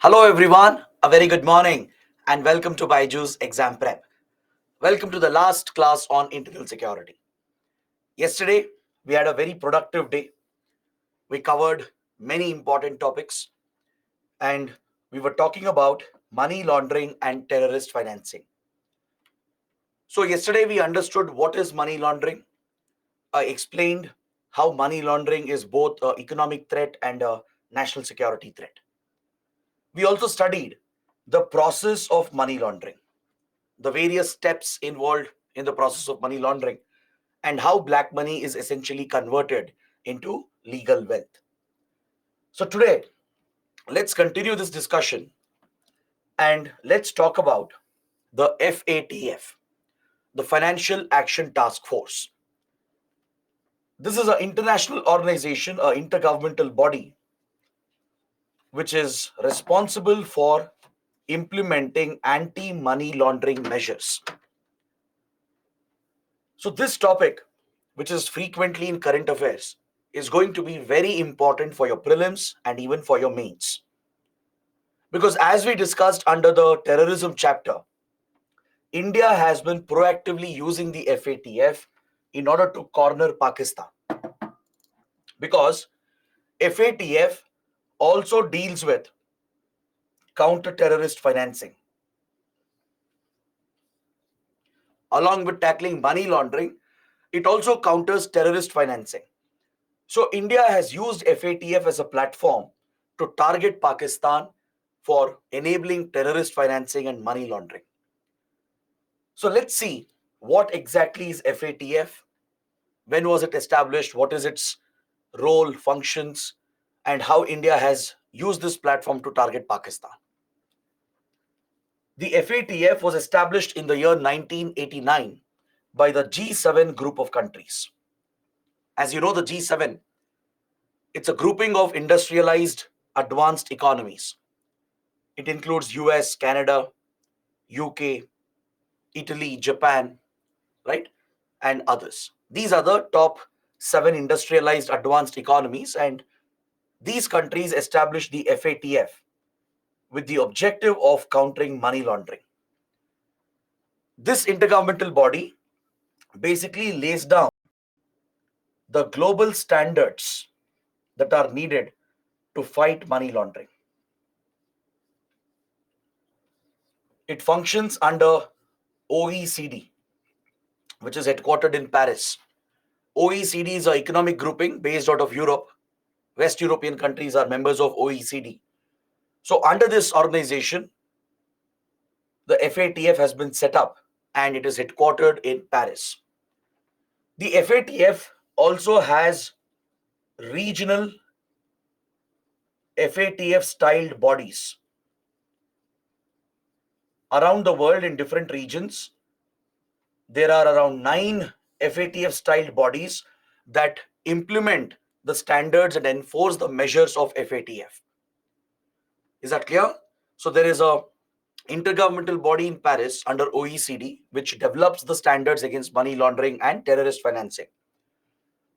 Hello everyone, a very good morning and welcome to Byju's exam prep. Welcome to the last class on internal security. Yesterday we had a very productive day. We covered many important topics and we were talking about money laundering and terrorist financing. So yesterday we understood what is money laundering. I explained how money laundering is both an economic threat and a national security threat. We also studied the process of money laundering, the various steps involved in the process of money laundering, and how black money is essentially converted into legal wealth. So, today, let's continue this discussion and let's talk about the FATF, the Financial Action Task Force. This is an international organization, an intergovernmental body, which is responsible for implementing anti money laundering measures. So, this topic, which is frequently in current affairs, is going to be very important for your prelims and even for your mains. Because, as we discussed under the terrorism chapter, India has been proactively using the FATF in order to corner Pakistan. Because FATF also deals with counter terrorist financing. Along with tackling money laundering, it also counters terrorist financing. So India has used FATF as a platform to target Pakistan for enabling terrorist financing and money laundering. So let's see what exactly is FATF, when was it established, what is its role, functions, and how India has used this platform to target Pakistan. The FATF was established in the year 1989 by the G7 group of countries. As you know, the G7, it's a grouping of industrialized advanced economies. It includes US, Canada, UK, Italy, Japan, right? And others. These are the top 7 industrialized advanced economies, and these countries established the FATF with the objective of countering money laundering. This intergovernmental body basically lays down the global standards that are needed to fight money laundering. It functions under OECD, which is headquartered in Paris. OECD is an economic grouping based out of Europe. West European countries are members of OECD. So, under this organization, the FATF has been set up and it is headquartered in Paris. The FATF also has regional FATF styled bodies around the world in different regions. There are around 9 FATF styled bodies that implement the standards and enforce the measures of FATF. Is that clear? So there is a intergovernmental body in Paris under OECD which develops the standards against money laundering and terrorist financing.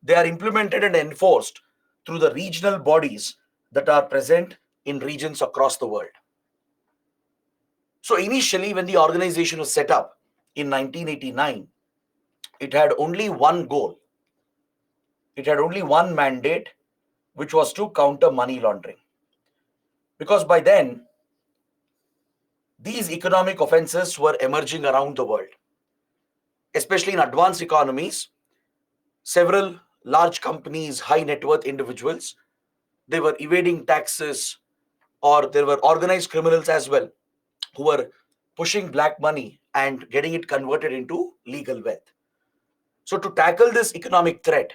They are implemented and enforced through the regional bodies that are present in regions across the world. So initially, when the organization was set up in 1989, it had only one goal. It had only one mandate, which was to counter money laundering. Because by then, these economic offenses were emerging around the world, especially in advanced economies. Several large companies, high net worth individuals, they were evading taxes, or there were organized criminals as well who were pushing black money and getting it converted into legal wealth. So, to tackle this economic threat,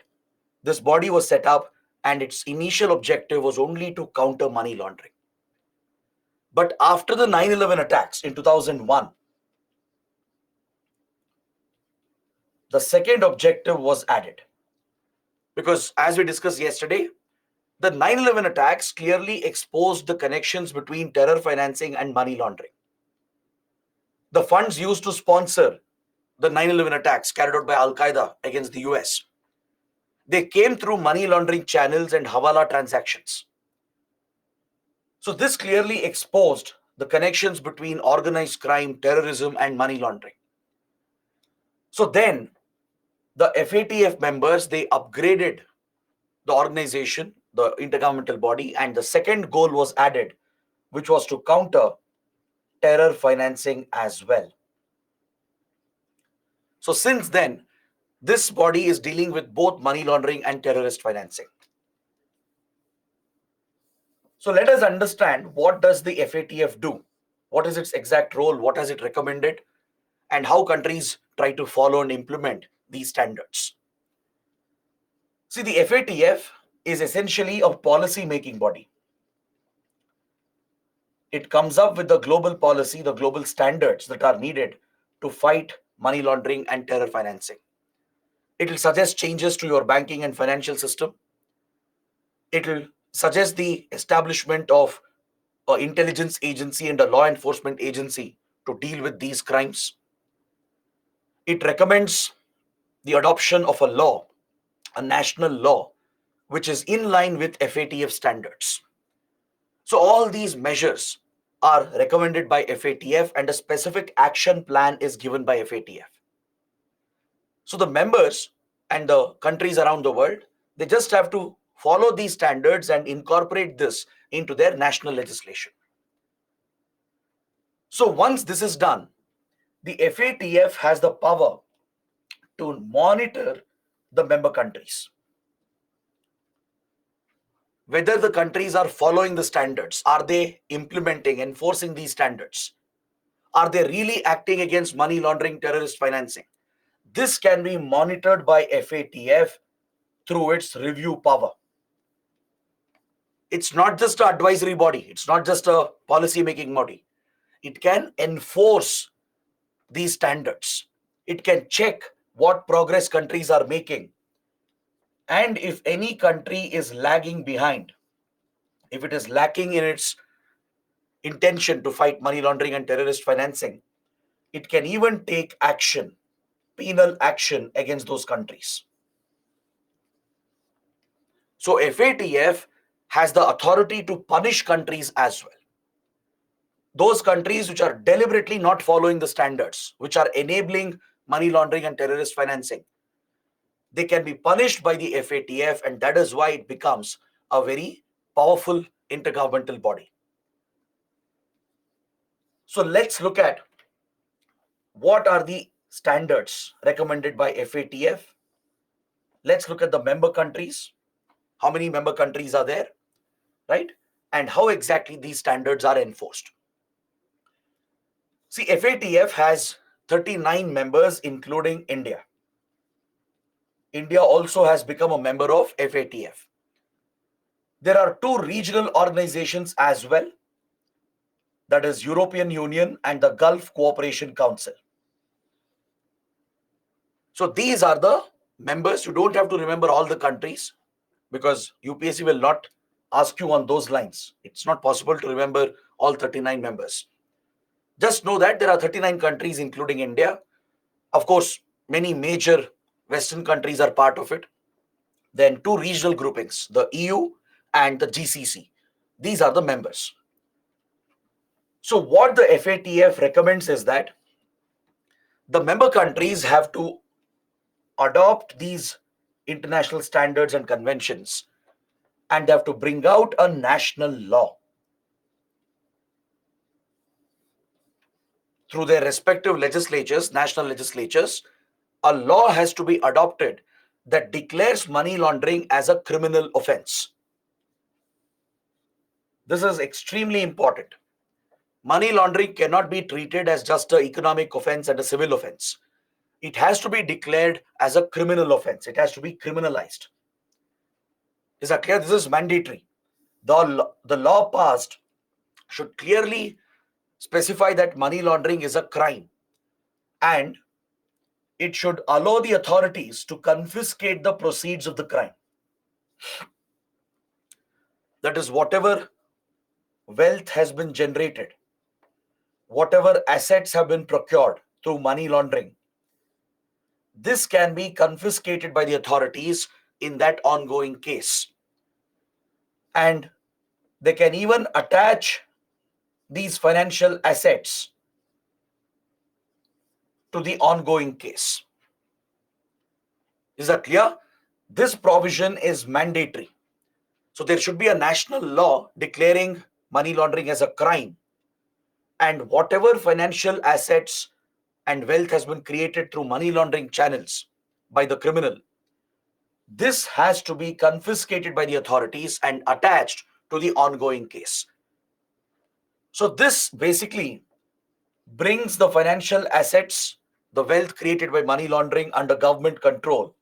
this body was set up and its initial objective was only to counter money laundering. But after the 9/11 attacks in 2001, the second objective was added. Because as we discussed yesterday, the 9/11 attacks clearly exposed the connections between terror financing and money laundering. The funds used to sponsor the 9/11 attacks carried out by Al Qaeda against the US, they came through money laundering channels and Hawala transactions. So this clearly exposed the connections between organized crime, terrorism, and money laundering. So then the FATF members, they upgraded the organization, the intergovernmental body, and the second goal was added, which was to counter terror financing as well. So since then, this body is dealing with both money laundering and terrorist financing. So let us understand, what does the FATF do? What is its exact role? What has it recommended? And how countries try to follow and implement these standards. See, the FATF is essentially a policy making body. It comes up with the global policy, the global standards that are needed to fight money laundering and terror financing. It will suggest changes to your banking and financial system. It will suggest the establishment of an intelligence agency and a law enforcement agency to deal with these crimes. It recommends the adoption of a law, a national law, which is in line with FATF standards. So all these measures are recommended by FATF and a specific action plan is given by FATF. So the members and the countries around the world, they just have to follow these standards and incorporate this into their national legislation. So once this is done, the FATF has the power to monitor the member countries, whether the countries are following the standards. Are they implementing, enforcing these standards? Are they really acting against money laundering, terrorist financing? This can be monitored by FATF through its review power. It's not just an advisory body. It's not just a policy making body. It can enforce these standards. It can check what progress countries are making. And if any country is lagging behind, if it is lacking in its intention to fight money laundering and terrorist financing, it can even take action, penal action against those countries. So FATF has the authority to punish countries as well. Those countries which are deliberately not following the standards, which are enabling money laundering and terrorist financing, they can be punished by the FATF, and that is why it becomes a very powerful intergovernmental body. So let's look at what are the standards recommended by FATF. Let's look at the member countries. How many member countries are there, right? And how exactly these standards are enforced. See, FATF has 39 members, including India. India also has become a member of FATF. There are two regional organizations as well, that is European Union and the Gulf Cooperation Council. So these are the members. You don't have to remember all the countries because UPSC will not ask you on those lines. It's not possible to remember all 39 members. Just know that there are 39 countries, including India. Of course, many major Western countries are part of it. Then two regional groupings, the EU and the GCC. These are the members. So what the FATF recommends is that the member countries have to adopt these international standards and conventions, and they have to bring out a national law through their respective legislatures, national legislatures. A law has to be adopted that declares money laundering as a criminal offense. This is extremely important. Money laundering cannot be treated as just an economic offense and a civil offense. It has to be declared as a criminal offense. It has to be criminalized. Is that clear? This is mandatory. The law passed should clearly specify that money laundering is a crime, and it should allow the authorities to confiscate the proceeds of the crime. That is, whatever wealth has been generated, whatever assets have been procured through money laundering, this can be confiscated by the authorities in that ongoing case. And They can even attach these financial assets to the ongoing case. Is that clear? This provision is mandatory. So there should be a national law declaring money laundering as a crime. And whatever financial assets and wealth has been created through money laundering channels by the criminal, this has to be confiscated by the authorities and attached to the ongoing case. So this basically brings the financial assets, the wealth created by money laundering under government control.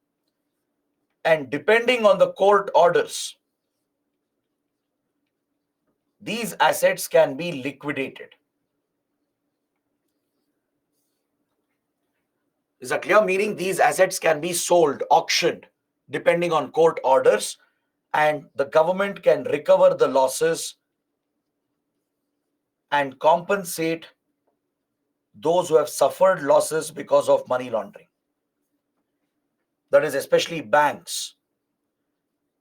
And depending on the court orders, these assets can be liquidated. Is that clear? Meaning these assets can be sold, auctioned, depending on court orders, and the government can recover the losses and compensate those who have suffered losses because of money laundering. That is especially banks,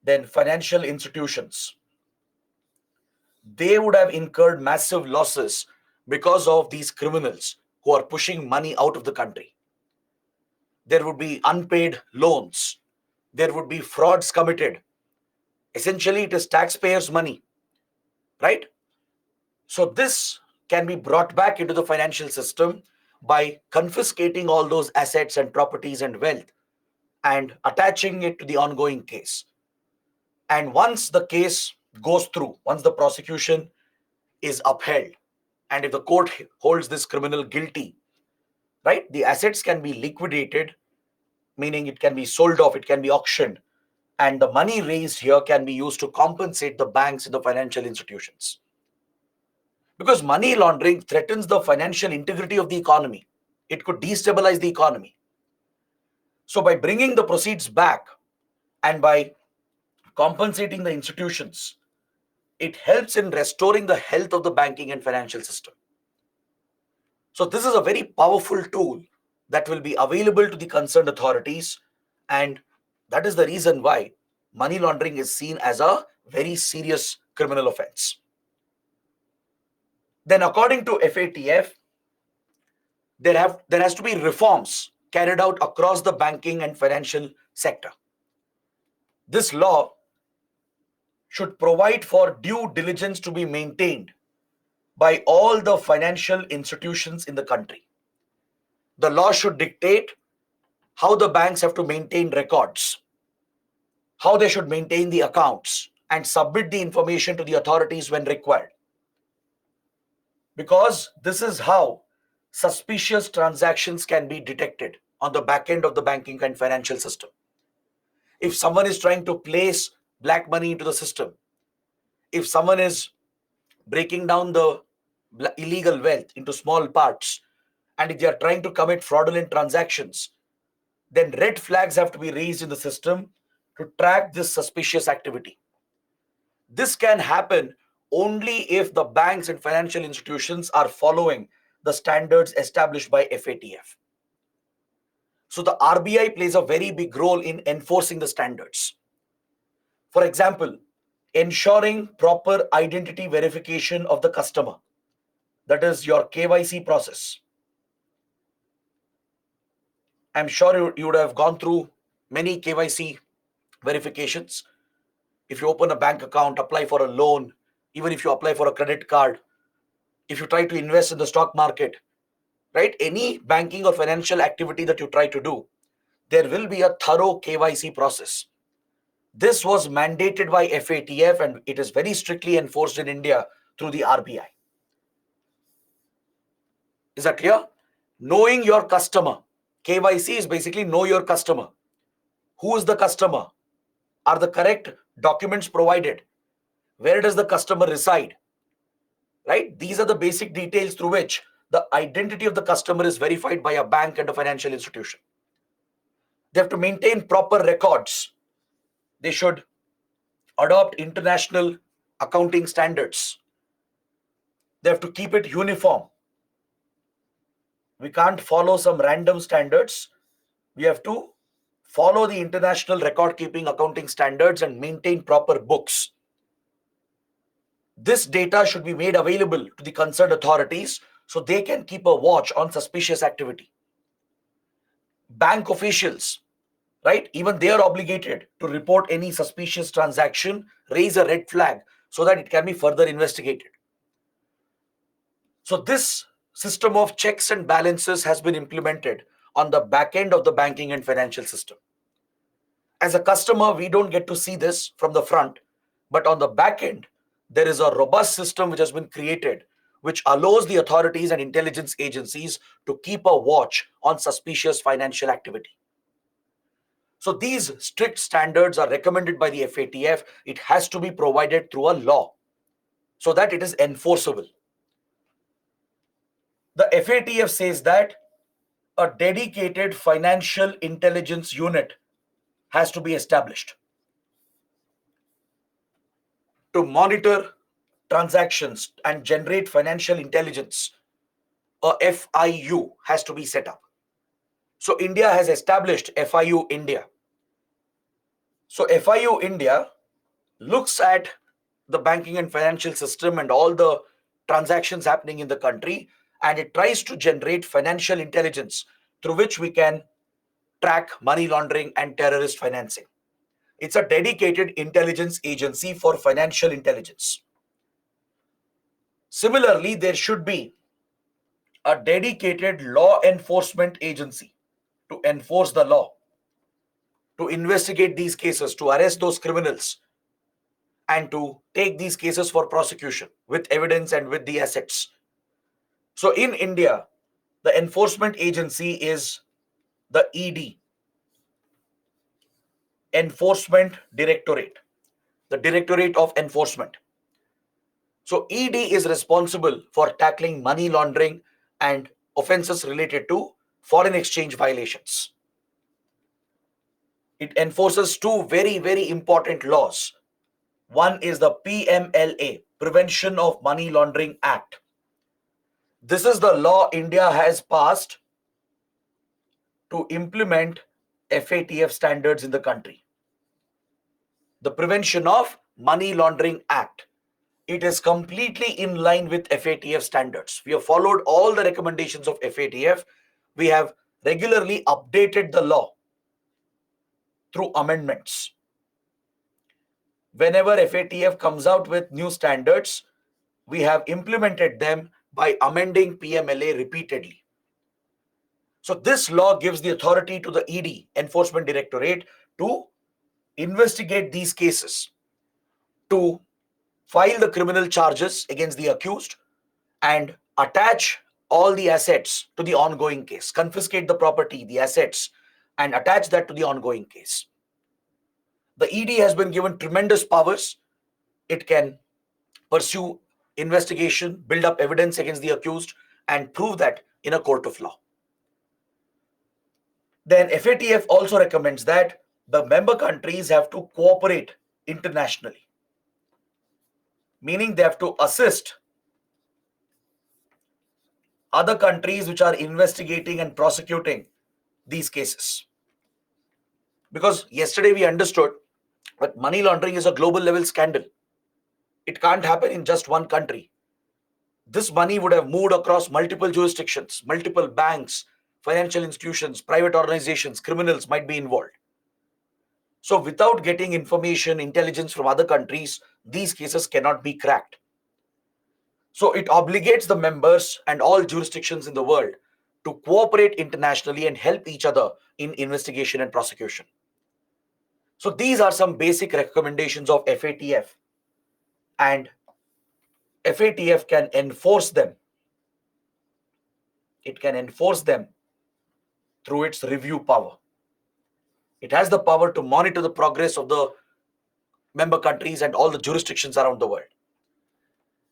then financial institutions. They would have incurred massive losses because of these criminals who are pushing money out of the country. There would be unpaid loans. There would be frauds committed. Essentially, it is taxpayers' money, right? So this can be brought back into the financial system by confiscating all those assets and properties and wealth and attaching it to the ongoing case. And once the case goes through, once the prosecution is upheld, and if the court holds this criminal guilty, right, the assets can be liquidated, meaning it can be sold off, it can be auctioned, and the money raised here can be used to compensate the banks and the financial institutions. Because money laundering threatens the financial integrity of the economy. It could destabilize the economy. So by bringing the proceeds back and by compensating the institutions, it helps in restoring the health of the banking and financial system. So this is a very powerful tool that will be available to the concerned authorities, and that is the reason why money laundering is seen as a very serious criminal offense. Then according to FATF, there has to be reforms carried out across the banking and financial sector. This law should provide for due diligence to be maintained by all the financial institutions in the country. The law should dictate how the banks have to maintain records, how they should maintain the accounts, and submit the information to the authorities when required. Because this is how suspicious transactions can be detected on the back end of the banking and financial system. If someone is trying to place black money into the system, if someone is breaking down the illegal wealth into small parts, and if they are trying to commit fraudulent transactions, then red flags have to be raised in the system to track this suspicious activity. This can happen only if the banks and financial institutions are following the standards established by FATF. So the RBI plays a very big role in enforcing the standards. For example, ensuring proper identity verification of the customer, that is your KYC process. I'm sure you would have gone through many KYC verifications. If you open a bank account, apply for a loan, even if you apply for a credit card, if you try to invest in the stock market, right? Any banking or financial activity that you try to do, there will be a thorough KYC process. This was mandated by FATF and it is very strictly enforced in India through the RBI. Is that clear? Knowing your customer. KYC is basically know your customer. Who is the customer? Are the correct documents provided? Where does the customer reside? Right? These are the basic details through which the identity of the customer is verified by a bank and a financial institution. They have to maintain proper records. They should adopt international accounting standards. They have to keep it uniform. We can't follow some random standards. We have to follow the international record keeping accounting standards and maintain proper books. This data should be made available to the concerned authorities so they can keep a watch on suspicious activity. Bank officials, right? Even they are obligated to report any suspicious transaction, raise a red flag so that it can be further investigated. So this system of checks and balances has been implemented on the back end of the banking and financial system. As a customer, we don't get to see this from the front, but on the back end, there is a robust system which has been created which allows the authorities and intelligence agencies to keep a watch on suspicious financial activity. So these strict standards are recommended by the FATF. It has to be provided through a law so that it is enforceable. The FATF says that a dedicated financial intelligence unit has to be established to monitor transactions and generate financial intelligence. A FIU has to be set up. So India has established FIU India. So FIU India looks at the banking and financial system and all the transactions happening in the country, and it tries to generate financial intelligence through which we can track money laundering and terrorist financing. It's a dedicated intelligence agency for financial intelligence. Similarly, there should be a dedicated law enforcement agency to enforce the law, to investigate these cases, to arrest those criminals, and to take these cases for prosecution with evidence and with the assets. So in India, the enforcement agency is the ED, Enforcement Directorate, the Directorate of Enforcement. So ED is responsible for tackling money laundering and offenses related to foreign exchange violations. It enforces two very, very important laws. One is the PMLA, Prevention of Money Laundering Act. This is the law India has passed to implement FATF standards in the country. The Prevention of Money Laundering Act. It is completely in line with FATF standards. We have followed all the recommendations of FATF. We have regularly updated the law through amendments. Whenever FATF comes out with new standards, we have implemented them by amending PMLA repeatedly. So this law gives the authority to the ED, Enforcement Directorate, to investigate these cases, to file the criminal charges against the accused, and attach all the assets to the ongoing case, confiscate the property, the assets, and attach that to the ongoing case. The ED has been given tremendous powers. It can pursue investigation, build up evidence against the accused, and prove that in a court of law. Then FATF also recommends that the member countries have to cooperate internationally, meaning they have to assist other countries which are investigating and prosecuting these cases. Because yesterday we understood that money laundering is a global level scandal. It can't happen in just one country. This money would have moved across multiple jurisdictions, multiple banks, financial institutions, private organizations, criminals might be involved. So without getting information, intelligence from other countries, these cases cannot be cracked. So it obligates the members and all jurisdictions in the world to cooperate internationally and help each other in investigation and prosecution. So these are some basic recommendations of FATF, and FATF can enforce them. It can enforce them through its review power. It has the power to monitor the progress of the member countries and all the jurisdictions around the world.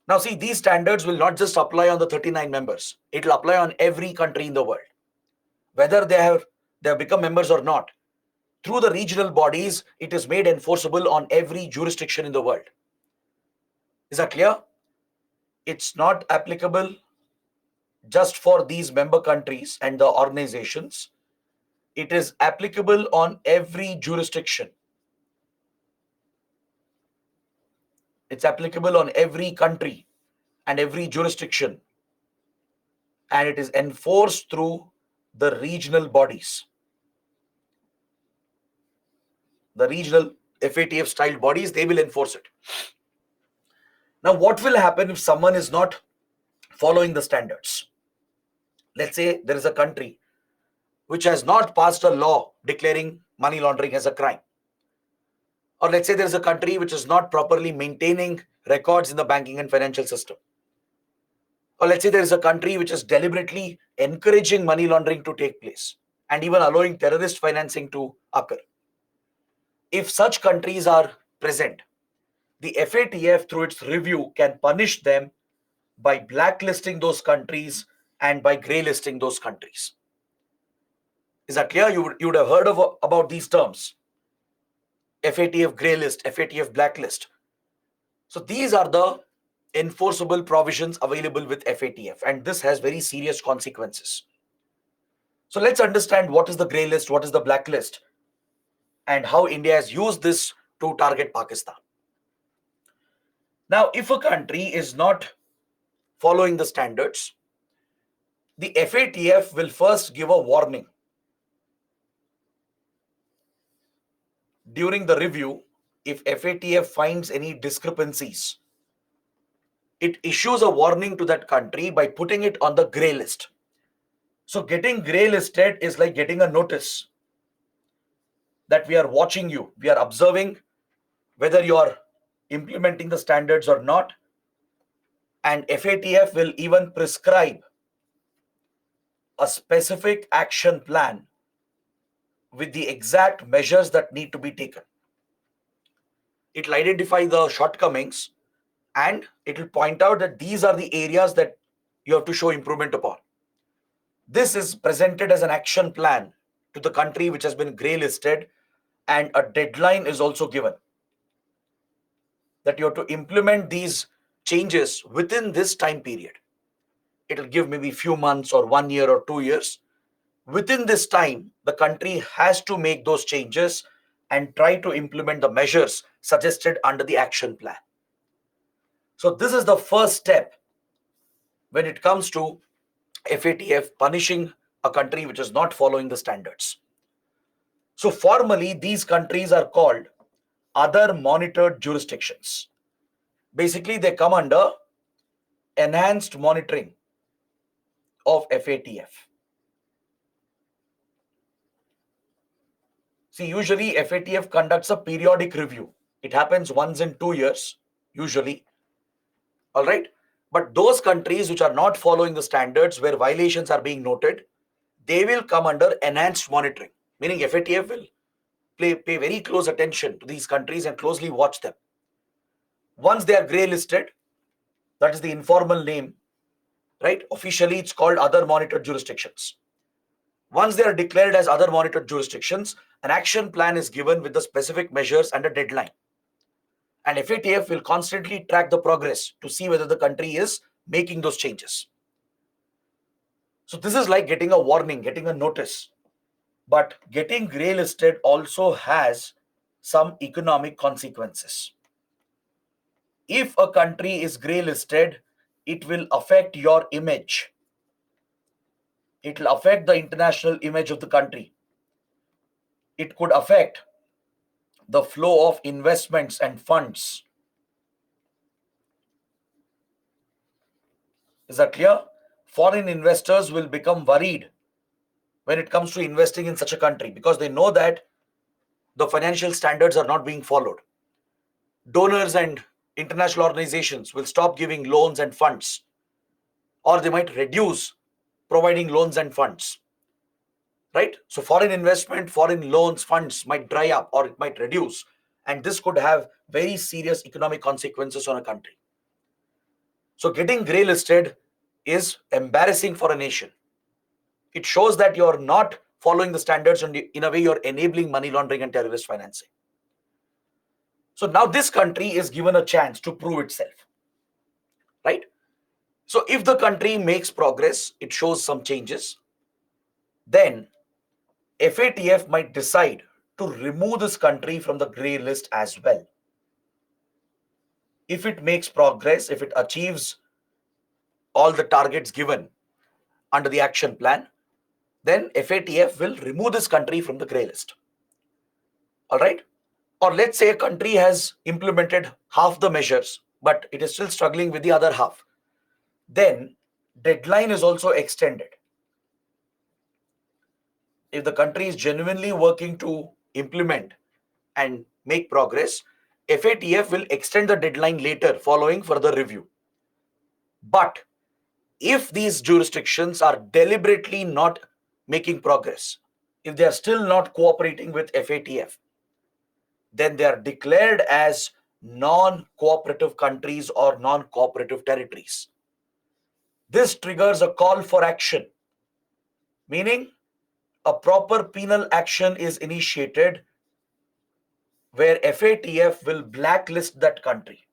Now see, these standards will not just apply on the 39 members. It will apply on every country in the world, whether they have become members or not. Through the regional bodies, it is made enforceable on every jurisdiction in the world. Is that clear? It's not applicable just for these member countries and the organizations. It is applicable on every jurisdiction. It's applicable on every country and every jurisdiction, and it is enforced through the regional bodies. The regional FATF styled bodies, they will enforce it. Now, what will happen if someone is not following the standards? Let's say there is a country which has not passed a law declaring money laundering as a crime. Or let's say there is a country which is not properly maintaining records in the banking and financial system. Or let's say there is a country which is deliberately encouraging money laundering to take place and even allowing terrorist financing to occur. If such countries are present, the FATF, through its review, can punish them by blacklisting those countries and by grey listing those countries. Is that clear? You would have heard about these terms. FATF grey list, FATF blacklist. So these are the enforceable provisions available with FATF, and this has very serious consequences. So let's understand what is the grey list, what is the blacklist, and how India has used this to target Pakistan. Now, if a country is not following the standards, the FATF will first give a warning. During the review, if FATF finds any discrepancies, it issues a warning to that country by putting it on the grey list. So getting grey listed is like getting a notice that we are watching you, we are observing whether you are implementing the standards or not, and FATF will even prescribe a specific action plan with the exact measures that need to be taken. It will identify the shortcomings and it will point out that these are the areas that you have to show improvement upon. This is presented as an action plan to the country which has been grey listed, and a deadline is also given that you have to implement these changes within this time period. It will give maybe few months or 1 year or 2 years. Within this time, the country has to make those changes and try to implement the measures suggested under the action plan. So this is the first step when it comes to FATF punishing a country which is not following the standards. So formally, these countries are called other monitored jurisdictions. Basically, they come under enhanced monitoring of FATF. See, usually FATF conducts a periodic review. It happens once in 2 years, usually. All right. But those countries which are not following the standards, where violations are being noted, they will come under enhanced monitoring, meaning FATF will pay very close attention to these countries and closely watch them. Once they are grey listed, that is the informal name, right? Officially, it's called other monitored jurisdictions. Once they are declared as other monitored jurisdictions, an action plan is given with the specific measures and a deadline. And FATF will constantly track the progress to see whether the country is making those changes. So this is like getting a warning, getting a notice. But getting grey listed also has some economic consequences. If a country is grey listed, it will affect your image. It will affect the international image of the country. It could affect the flow of investments and funds. Is that clear? Foreign investors will become worried when it comes to investing in such a country because they know that the financial standards are not being followed. Donors and international organizations will stop giving loans and funds, or they might reduce providing loans and funds. Right? So foreign investment, foreign loans, funds might dry up or it might reduce, and this could have very serious economic consequences on a country. So getting grey listed is embarrassing for a nation. It shows that you're not following the standards and in a way you're enabling money laundering and terrorist financing. So now this country is given a chance to prove itself, right? So if the country makes progress, it shows some changes, then FATF might decide to remove this country from the grey list as well. if it makes progress, if it achieves all the targets given under the action plan, then FATF will remove this country from the grey list. All right? Or let's say a country has implemented half the measures, but it is still struggling with the other half. Then deadline is also extended. If the country is genuinely working to implement and make progress, FATF will extend the deadline later following further review. But if these jurisdictions are deliberately not making progress, if they are still not cooperating with FATF, then they are declared as non-cooperative countries or non-cooperative territories. This triggers a call for action, meaning a proper penal action is initiated where FATF will blacklist that country.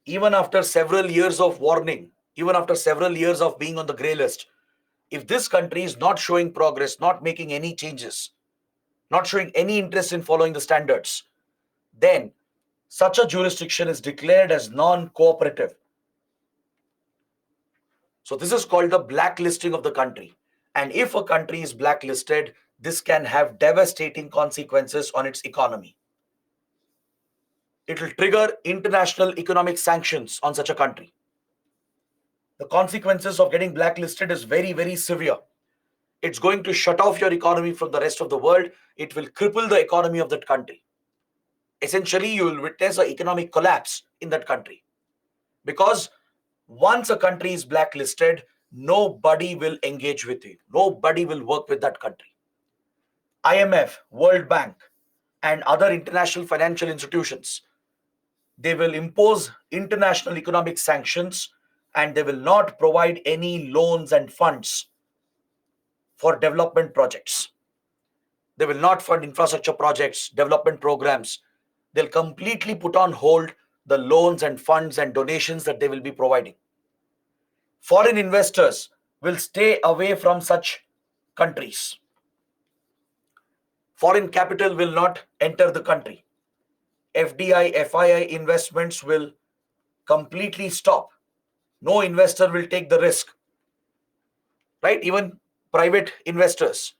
Even after several years of warning, even after several years of being on the grey list, if this country is not showing progress, not making any changes, not showing any interest in following the standards, then such a jurisdiction is declared as non-cooperative. So this is called the blacklisting of the country. And if a country is blacklisted, this can have devastating consequences on its economy. It will trigger international economic sanctions on such a country. The consequences of getting blacklisted is very, very severe. It's going to shut off your economy from the rest of the world. It will cripple the economy of that country. Essentially, you will witness an economic collapse in that country. Because once a country is blacklisted, nobody will engage with it. Nobody will work with that country. IMF, World Bank, and other international financial institutions, they will impose international economic sanctions and they will not provide any loans and funds for development projects. They will not fund infrastructure projects, development programs. They'll completely put on hold the loans and funds and donations that they will be providing. Foreign investors will stay away from such countries. Foreign capital will not enter the country. FDI, FII investments will completely stop. No investor will take the risk, right? Even private investors,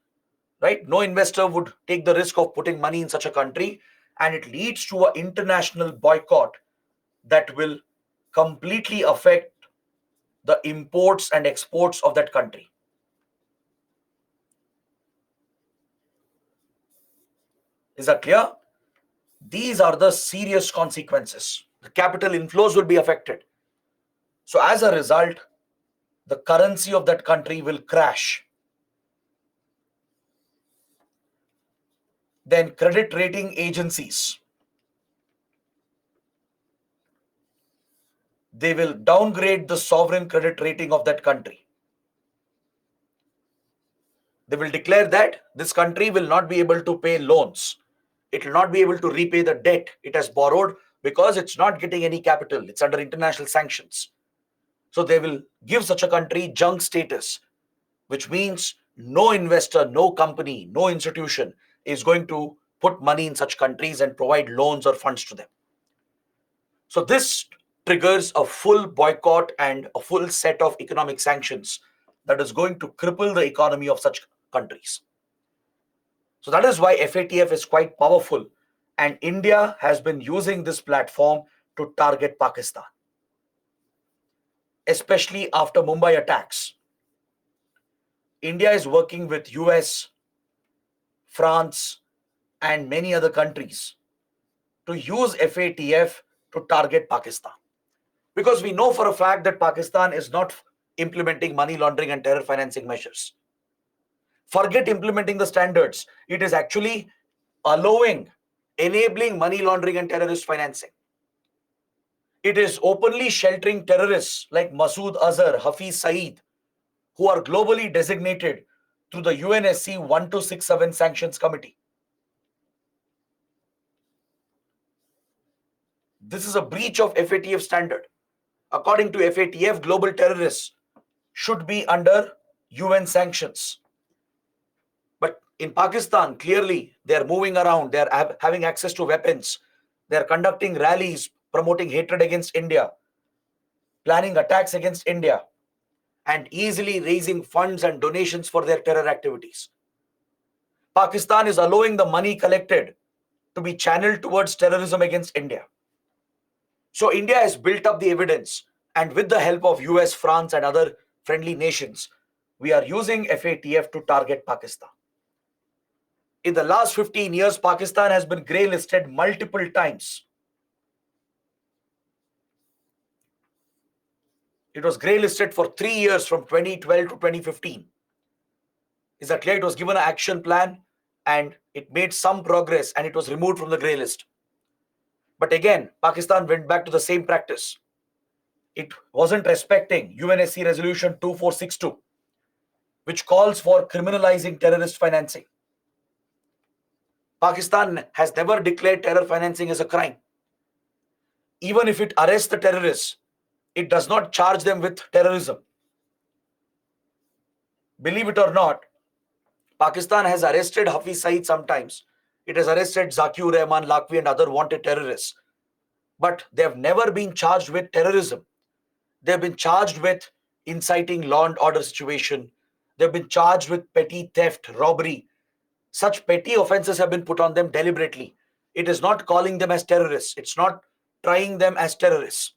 right? No investor would take the risk of putting money in such a country, and it leads to an international boycott that will completely affect the imports and exports of that country. Is that clear? These are the serious consequences. The capital inflows will be affected. So as a result, the currency of that country will crash. Then credit rating agencies, they will downgrade the sovereign credit rating of that country. They will declare that this country will not be able to pay loans. It will not be able to repay the debt it has borrowed because it's not getting any capital. It's under international sanctions. So they will give such a country junk status, which means no investor, no company, no institution is going to put money in such countries and provide loans or funds to them. So this triggers a full boycott and a full set of economic sanctions that is going to cripple the economy of such countries. So that is why FATF is quite powerful, and India has been using this platform to target Pakistan, especially after Mumbai attacks. India is working with US, France, and many other countries to use FATF to target Pakistan. Because we know for a fact that Pakistan is not implementing money laundering and terror financing measures. Forget implementing the standards. It is actually enabling money laundering and terrorist financing. It is openly sheltering terrorists like Masood Azhar, Hafiz Saeed, who are globally designated through the UNSC 1267 Sanctions Committee. This is a breach of FATF standard. According to FATF, global terrorists should be under UN sanctions. But in Pakistan, clearly, they are moving around. They are having access to weapons. They are conducting rallies, promoting hatred against India, planning attacks against India, and easily raising funds and donations for their terror activities. Pakistan is allowing the money collected to be channeled towards terrorism against India. So India has built up the evidence, and with the help of US, France, and other friendly nations, we are using FATF to target Pakistan. In the last 15 years, Pakistan has been grey listed multiple times. It was grey listed for 3 years from 2012 to 2015. Is that clear? It was given an action plan and it made some progress and it was removed from the grey list. But again, Pakistan went back to the same practice. It wasn't respecting UNSC Resolution 2462, which calls for criminalizing terrorist financing. Pakistan has never declared terror financing as a crime. Even if it arrests the terrorists, it does not charge them with terrorism. Believe it or not, Pakistan has arrested Hafiz Saeed sometimes. It has arrested Zakir Rahman, Lakvi, and other wanted terrorists. But they have never been charged with terrorism. They have been charged with inciting law and order situation. They have been charged with petty theft, robbery. Such petty offenses have been put on them deliberately. It is not calling them as terrorists. It's not trying them as terrorists.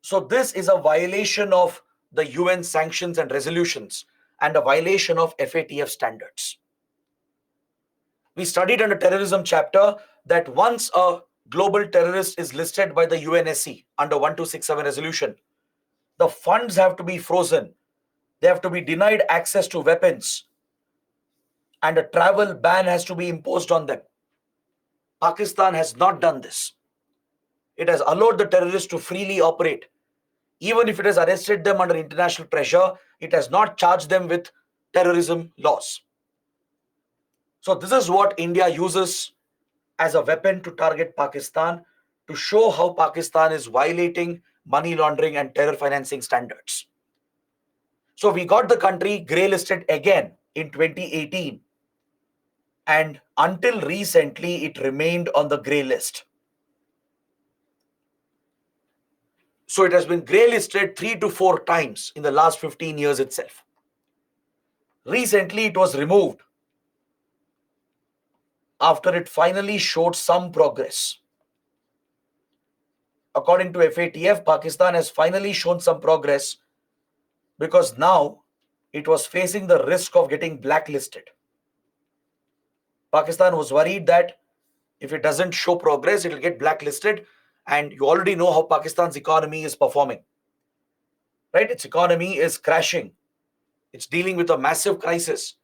So this is a violation of the UN sanctions and resolutions and a violation of FATF standards. We studied in a terrorism chapter that once a global terrorist is listed by the UNSC under 1267 resolution, the funds have to be frozen. They have to be denied access to weapons and a travel ban has to be imposed on them. Pakistan has not done this. It has allowed the terrorists to freely operate. Even if it has arrested them under international pressure, it has not charged them with terrorism laws. So this is what India uses as a weapon to target Pakistan, to show how Pakistan is violating money laundering and terror financing standards. So we got the country grey listed again in 2018, and until recently it remained on the grey list. So it has been grey listed 3 to 4 times in the last 15 years itself. Recently it was removed after it finally showed some progress. According to FATF, Pakistan has finally shown some progress because now it was facing the risk of getting blacklisted. Pakistan was worried that if it doesn't show progress, it will get blacklisted. And you already know how Pakistan's economy is performing. Right? Its economy is crashing. It's dealing with a massive crisis.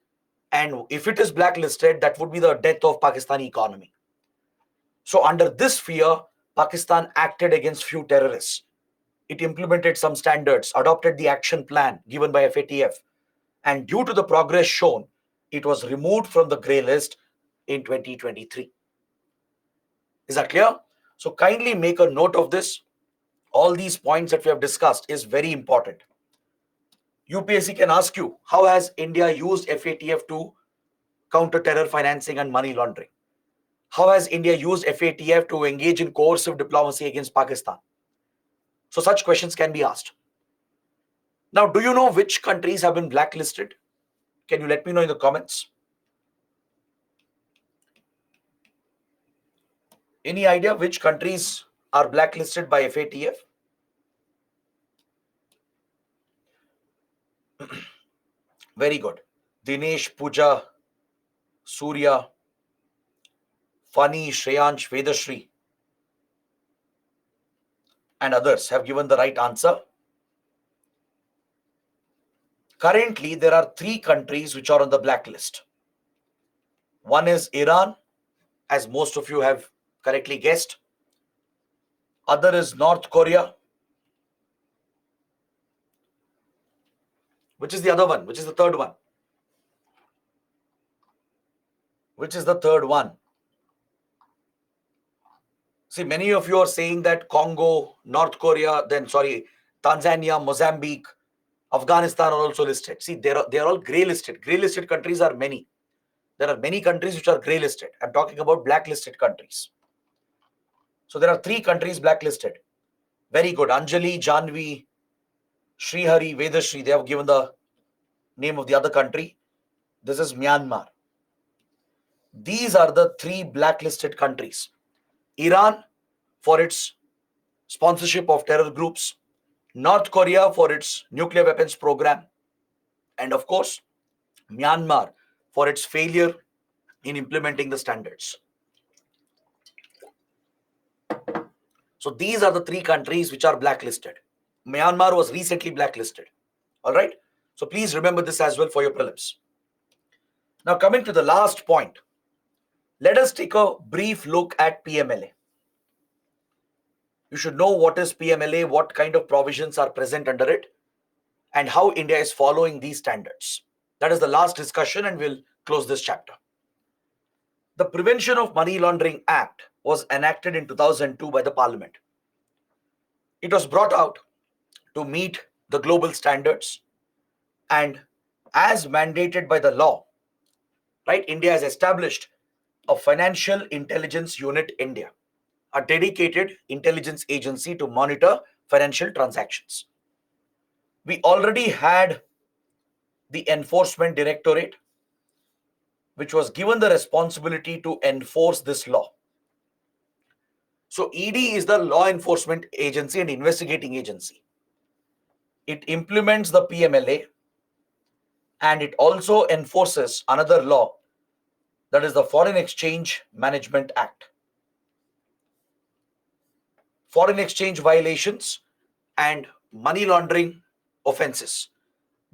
And if it is blacklisted, that would be the death of Pakistani economy. So under this fear, Pakistan acted against few terrorists. It implemented some standards, adopted the action plan given by FATF. And due to the progress shown, it was removed from the grey list in 2023. Is that clear? So kindly make a note of this. All these points that we have discussed is very important. UPSC can ask you, how has India used FATF to counter terror financing and money laundering? How has India used FATF to engage in coercive diplomacy against Pakistan? So such questions can be asked. Now, do you know which countries have been blacklisted? Can you let me know in the comments? Any idea which countries are blacklisted by FATF? Very good. Dinesh, Pooja, Surya, Fani, Shreyansh, Vedashri, and others have given the right answer. Currently, there are 3 countries which are on the blacklist. One is Iran, as most of you have correctly guessed. Other is North Korea. Which is the other one? Which is the third one? Which is the third one? See, many of you are saying that Congo, North Korea, Tanzania, Mozambique, Afghanistan are also listed. See, they are all grey listed. Grey listed countries are many. There are many countries which are grey listed. I'm talking about blacklisted countries. So there are 3 countries blacklisted. Very good. Anjali, Janvi, Srihari, Vedashri, they have given the name of the other country. This is Myanmar. These are the 3 blacklisted countries. Iran for its sponsorship of terror groups, North Korea for its nuclear weapons program, and of course, Myanmar for its failure in implementing the standards. So these are the 3 countries which are blacklisted. Myanmar was recently blacklisted. All right. So please remember this as well for your prelims. Now coming to the last point, let us take a brief look at PMLA. You should know what is PMLA, what kind of provisions are present under it, and how India is following these standards. That is the last discussion, and we'll close this chapter. The Prevention of Money Laundering Act was enacted in 2002 by the Parliament. It was brought out to meet the global standards, and as mandated by the law, right, India has established a Financial Intelligence Unit India, a dedicated intelligence agency to monitor financial transactions. We already had the Enforcement Directorate, which was given the responsibility to enforce this law. So ED is the law enforcement agency and investigating agency. It implements the PMLA, and it also enforces another law, that is the Foreign Exchange Management Act. Foreign exchange violations and money laundering offenses,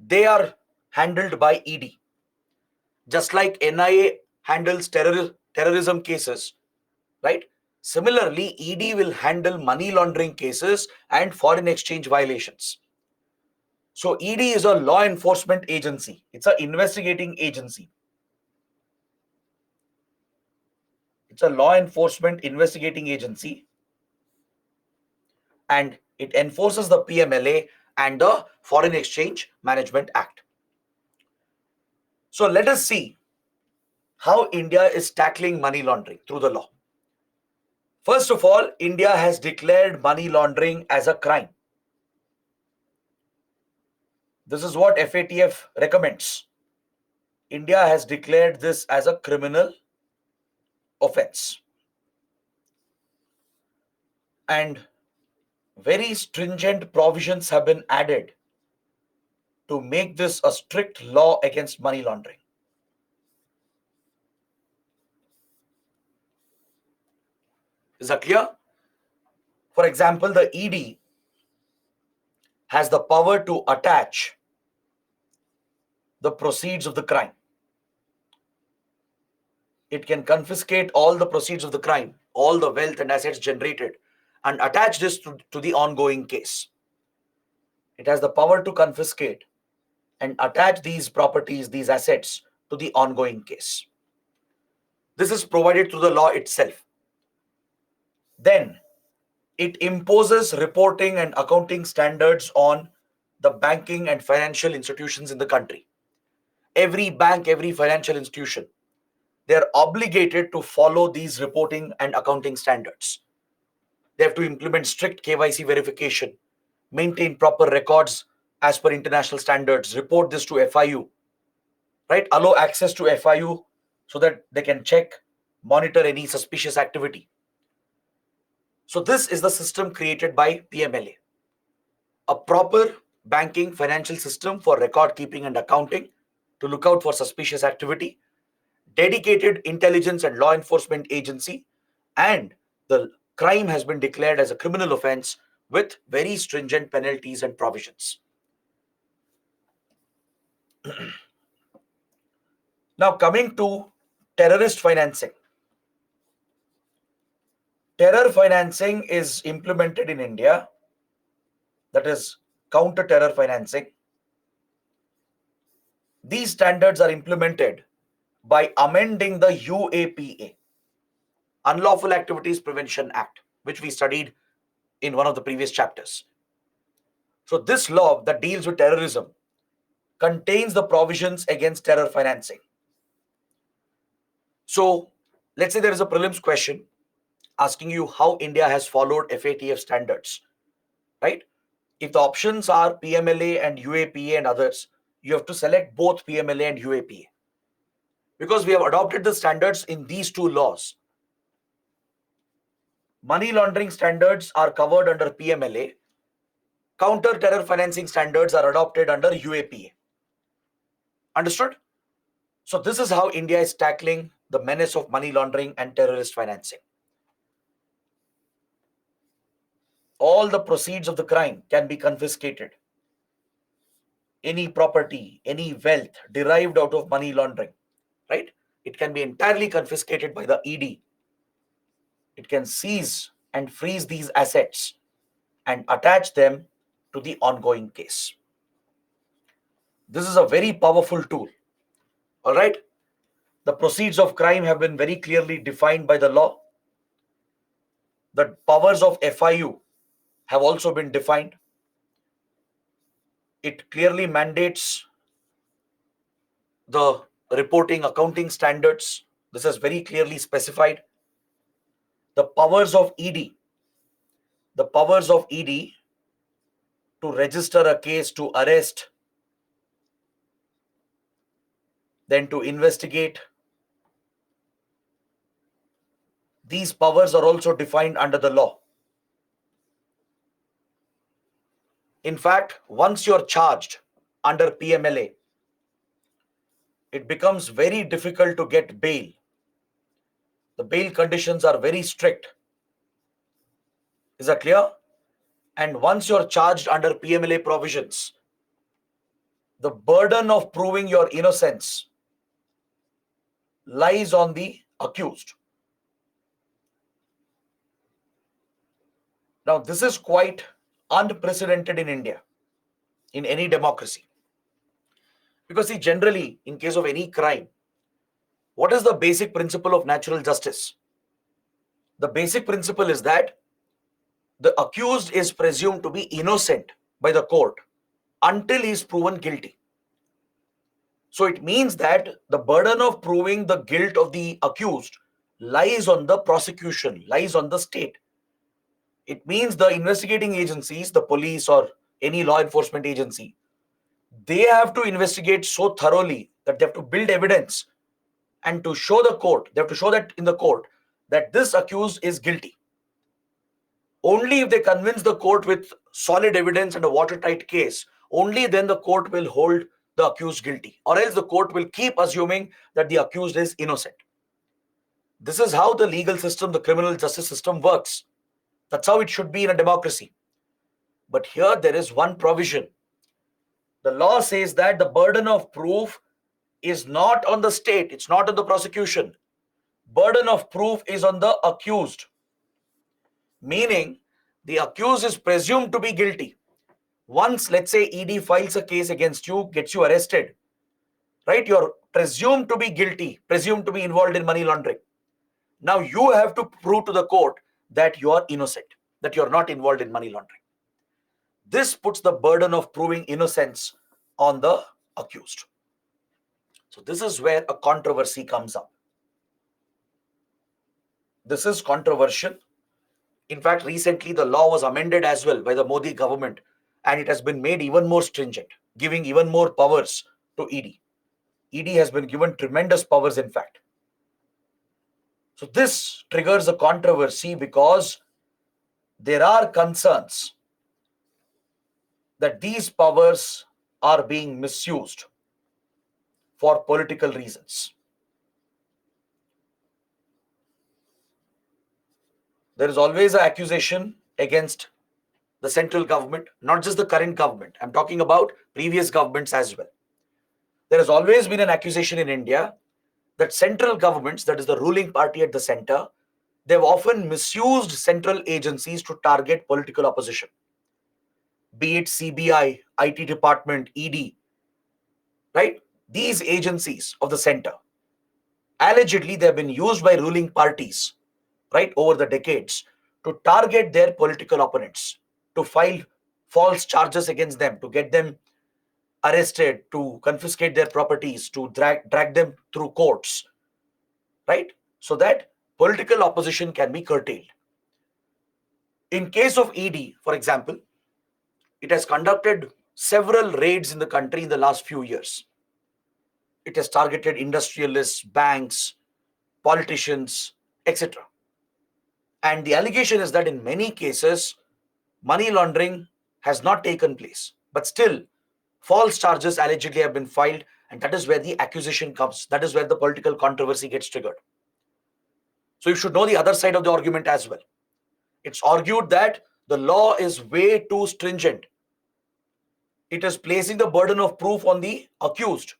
they are handled by ED. Just like NIA handles terrorism cases, right? Similarly, ED will handle money laundering cases and foreign exchange violations. So ED is a law enforcement agency. It's an investigating agency. It's a law enforcement investigating agency, and it enforces the PMLA and the Foreign Exchange Management Act. So let us see how India is tackling money laundering through the law. First of all, India has declared money laundering as a crime. This is what FATF recommends. India has declared this as a criminal offense. And very stringent provisions have been added to make this a strict law against money laundering. Is that clear? For example, the ED has the power to attach the proceeds of the crime. It can confiscate all the proceeds of the crime, all the wealth and assets generated, and attach this to the ongoing case. It has the power to confiscate and attach these properties, these assets, to the ongoing case. This is provided through the law itself. Then it imposes reporting and accounting standards on the banking and financial institutions in the country. Every bank, every financial institution, they are obligated to follow these reporting and accounting standards. They have to implement strict KYC verification, maintain proper records as per international standards, report this to FIU, right? Allow access to FIU so that they can check, monitor any suspicious activity. So this is the system created by PMLA, a proper banking financial system for record keeping and accounting to look out for suspicious activity, dedicated intelligence and law enforcement agency, and the crime has been declared as a criminal offense with very stringent penalties and provisions. Now coming to terrorist financing. Terror financing is implemented in India, that is counter-terror financing. These standards are implemented by amending the UAPA, Unlawful Activities Prevention Act, which we studied in one of the previous chapters. So this law that deals with terrorism contains the provisions against terror financing. So let's say there is a prelims question asking you how India has followed FATF standards, right? If the options are PMLA and UAPA and others, you have to select both PMLA and UAPA because we have adopted the standards in these two laws. Money laundering standards are covered under PMLA. Counter terror financing standards are adopted under UAPA. Understood? So this is how India is tackling the menace of money laundering and terrorist financing. All the proceeds of the crime can be confiscated. Any property, any wealth derived out of money laundering, right? It can be entirely confiscated by the ED. It can seize and freeze these assets and attach them to the ongoing case. This is a very powerful tool. All right? The proceeds of crime have been very clearly defined by the law. The powers of FIU have also been defined. It clearly mandates the reporting accounting standards. This is very clearly specified. The powers of ED to register a case, to arrest, then to investigate. These powers are also defined under the law. In fact, once you're charged under PMLA, it becomes very difficult to get bail. The bail conditions are very strict. Is that clear? And once you're charged under PMLA provisions, the burden of proving your innocence lies on the accused. Now, this is quite unprecedented in India, in any democracy. Because see, generally, in case of any crime, what is the basic principle of natural justice? The basic principle is that the accused is presumed to be innocent by the court until he is proven guilty. So it means that the burden of proving the guilt of the accused lies on the prosecution, lies on the state. It means the investigating agencies, the police or any law enforcement agency, they have to investigate so thoroughly that they have to build evidence and to show the court, they have to show that in the court that this accused is guilty. Only if they convince the court with solid evidence and a watertight case, only then the court will hold the accused guilty, or else the court will keep assuming that the accused is innocent. This is how the legal system, the criminal justice system works. That's how it should be in a democracy. But here there is one provision. The law says that the burden of proof is not on the state, it's not on the prosecution. Burden of proof is on the accused. Meaning, the accused is presumed to be guilty. Once, let's say, ED files a case against you, gets you arrested, right? You're presumed to be guilty, presumed to be involved in money laundering. Now you have to prove to the court that you are innocent, that you're not involved in money laundering. This puts the burden of proving innocence on the accused. So this is where a controversy comes up. This is controversial. In fact, recently the law was amended as well by the Modi government, and it has been made even more stringent, giving even more powers to ED. ED has been given tremendous powers, in fact. So this triggers a controversy because there are concerns that these powers are being misused for political reasons. There is always an accusation against the central government, not just the current government. I'm talking about previous governments as well. There has always been an accusation in India that central governments, that is the ruling party at the center, they've often misused central agencies to target political opposition. Be it CBI, IT department, ED, right? These agencies of the center, allegedly they've been used by ruling parties, right, over the decades to target their political opponents, to file false charges against them, to get them arrested, to confiscate their properties, to drag them through courts, right? So that political opposition can be curtailed. In case of ED, for example, it has conducted several raids in the country in the last few years. It has targeted industrialists, banks, politicians, etc. And the allegation is that in many cases, money laundering has not taken place. But still, false charges allegedly have been filed, and that is where the accusation comes. That is where the political controversy gets triggered. So you should know the other side of the argument as well. It's argued that the law is way too stringent. It is placing the burden of proof on the accused.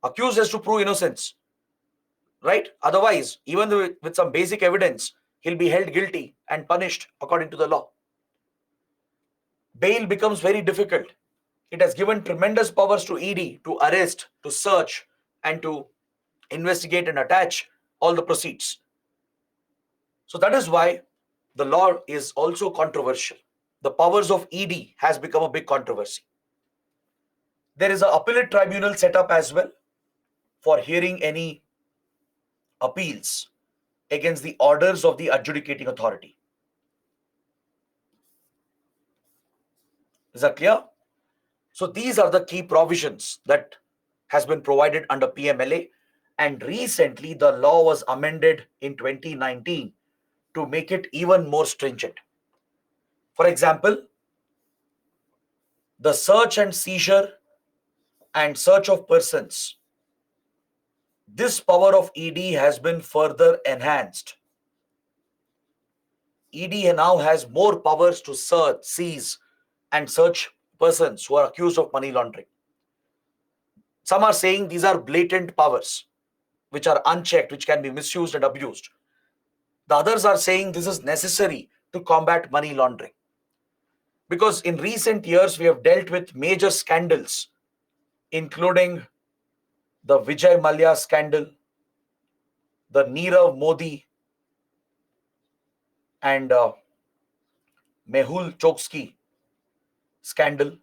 Accused has to prove innocence, right? Otherwise, even with some basic evidence, he'll be held guilty and punished according to the law. Bail becomes very difficult. It has given tremendous powers to ED to arrest, to search, and to investigate and attach all the proceeds. So that is why the law is also controversial. The powers of ED has become a big controversy. There is an appellate tribunal set up as well for hearing any appeals against the orders of the adjudicating authority. Is that clear? So these are the key provisions that has been provided under PMLA, and recently the law was amended in 2019 to make it even more stringent. For example, the search and seizure and search of persons, this power of ED has been further enhanced. ED now has more powers to search, seize, and search persons who are accused of money laundering. Some are saying these are blatant powers, which are unchecked, which can be misused and abused. The others are saying this is necessary to combat money laundering. Because in recent years, we have dealt with major scandals, including the Vijay Mallya scandal, the Nirav Modi and Mehul Choksky scandal,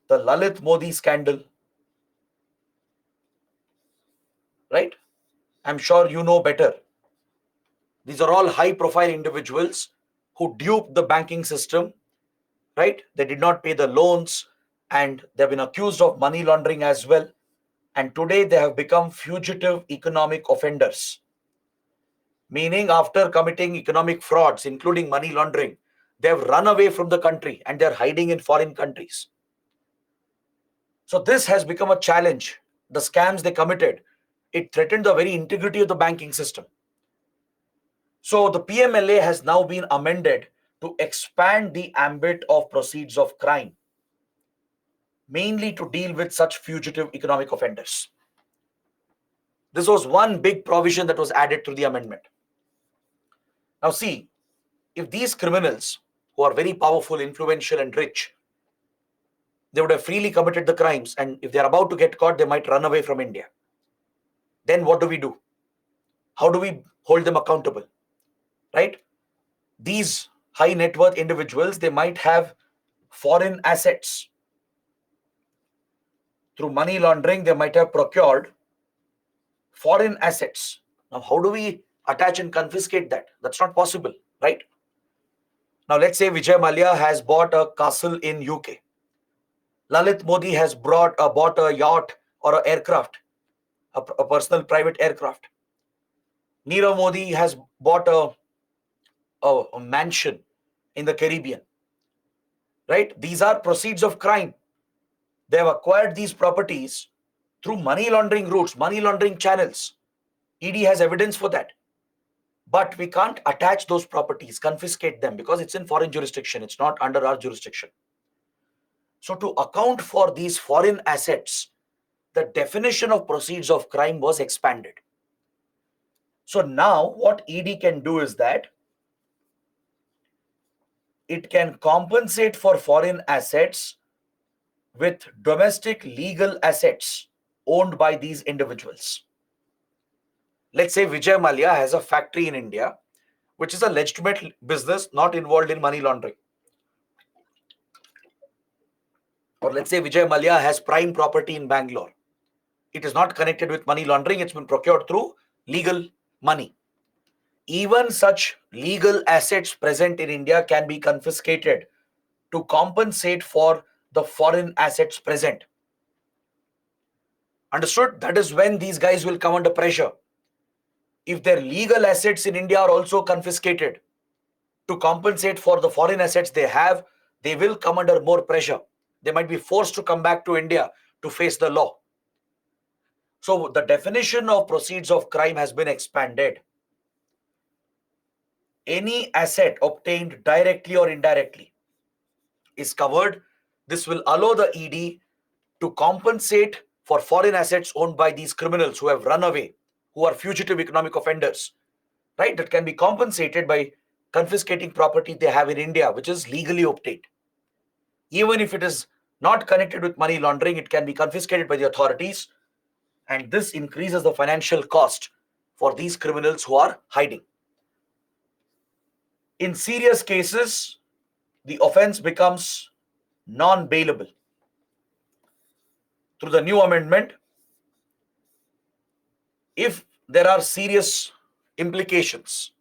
the Lalit Modi scandal, right? I'm sure you know better. These are all high-profile individuals who duped the banking system, right? They did not pay the loans and they've been accused of money laundering as well. And today they have become fugitive economic offenders. Meaning after committing economic frauds, including money laundering, they have run away from the country and they're hiding in foreign countries. So this has become a challenge. The scams they committed, it threatened the very integrity of the banking system. So the PMLA has now been amended to expand the ambit of proceeds of crime, mainly to deal with such fugitive economic offenders. This was one big provision that was added through the amendment. Now see, if these criminals who are very powerful, influential and rich, they would have freely committed the crimes, and if they're about to get caught, they might run away from India. Then what do? How do we hold them accountable? Right? These high net worth individuals, they might have foreign assets. Through money laundering, they might have procured foreign assets. Now, how do we attach and confiscate that? That's not possible, right? Now, let's say Vijay Mallya has bought a castle in UK. Lalit Modi has bought a yacht or an aircraft, a personal private aircraft. Nirav Modi has bought a mansion in the Caribbean, right? These are proceeds of crime. They have acquired these properties through money laundering routes, money laundering channels. ED has evidence for that. But we can't attach those properties, confiscate them, because it's in foreign jurisdiction. It's not under our jurisdiction. So to account for these foreign assets, the definition of proceeds of crime was expanded. So now what ED can do is that it can compensate for foreign assets with domestic legal assets owned by these individuals. Let's say Vijay Mallya has a factory in India, which is a legitimate business not involved in money laundering. Or let's say Vijay Mallya has prime property in Bangalore. It is not connected with money laundering. It's been procured through legal money. Even such legal assets present in India can be confiscated to compensate for the foreign assets present. Understood? That is when these guys will come under pressure. If their legal assets in India are also confiscated to compensate for the foreign assets they have, they will come under more pressure. They might be forced to come back to India to face the law. So the definition of proceeds of crime has been expanded. Any asset obtained directly or indirectly is covered. This will allow the ED to compensate for foreign assets owned by these criminals who have run away, who are fugitive economic offenders, right? That can be compensated by confiscating property they have in India, which is legally obtained. Even if it is not connected with money laundering, it can be confiscated by the authorities, and this increases the financial cost for these criminals who are hiding. In serious cases, the offense becomes non-bailable. Through the new amendment, if there are serious implications,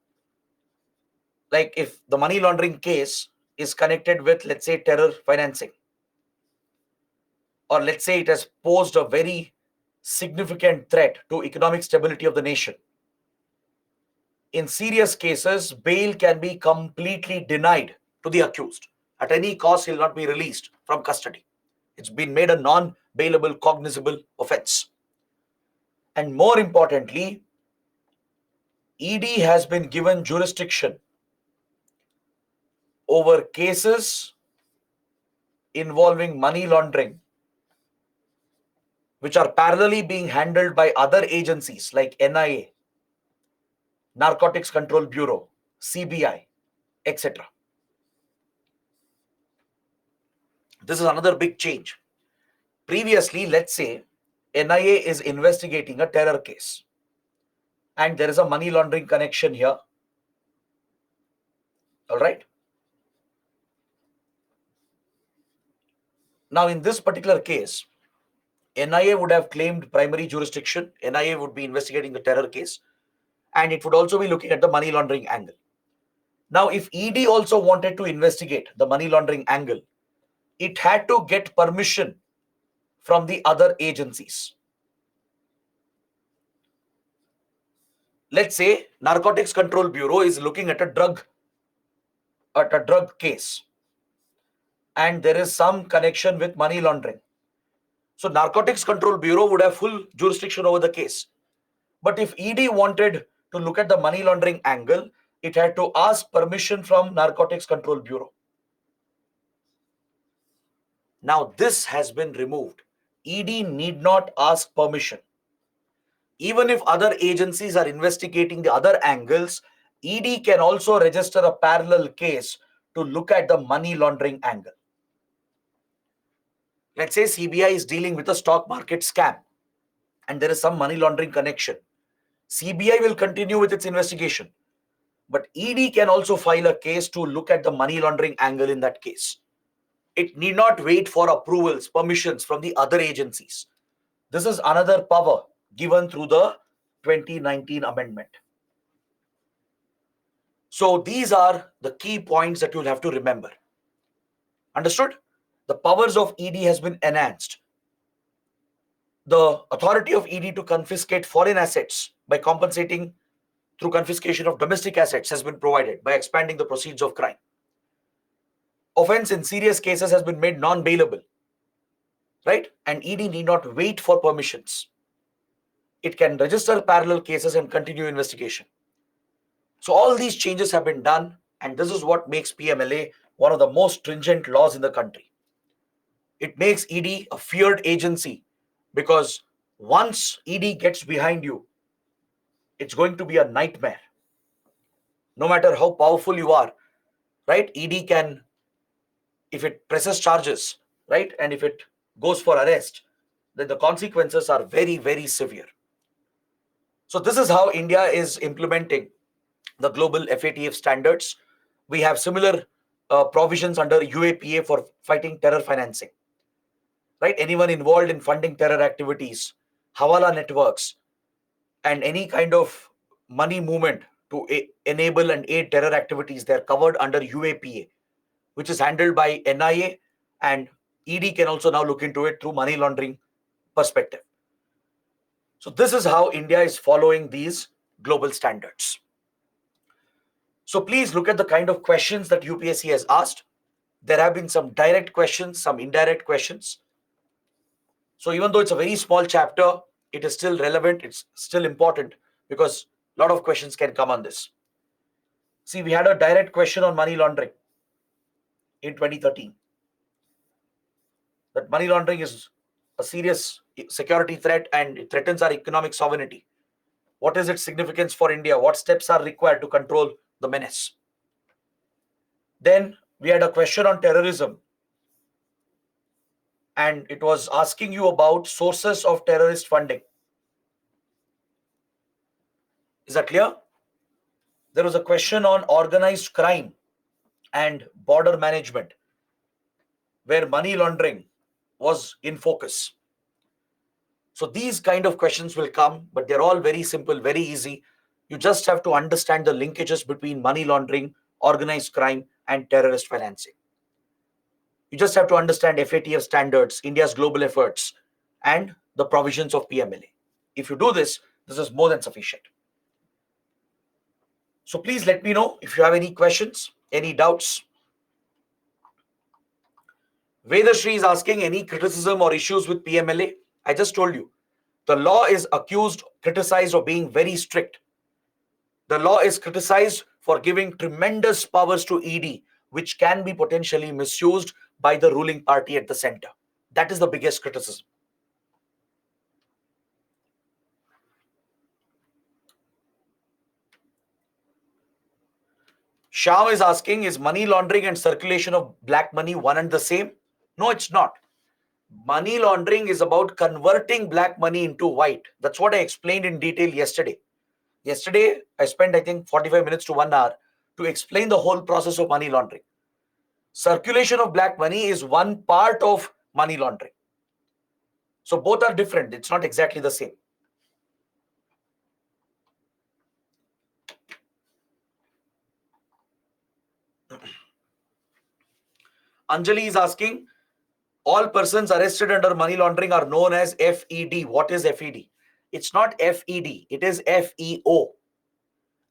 like if the money laundering case is connected with, let's say, terror financing, or let's say it has posed a very significant threat to economic stability of the nation, in serious cases, bail can be completely denied to the accused. At any cost, he will not be released from custody. It's been made a non-bailable, cognizable offense. And more importantly, ED has been given jurisdiction over cases involving money laundering, which are parallelly being handled by other agencies like NIA, Narcotics Control Bureau, CBI, etc. This is another big change. Previously, let's say NIA is investigating a terror case and there is a money laundering connection here. All right. Now, in this particular case, NIA would have claimed primary jurisdiction. NIA would be investigating the terror case, and it would also be looking at the money laundering angle. Now, if ED also wanted to investigate the money laundering angle, it had to get permission from the other agencies. Let's say Narcotics Control Bureau is looking at a drug case, and there is some connection with money laundering. So Narcotics Control Bureau would have full jurisdiction over the case. But if ED wanted to look at the money laundering angle, it had to ask permission from Narcotics Control Bureau. Now this has been removed. ED need not ask permission. Even if other agencies are investigating the other angles, ED can also register a parallel case to look at the money laundering angle. Let's say CBI is dealing with a stock market scam and there is some money laundering connection. CBI will continue with its investigation, but ED can also file a case to look at the money laundering angle in that case. It need not wait for approvals, permissions from the other agencies. This is another power given through the 2019 amendment. So these are the key points that you'll have to remember. Understood? The powers of ED has been enhanced. The authority of ED to confiscate foreign assets by compensating through confiscation of domestic assets has been provided by expanding the proceeds of crime. Offense in serious cases has been made non-bailable, right? And ED need not wait for permissions. It can register parallel cases and continue investigation. So all these changes have been done, and this is what makes PMLA one of the most stringent laws in the country. It makes ED a feared agency because once ED gets behind you, it's going to be a nightmare. No matter how powerful you are, right? ED can, if it presses charges, right? And if it goes for arrest, then the consequences are very, very severe. So this is how India is implementing the global FATF standards. We have similar provisions under UAPA for fighting terror financing, right? Anyone involved in funding terror activities, Hawala networks, and any kind of money movement to enable and aid terror activities, they're covered under UAPA, which is handled by NIA, and ED can also now look into it through money laundering perspective. So this is how India is following these global standards. So please look at the kind of questions that UPSC has asked. There have been some direct questions, some indirect questions. So even though it's a very small chapter, it is still relevant, it's still important, because a lot of questions can come on this. See, we had a direct question on money laundering in 2013. That money laundering is a serious security threat and it threatens our economic sovereignty. What is its significance for India? What steps are required to control the menace? Then we had a question on terrorism, and it was asking you about sources of terrorist funding. Is that clear? There was a question on organized crime and border management, where money laundering was in focus. So these kind of questions will come, but they're all very simple, very easy. You just have to understand the linkages between money laundering, organized crime, and terrorist financing. You just have to understand FATF standards, India's global efforts, and the provisions of PMLA. If you do this, this is more than sufficient. So please let me know if you have any questions, any doubts. Vedashri is asking any criticism or issues with PMLA. I just told you, the law is accused, criticized of being very strict. The law is criticized for giving tremendous powers to ED, which can be potentially misused by the ruling party at the center. That is the biggest criticism. Shah is asking, is money laundering and circulation of black money one and the same? No, it's not. Money laundering is about converting black money into white. That's what I explained in detail yesterday. Yesterday, I spent, I think, 45 minutes to 1 hour to explain the whole process of money laundering. Circulation of black money is one part of money laundering. So both are different. It's not exactly the same. Anjali is asking, all persons arrested under money laundering are known as FED. What is FED? It's not FED. It is FEO.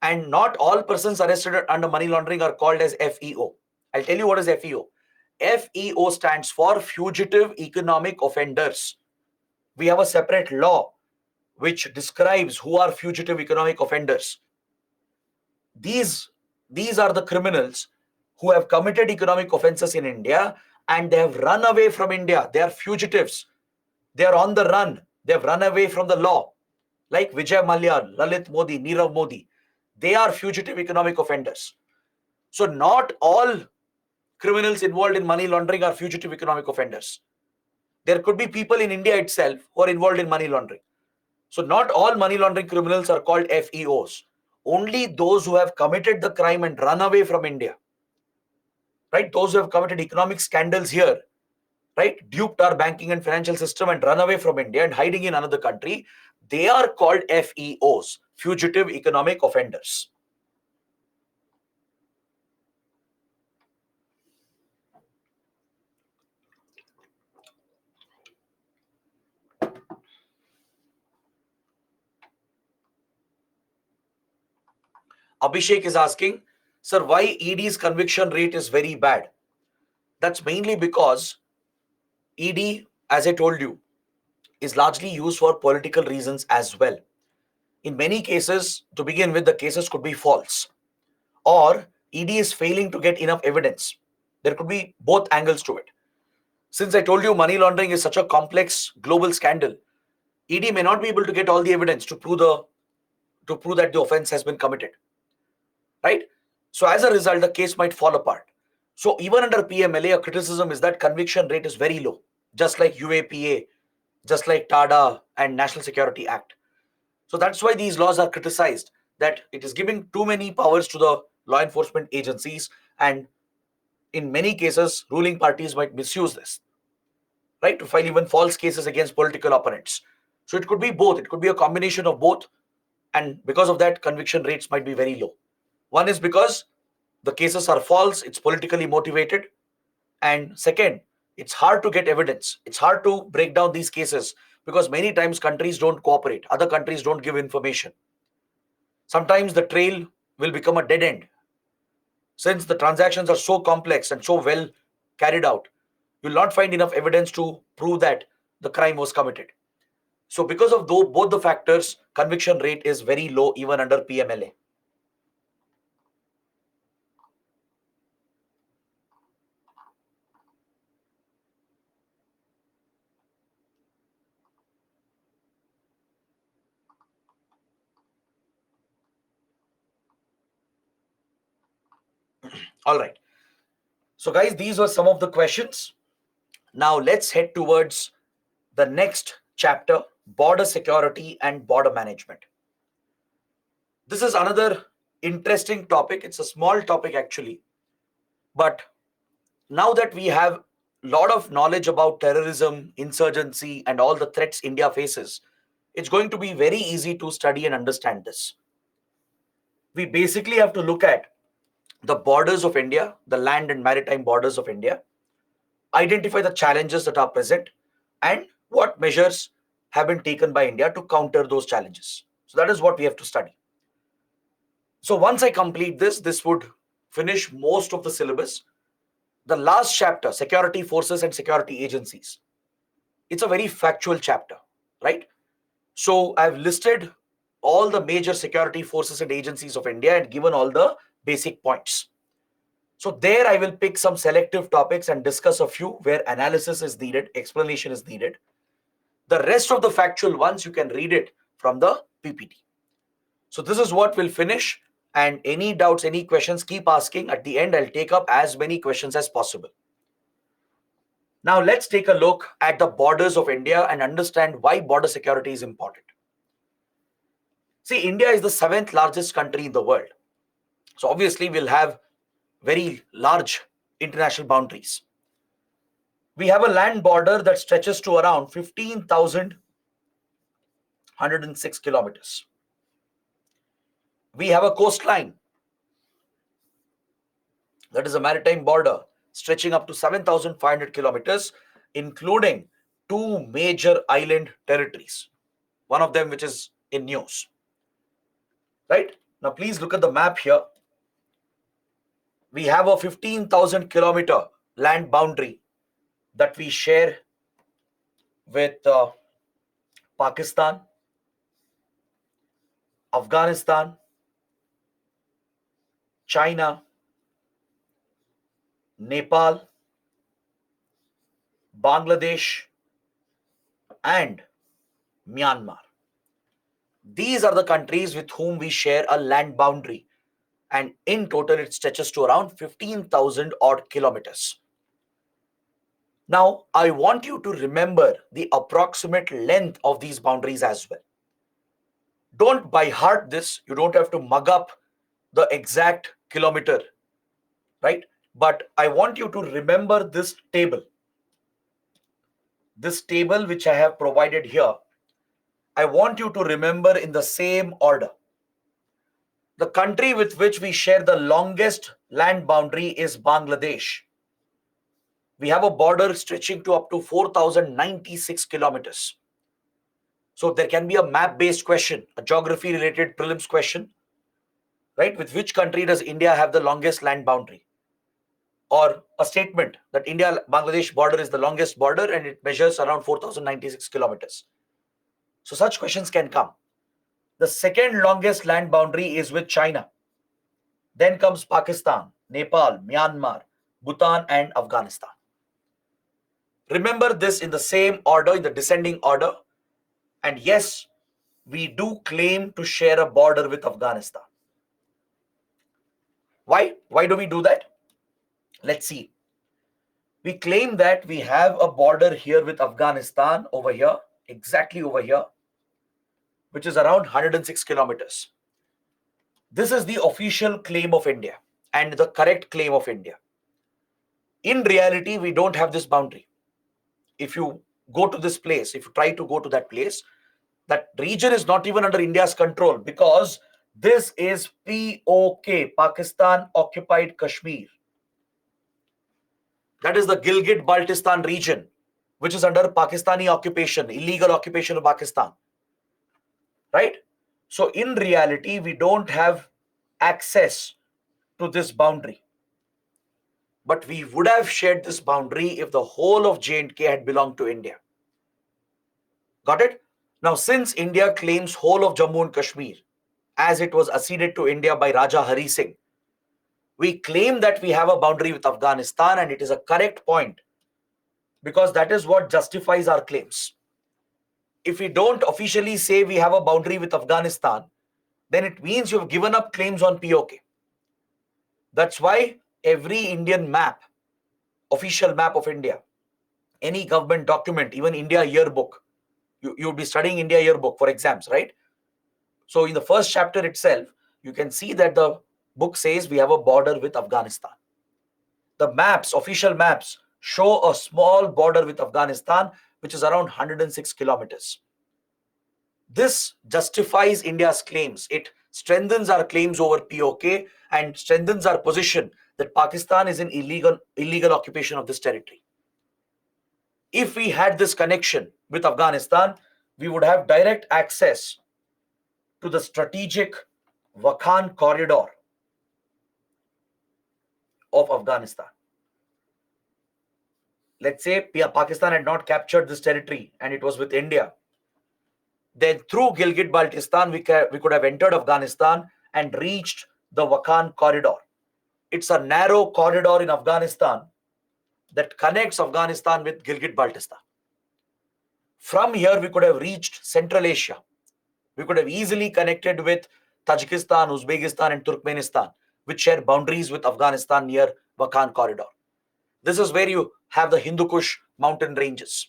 And not all persons arrested under money laundering are called as FEO. I'll tell you what is FEO. FEO stands for Fugitive Economic Offenders. We have a separate law which describes who are fugitive economic offenders. These are the criminals who have committed economic offenses in India and they have run away from India. They are fugitives. They are on the run. They have run away from the law. Like Vijay Mallya, Lalit Modi, Nirav Modi. They are fugitive economic offenders. So not all criminals involved in money laundering are fugitive economic offenders. There could be people in India itself who are involved in money laundering. So not all money laundering criminals are called FEOs. Only those who have committed the crime and run away from India. Right? Those who have committed economic scandals here, right? Duped our banking and financial system and run away from India and hiding in another country. They are called FEOs, fugitive economic offenders. Abhishek is asking, sir, why ED's conviction rate is very bad? That's mainly because ED, as I told you, is largely used for political reasons as well. In many cases, to begin with, the cases could be false, or ED is failing to get enough evidence. There could be both angles to it. Since I told you money laundering is such a complex global scandal, ED may not be able to get all the evidence to prove that the offense has been committed. Right? So as a result, the case might fall apart. So even under PMLA, a criticism is that conviction rate is very low, just like UAPA, just like TADA and National Security Act. So that's why these laws are criticized, that it is giving too many powers to the law enforcement agencies, and in many cases, ruling parties might misuse this, right, to file even false cases against political opponents. So it could be both. It could be a combination of both. and because of that, conviction rates might be very low. One is because the cases are false, it's politically motivated, and second, it's hard to get evidence. It's hard to break down these cases because many times countries don't cooperate, other countries don't give information. Sometimes the trail will become a dead end. Since the transactions are so complex and so well carried out, you'll not find enough evidence to prove that the crime was committed. So, because of both the factors, conviction rate is very low even under PMLA. All right. So, guys, these were some of the questions. Now, let's head towards the next chapter, border security and border management. This is another interesting topic. It's a small topic actually, but now that we have a lot of knowledge about terrorism, insurgency, and all the threats India faces, it's going to be very easy to study and understand this. We basically have to look at the borders of India, the land and maritime borders of India, identify the challenges that are present, and what measures have been taken by India to counter those challenges. So that is what we have to study. So once I complete this, this would finish most of the syllabus. The last chapter, security forces and security agencies, it's a very factual chapter, right? So I've listed all the major security forces and agencies of India and given all the basic points. So there I will pick some selective topics and discuss a few where analysis is needed, explanation is needed. The rest of the factual ones, you can read it from the PPT. So this is what will finish, and any doubts, any questions, keep asking. At the end, I'll take up as many questions as possible. Now let's take a look at the borders of India and understand why border security is important. See, India is the 7th largest country in the world. So obviously we'll have very large international boundaries. We have a land border that stretches to around 15,106 kilometers. We have a coastline, that is a maritime border, stretching up to 7,500 kilometers, including 2 major island territories, one of them which is in news. Right? Now please look at the map here. We have a 15,000 kilometer land boundary that we share with Pakistan, Afghanistan, China, Nepal, Bangladesh, and Myanmar. These are the countries with whom we share a land boundary, and in total it stretches to around 15,000 odd kilometers. Now, I want you to remember the approximate length of these boundaries as well. Don't by heart this, you don't have to mug up the exact kilometer, right? But I want you to remember this table. This table which I have provided here, I want you to remember in the same order. The country with which we share the longest land boundary is Bangladesh. We have a border stretching to up to 4,096 kilometers. So there can be a map-based question, a geography-related prelims question, right? With which country does India have the longest land boundary? Or a statement that India-Bangladesh border is the longest border and it measures around 4,096 kilometers. So such questions can come. The second longest land boundary is with China. Then comes Pakistan, Nepal, Myanmar, Bhutan, and Afghanistan. Remember this in the same order, in the descending order. And yes, we do claim to share a border with Afghanistan. Why? Why do we do that? Let's see. We claim that we have a border here with Afghanistan over here, exactly over here, which is around 106 kilometers. This is the official claim of India and the correct claim of India. In reality, we don't have this boundary. If you go to this place, if you try to go to that place, That region is not even under India's control because this is POK, Pakistan Occupied Kashmir. That is the Gilgit-Baltistan region, which is under Pakistani occupation, illegal occupation of Pakistan. Right? So in reality, we don't have access to this boundary. But we would have shared this boundary if the whole of J&K had belonged to India. Got it? Now, since India claims whole of Jammu and Kashmir, as it was acceded to India by Raja Hari Singh, we claim that we have a boundary with Afghanistan, and it is a correct point because that is what justifies our claims. If we don't officially say we have a boundary with Afghanistan, then it means you've given up claims on POK. That's why every Indian map, official map of India, any government document, even India yearbook, you'll be studying India yearbook for exams, right? So in the first chapter itself, you can see that the book says we have a border with Afghanistan. The maps, official maps, show a small border with Afghanistan, which is around 106 kilometers. This justifies India's claims. It strengthens our claims over POK and strengthens our position that Pakistan is in illegal occupation of this territory. If we had this connection with Afghanistan, we would have direct access to the strategic Wakhan corridor of Afghanistan. Let's say Pakistan had not captured this territory and it was with India. Then through Gilgit-Baltistan, we could have entered Afghanistan and reached the Wakhan corridor. It's a narrow corridor in Afghanistan that connects Afghanistan with Gilgit-Baltistan. From here, we could have reached Central Asia. We could have easily connected with Tajikistan, Uzbekistan, and Turkmenistan, which share boundaries with Afghanistan near Wakhan corridor. This is where you have the Hindu Kush mountain ranges.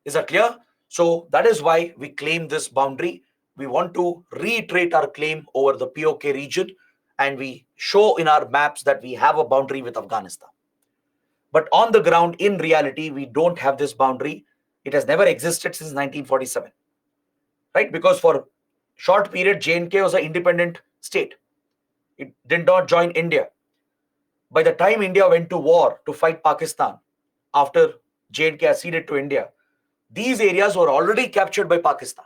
Is that clear? So that is why we claim this boundary. We want to reiterate our claim over the POK region, and we show in our maps that we have a boundary with Afghanistan. But on the ground, in reality, we don't have this boundary. It has never existed since 1947. Right? Because for short period, J&K was an independent state. It did not join India. By the time India went to war to fight Pakistan, after J&K acceded to India, these areas were already captured by Pakistan.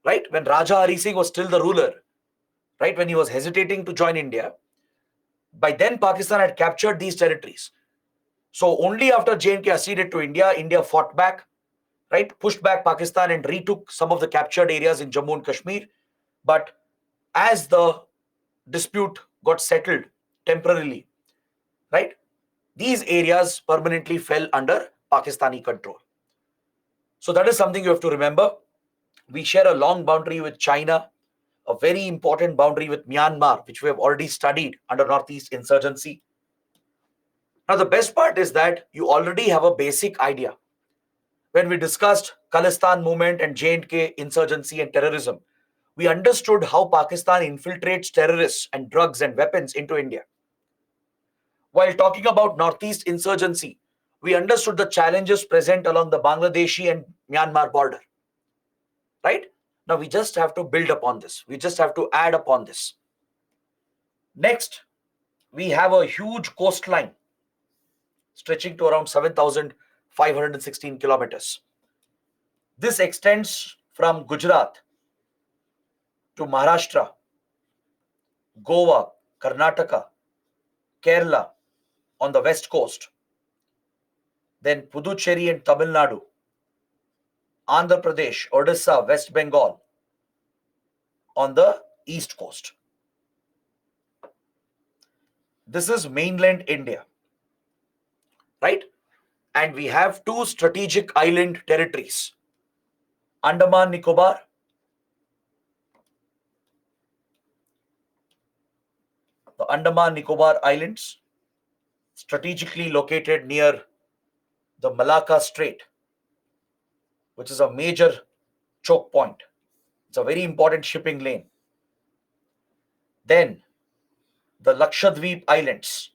Right? When Raja Hari Singh was still the ruler, right? When he was hesitating to join India, by then Pakistan had captured these territories. So only after J&K acceded to India, India fought back, right? Pushed back Pakistan and retook some of the captured areas in Jammu and Kashmir. But as the dispute got settled temporarily, right? These areas permanently fell under Pakistani control. So that is something you have to remember. We share a long boundary with China, a very important boundary with Myanmar, which we have already studied under Northeast insurgency. Now, the best part is that you already have a basic idea. When we discussed Khalistan movement and J&K insurgency and terrorism, we understood how Pakistan infiltrates terrorists and drugs and weapons into India. While talking about Northeast insurgency, we understood the challenges present along the Bangladeshi and Myanmar border. Right? Now we just have to build upon this. We just have to add upon this. Next, we have a huge coastline stretching to around 7,516 kilometers. This extends from Gujarat to Maharashtra, Goa, Karnataka, Kerala on the west coast, then Puducherry and Tamil Nadu, Andhra Pradesh, Odisha, West Bengal on the east coast. This is mainland India, right? And we have two strategic island territories, Andaman Nicobar the Andaman Nicobar Islands, strategically located near the Malacca Strait, which is a major choke point. It's a very important shipping lane. Then the Lakshadweep Islands.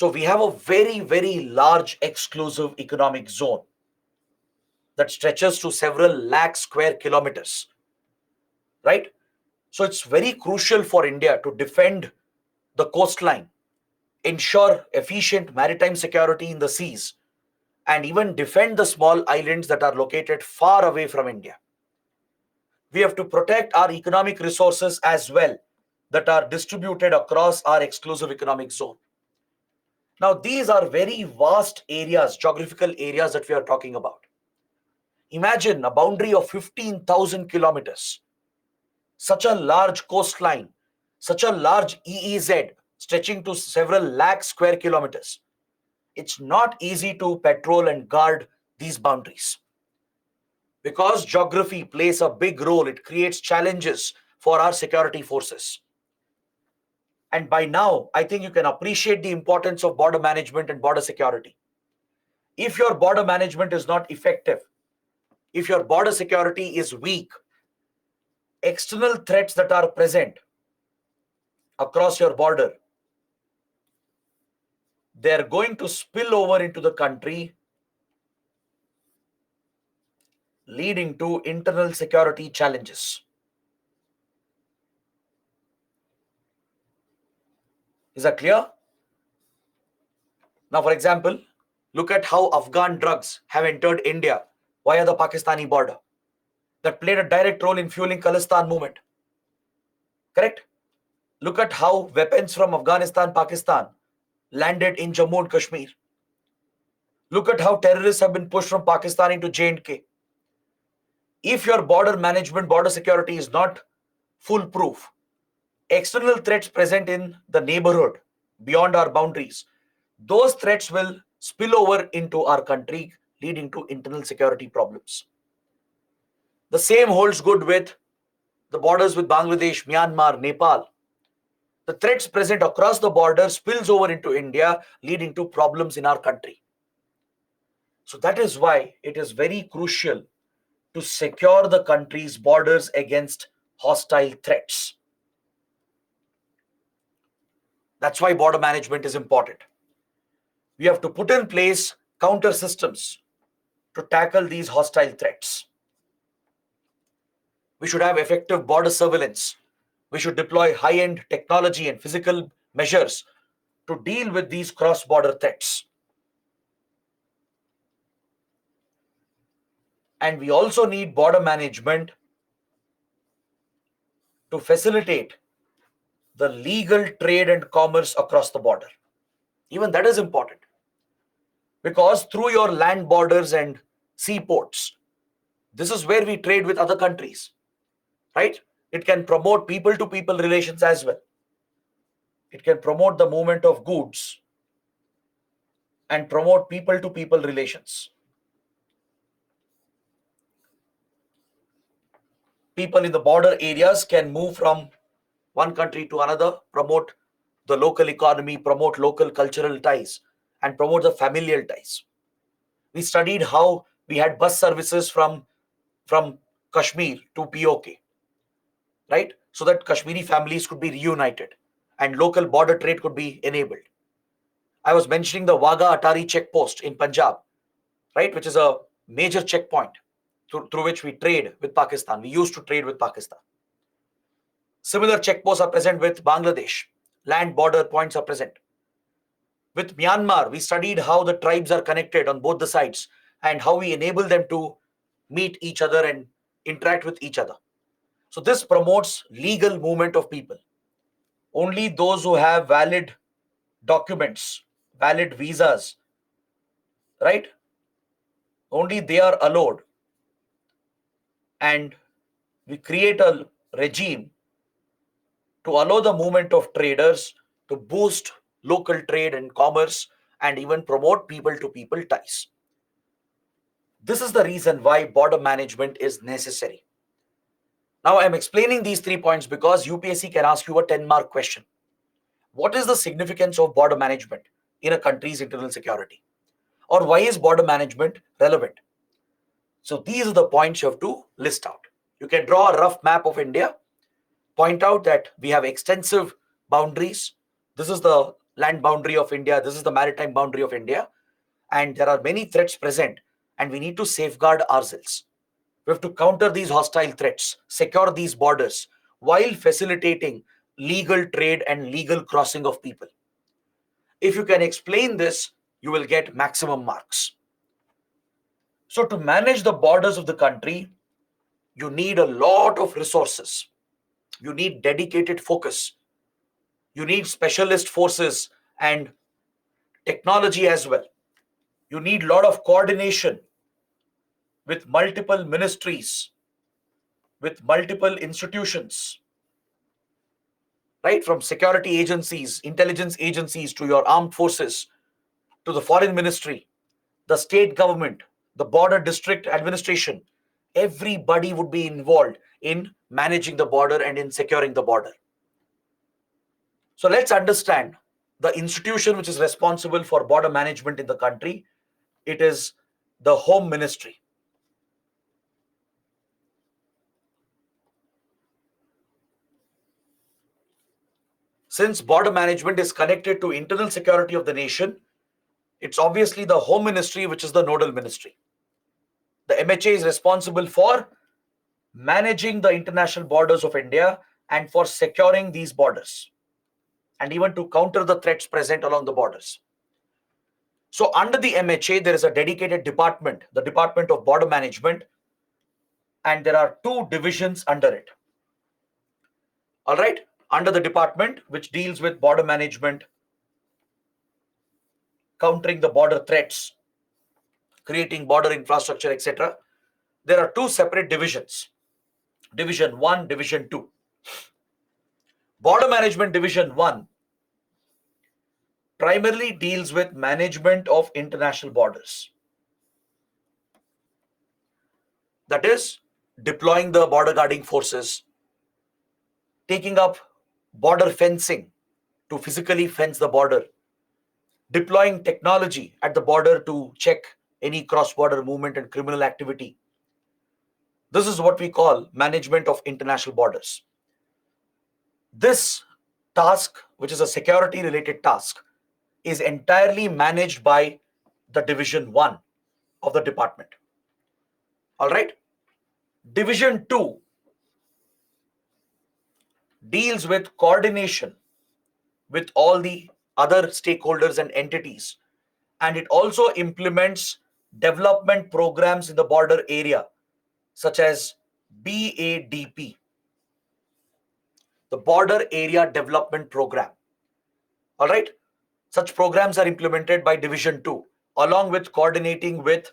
So we have a very, very large exclusive economic zone that stretches to several lakh square kilometers, right? So it's very crucial for India to defend the coastline, ensure efficient maritime security in the seas, and even defend the small islands that are located far away from India. We have to protect our economic resources as well that are distributed across our exclusive economic zone. Now, these are very vast areas, geographical areas that we are talking about. Imagine a boundary of 15,000 kilometers, such a large coastline, such a large EEZ stretching to several lakh square kilometers. It's not easy to patrol and guard these boundaries. Because geography plays a big role, it creates challenges for our security forces. And by now, I think you can appreciate the importance of border management and border security. If your border management is not effective, if your border security is weak, external threats that are present across your border, they're going to spill over into the country, leading to internal security challenges. Is that clear? Now, for example, look at how Afghan drugs have entered India via the Pakistani border. That played a direct role in fueling Khalistan movement. Correct? Look at how weapons from Afghanistan, Pakistan landed in Jammu and Kashmir. Look at how terrorists have been pushed from Pakistan into J&K. If your border management, border security is not foolproof, external threats present in the neighborhood beyond our boundaries, those threats will spill over into our country, leading to internal security problems. The same holds good with the borders with Bangladesh, Myanmar, Nepal. The threats present across the border spills over into India, leading to problems in our country. So that is why it is very crucial to secure the country's borders against hostile threats. That's why border management is important. We have to put in place counter systems to tackle these hostile threats. We should have effective border surveillance. We should deploy high-end technology and physical measures to deal with these cross-border threats. And we also need border management to facilitate the legal trade and commerce across the border. Even that is important. Because through your land borders and seaports, this is where we trade with other countries, right? It can promote people-to-people relations as well. It can promote the movement of goods and promote people-to-people relations. People in the border areas can move from one country to another, promote the local economy, promote local cultural ties, and promote the familial ties. We studied how we had bus services from Kashmir to POK, right? So that Kashmiri families could be reunited and local border trade could be enabled. I was mentioning the Wagah Atari checkpost in Punjab, right, which is a major checkpoint through which we trade with Pakistan. We used to trade with Pakistan. Similar checkposts are present with Bangladesh. Land border points are present. With Myanmar, we studied how the tribes are connected on both the sides and how we enable them to meet each other and interact with each other. So this promotes legal movement of people. Only those who have valid documents, valid visas, right? Only they are allowed. And we create a regime to allow the movement of traders, to boost local trade and commerce, and even promote people-to-people ties. This is the reason why border management is necessary. Now, I'm explaining these 3 points because UPSC can ask you a 10-mark question. What is the significance of border management in a country's internal security? Or why is border management relevant? So these are the points you have to list out. You can draw a rough map of India, point out that we have extensive boundaries. This is the land boundary of India, this is the maritime boundary of India, and there are many threats present, and we need to safeguard ourselves. We have to counter these hostile threats, secure these borders while facilitating legal trade and legal crossing of people. If you can explain this, you will get maximum marks. So, to manage the borders of the country, you need a lot of resources. You need dedicated focus. You need specialist forces and technology as well. You need a lot of coordination with multiple ministries, with multiple institutions, right? From security agencies, intelligence agencies, to your armed forces, to the foreign ministry, the state government, the border district administration. Everybody would be involved in managing the border and in securing the border. So let's understand the institution which is responsible for border management in the country. It is the Home Ministry. Since border management is connected to internal security of the nation, it's obviously the Home Ministry which is the nodal ministry. The MHA is responsible for managing the international borders of India and for securing these borders, and even to counter the threats present along the borders. So under the MHA, there is a dedicated department, the Department of Border Management, and there are two divisions under it. All right, under the department which deals with border management, countering the border threats, creating border infrastructure, etc., there are two separate divisions. Division 1, Division 2. Border Management Division 1 primarily deals with management of international borders. That is, deploying the border guarding forces, taking up border fencing to physically fence the border, deploying technology at the border to check any cross-border movement and criminal activity. This is what we call management of international borders. This task, which is a security-related task, is entirely managed by the Division 1 of the department. All right. Division 2 deals with coordination with all the other stakeholders and entities, and it also implements development programs in the border area, such as BADP, the Border Area Development Program. All right. Such programs are implemented by Division 2, along with coordinating with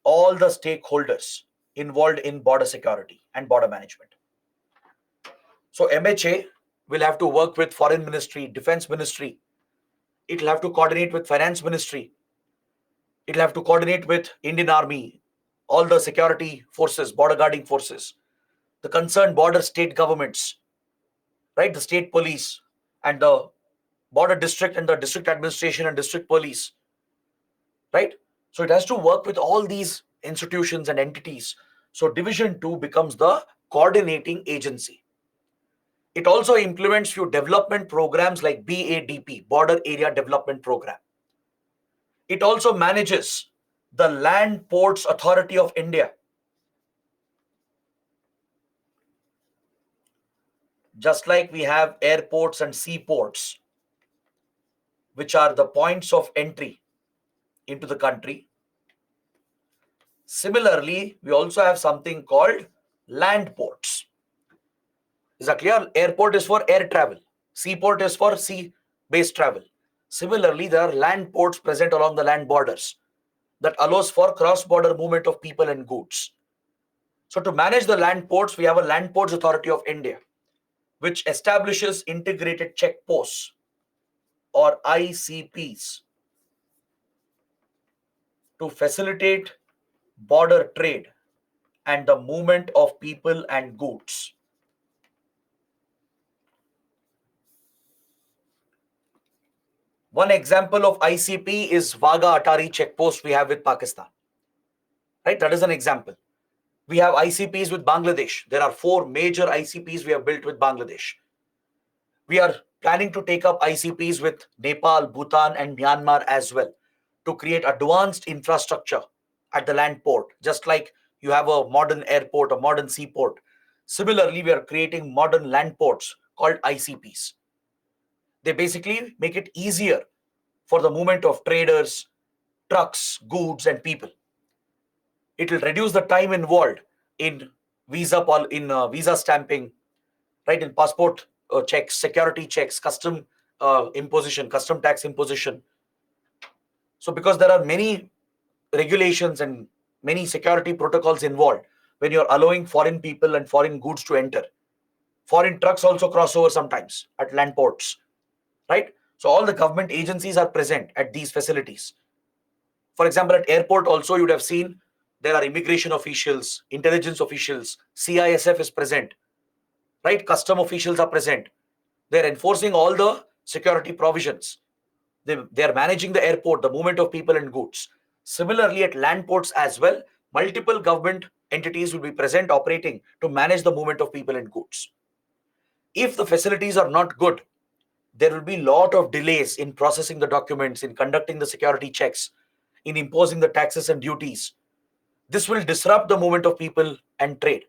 all the stakeholders involved in border security and border management. So MHA will have to work with Foreign Ministry, Defense Ministry. It will have to coordinate with Finance Ministry. It will have to coordinate with Indian Army, all the security forces, border guarding forces, the concerned border state governments, right? The state police and the border district and the district administration and district police, right? So it has to work with all these institutions and entities. So Division 2 becomes the coordinating agency. It also implements few development programs like BADP, Border Area Development Program. It also manages the Land Ports Authority of India. Just like we have airports and seaports, which are the points of entry into the country, similarly, we also have something called land ports. Is that clear? Airport is for air travel. Seaport is for sea-based travel. Similarly, there are land ports present along the land borders that allows for cross-border movement of people and goods. So to manage the land ports, we have a Land Ports Authority of India, which establishes integrated check posts or ICPs to facilitate border trade and the movement of people and goods. One example of ICP is Wagah Atari checkpost we have with Pakistan. Right? That is an example. We have ICPs with Bangladesh. There are 4 major ICPs we have built with Bangladesh. We are planning to take up ICPs with Nepal, Bhutan, and Myanmar as well to create advanced infrastructure at the land port, just like you have a modern airport, a modern seaport. Similarly, we are creating modern land ports called ICPs. They basically make it easier for the movement of traders, trucks, goods, and people. It will reduce the time involved in visa stamping, right? In passport checks, security checks, custom imposition, custom tax imposition. So, because there are many regulations and many security protocols involved when you're allowing foreign people and foreign goods to enter. Foreign trucks also cross over sometimes at land ports, right? So all the government agencies are present at these facilities. For example, at airport also you would have seen there are immigration officials, intelligence officials, CISF is present, right? Custom officials are present. They're enforcing all the security provisions. They are managing the airport, the movement of people and goods. Similarly, at land ports as well, multiple government entities will be present operating to manage the movement of people and goods. If the facilities are not good, there will be a lot of delays in processing the documents, in conducting the security checks, in imposing the taxes and duties. This will disrupt the movement of people and trade.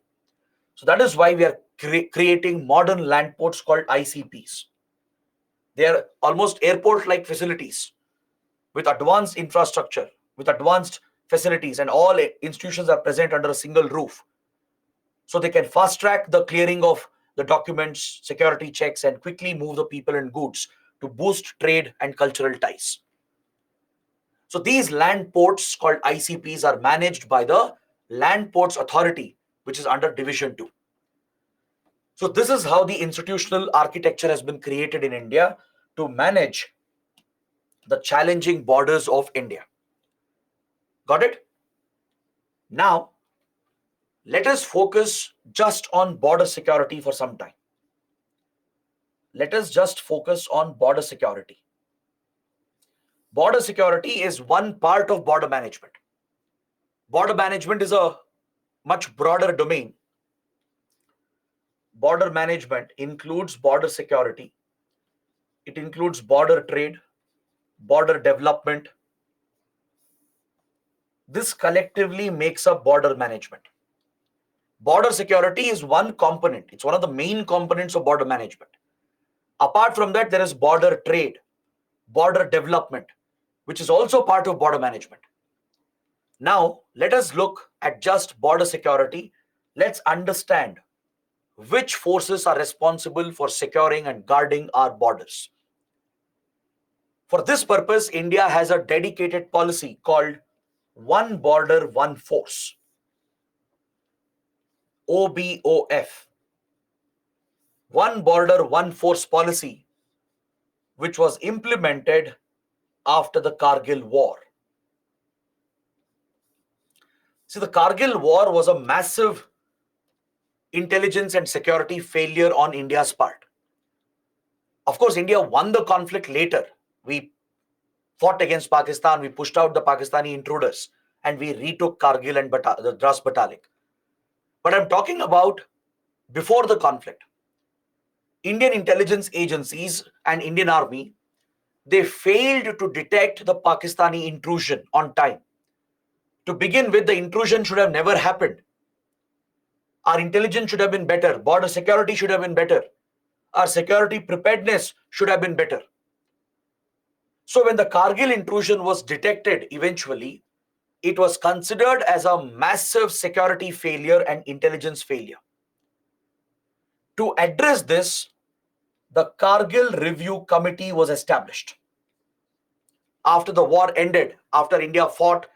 So that is why we are creating modern land ports called ICPs. They are almost airport-like facilities with advanced infrastructure, with advanced facilities, and all institutions are present under a single roof. So they can fast track the clearing of the documents, security checks, and quickly move the people and goods to boost trade and cultural ties. So these land ports called ICPs are managed by the Land Ports Authority, which is under Division 2. So this is how the institutional architecture has been created in India to manage the challenging borders of India. Got it? Now, let us focus just on border security for some time. Let us just focus on border security. Border security is one part of border management. Border management is a much broader domain. Border management includes border security. It includes border trade, border development. This collectively makes up border management. Border security is one component. It's one of the main components of border management. Apart from that, there is border trade, border development, which is also part of border management. Now, let us look at just border security. Let's understand which forces are responsible for securing and guarding our borders. For this purpose, India has a dedicated policy called One Border, One Force, OBOF. One Border, One Force policy, which was implemented after the Kargil War. See, the Kargil War was a massive intelligence and security failure on India's part. Of course, India won the conflict later. We fought against Pakistan, we pushed out the Pakistani intruders, and we retook Kargil and the Dras Batalik. But I'm talking about before the conflict. Indian intelligence agencies and Indian army, they failed to detect the Pakistani intrusion on time. To begin with, the intrusion should have never happened. Our intelligence should have been better. Border security should have been better. Our security preparedness should have been better. So when the Kargil intrusion was detected eventually, it was considered as a massive security failure and intelligence failure. To address this, the Kargil Review Committee was established. After the war ended, after India fought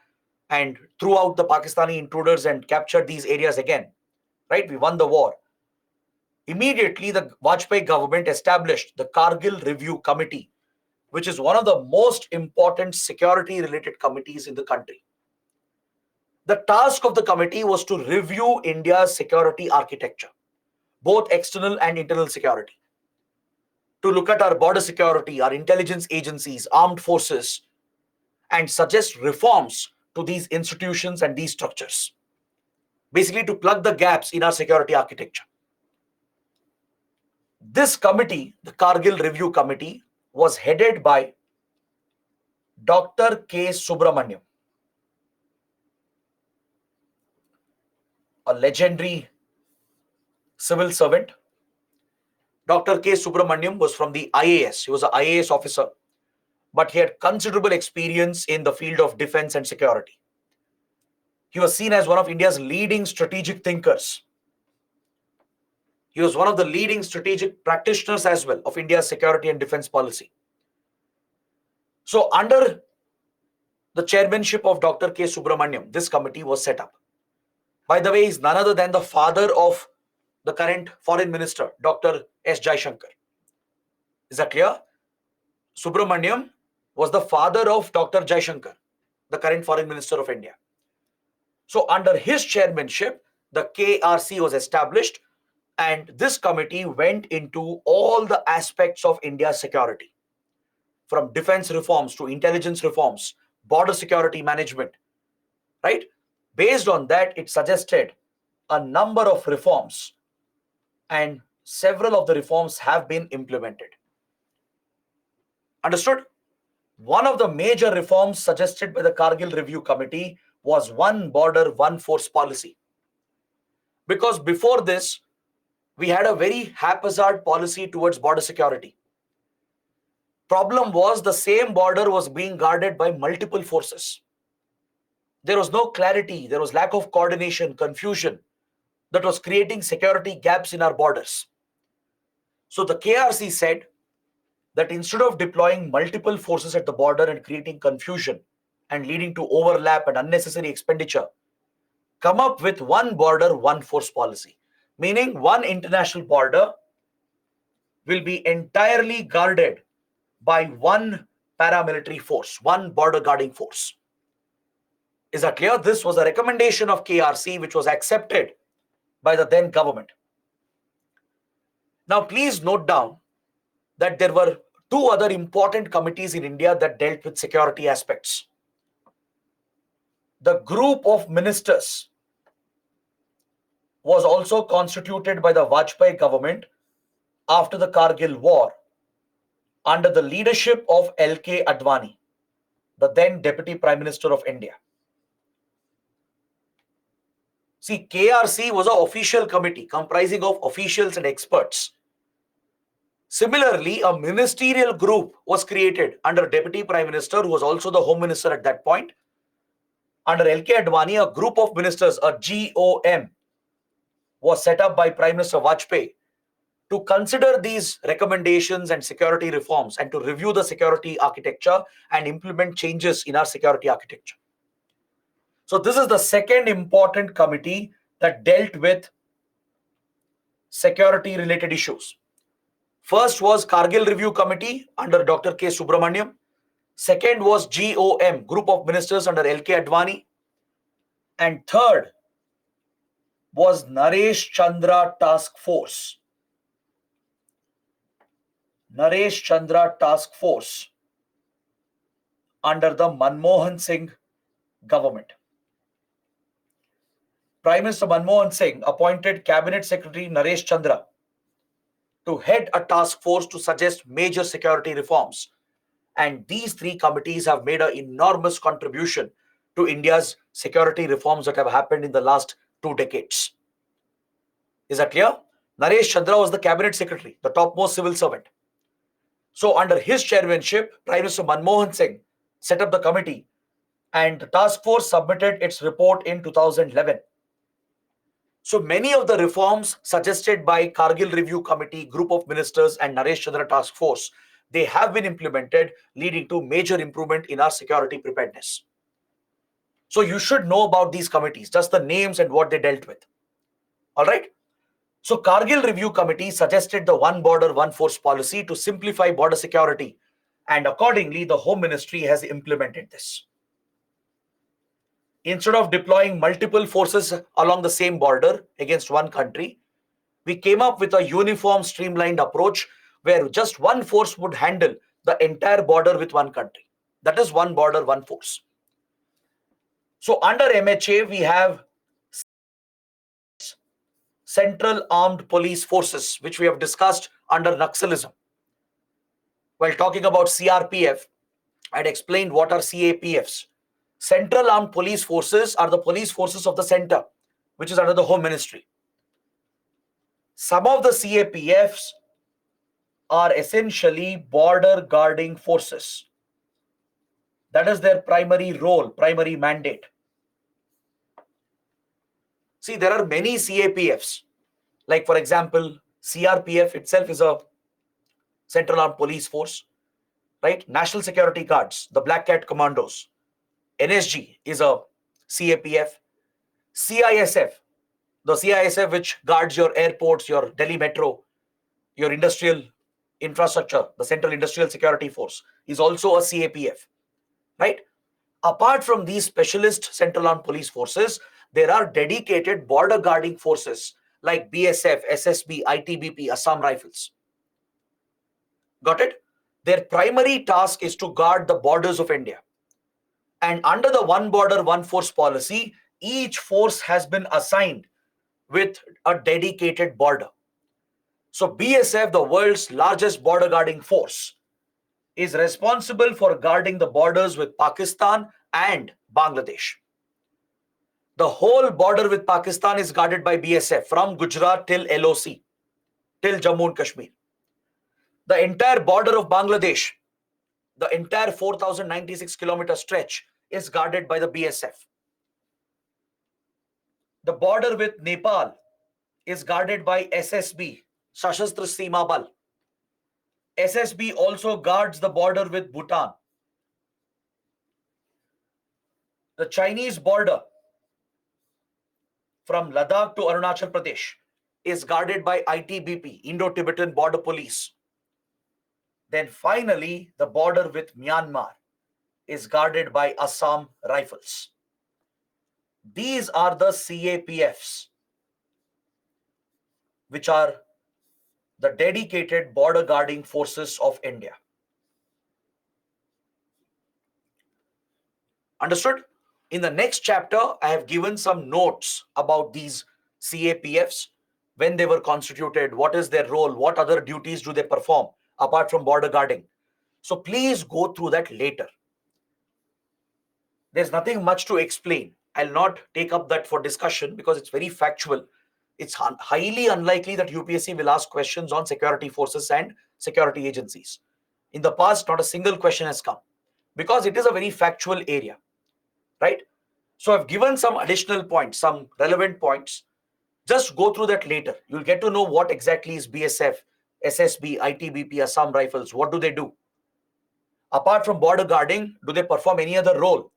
and threw out the Pakistani intruders and captured these areas again, right? We won the war. Immediately, the Vajpayee government established the Kargil Review Committee, which is one of the most important security-related committees in the country. The task of the committee was to review India's security architecture, both external and internal security, to look at our border security, our intelligence agencies, armed forces, and suggest reforms to these institutions and these structures. Basically, to plug the gaps in our security architecture. This committee, the Kargil Review Committee, was headed by Dr. K. Subramaniam, a legendary civil servant. Dr. K. Subramaniam was from the IAS. He was an IAS officer, but he had considerable experience in the field of defense and security. He was seen as one of India's leading strategic thinkers. He was one of the leading strategic practitioners as well of India's security and defense policy. So under the chairmanship of Dr. K. Subramaniam, this committee was set up. By the way, he's none other than the father of the current foreign minister, Dr. S. Jaishankar. Is that clear? Subramaniam was the father of Dr. Jaishankar, the current foreign minister of India. So under his chairmanship, the KRC was established, and this committee went into all the aspects of India's security, from defense reforms to intelligence reforms, border security management, right? Based on that, it suggested a number of reforms, and several of the reforms have been implemented. Understood? One of the major reforms suggested by the Kargil Review Committee was one border, one force policy. Because before this, we had a very haphazard policy towards border security. Problem was the same border was being guarded by multiple forces. There was no clarity, there was lack of coordination, confusion that was creating security gaps in our borders. So the KRC said that instead of deploying multiple forces at the border and creating confusion and leading to overlap and unnecessary expenditure, come up with one border, one force policy, meaning one international border will be entirely guarded by one paramilitary force, one border guarding force. Is that clear? This was a recommendation of KRC which was accepted by the then government. Now please note down that there were two other important committees in India that dealt with security aspects. The group of ministers was also constituted by the Vajpayee government after the Kargil war under the leadership of L.K. Advani, the then Deputy Prime Minister of India. See, KRC was an official committee comprising of officials and experts. Similarly, a ministerial group was created under Deputy Prime Minister, who was also the Home Minister at that point. Under L.K. Advani, a group of ministers, a GOM, was set up by Prime Minister Vajpayee to consider these recommendations and security reforms and to review the security architecture and implement changes in our security architecture. So this is the second important committee that dealt with security related issues. First was Kargil Review Committee under Dr. K. Subramaniam. Second was GOM, Group of Ministers under L.K. Advani. And third was Naresh Chandra Task Force. Naresh Chandra Task Force under the Manmohan Singh government. Prime Minister Manmohan Singh appointed Cabinet Secretary Naresh Chandra to head a task force to suggest major security reforms. And these three committees have made an enormous contribution to India's security reforms that have happened in the last 2 decades. Is that clear? Naresh Chandra was the Cabinet Secretary, the topmost civil servant. So under his chairmanship, Prime Minister Manmohan Singh set up the committee, and the task force submitted its report in 2011. So many of the reforms suggested by Kargil Review Committee, Group of Ministers and Naresh Chandra Task Force, they have been implemented, leading to major improvement in our security preparedness. So you should know about these committees, just the names and what they dealt with. All right. So Kargil Review Committee suggested the one border, one force policy to simplify border security, and accordingly, the Home Ministry has implemented this. Instead of deploying multiple forces along the same border against one country, we came up with a uniform, streamlined approach where just one force would handle the entire border with one country. That is one border, one force. So under MHA, we have Central Armed Police Forces, which we have discussed under Naxalism. While talking about CRPF, I'd explained what are CAPFs. Central Armed Police Forces are the police forces of the center, which is under the Home Ministry. Some of the CAPFs are essentially border guarding forces. That is their primary role, primary mandate. See, there are many CAPFs. Like, for example, CRPF itself is a Central Armed Police Force, right? National Security Guards, the Black Cat Commandos. NSG is a CAPF. CISF, the CISF which guards your airports, your Delhi Metro, your industrial infrastructure, the Central Industrial Security Force, is also a CAPF, right? Apart from these specialist Central Armed Police Forces, there are dedicated border guarding forces like BSF, SSB, ITBP, Assam Rifles. Got it? Their primary task is to guard the borders of India. And under the one border, one force policy, each force has been assigned with a dedicated border. So BSF, the world's largest border guarding force, is responsible for guarding the borders with Pakistan and Bangladesh. The whole border with Pakistan is guarded by BSF from Gujarat till LOC, till Jammu and Kashmir. The entire border of Bangladesh, the entire 4,096 kilometer stretch is guarded by the BSF. The border with Nepal is guarded by SSB, Sashastra Seema Bal. SSB also guards the border with Bhutan. The Chinese border from Ladakh to Arunachal Pradesh is guarded by ITBP, Indo-Tibetan Border Police. Then finally, the border with Myanmar is guarded by Assam Rifles. These are the CAPFs, which are the dedicated border guarding forces of India. Understood? In the next chapter, I have given some notes about these CAPFs, when they were constituted, what is their role, what other duties do they perform apart from border guarding. So please go through that later. There's nothing much to explain. I'll not take up that for discussion because it's very factual. It's highly unlikely that UPSC will ask questions on security forces and security agencies. In the past, not a single question has come because it is a very factual area, right? So I've given some additional points, some relevant points. Just go through that later. You'll get to know what exactly is BSF, SSB, ITBP, Assam Rifles. What do they do? Apart from border guarding, do they perform any other role?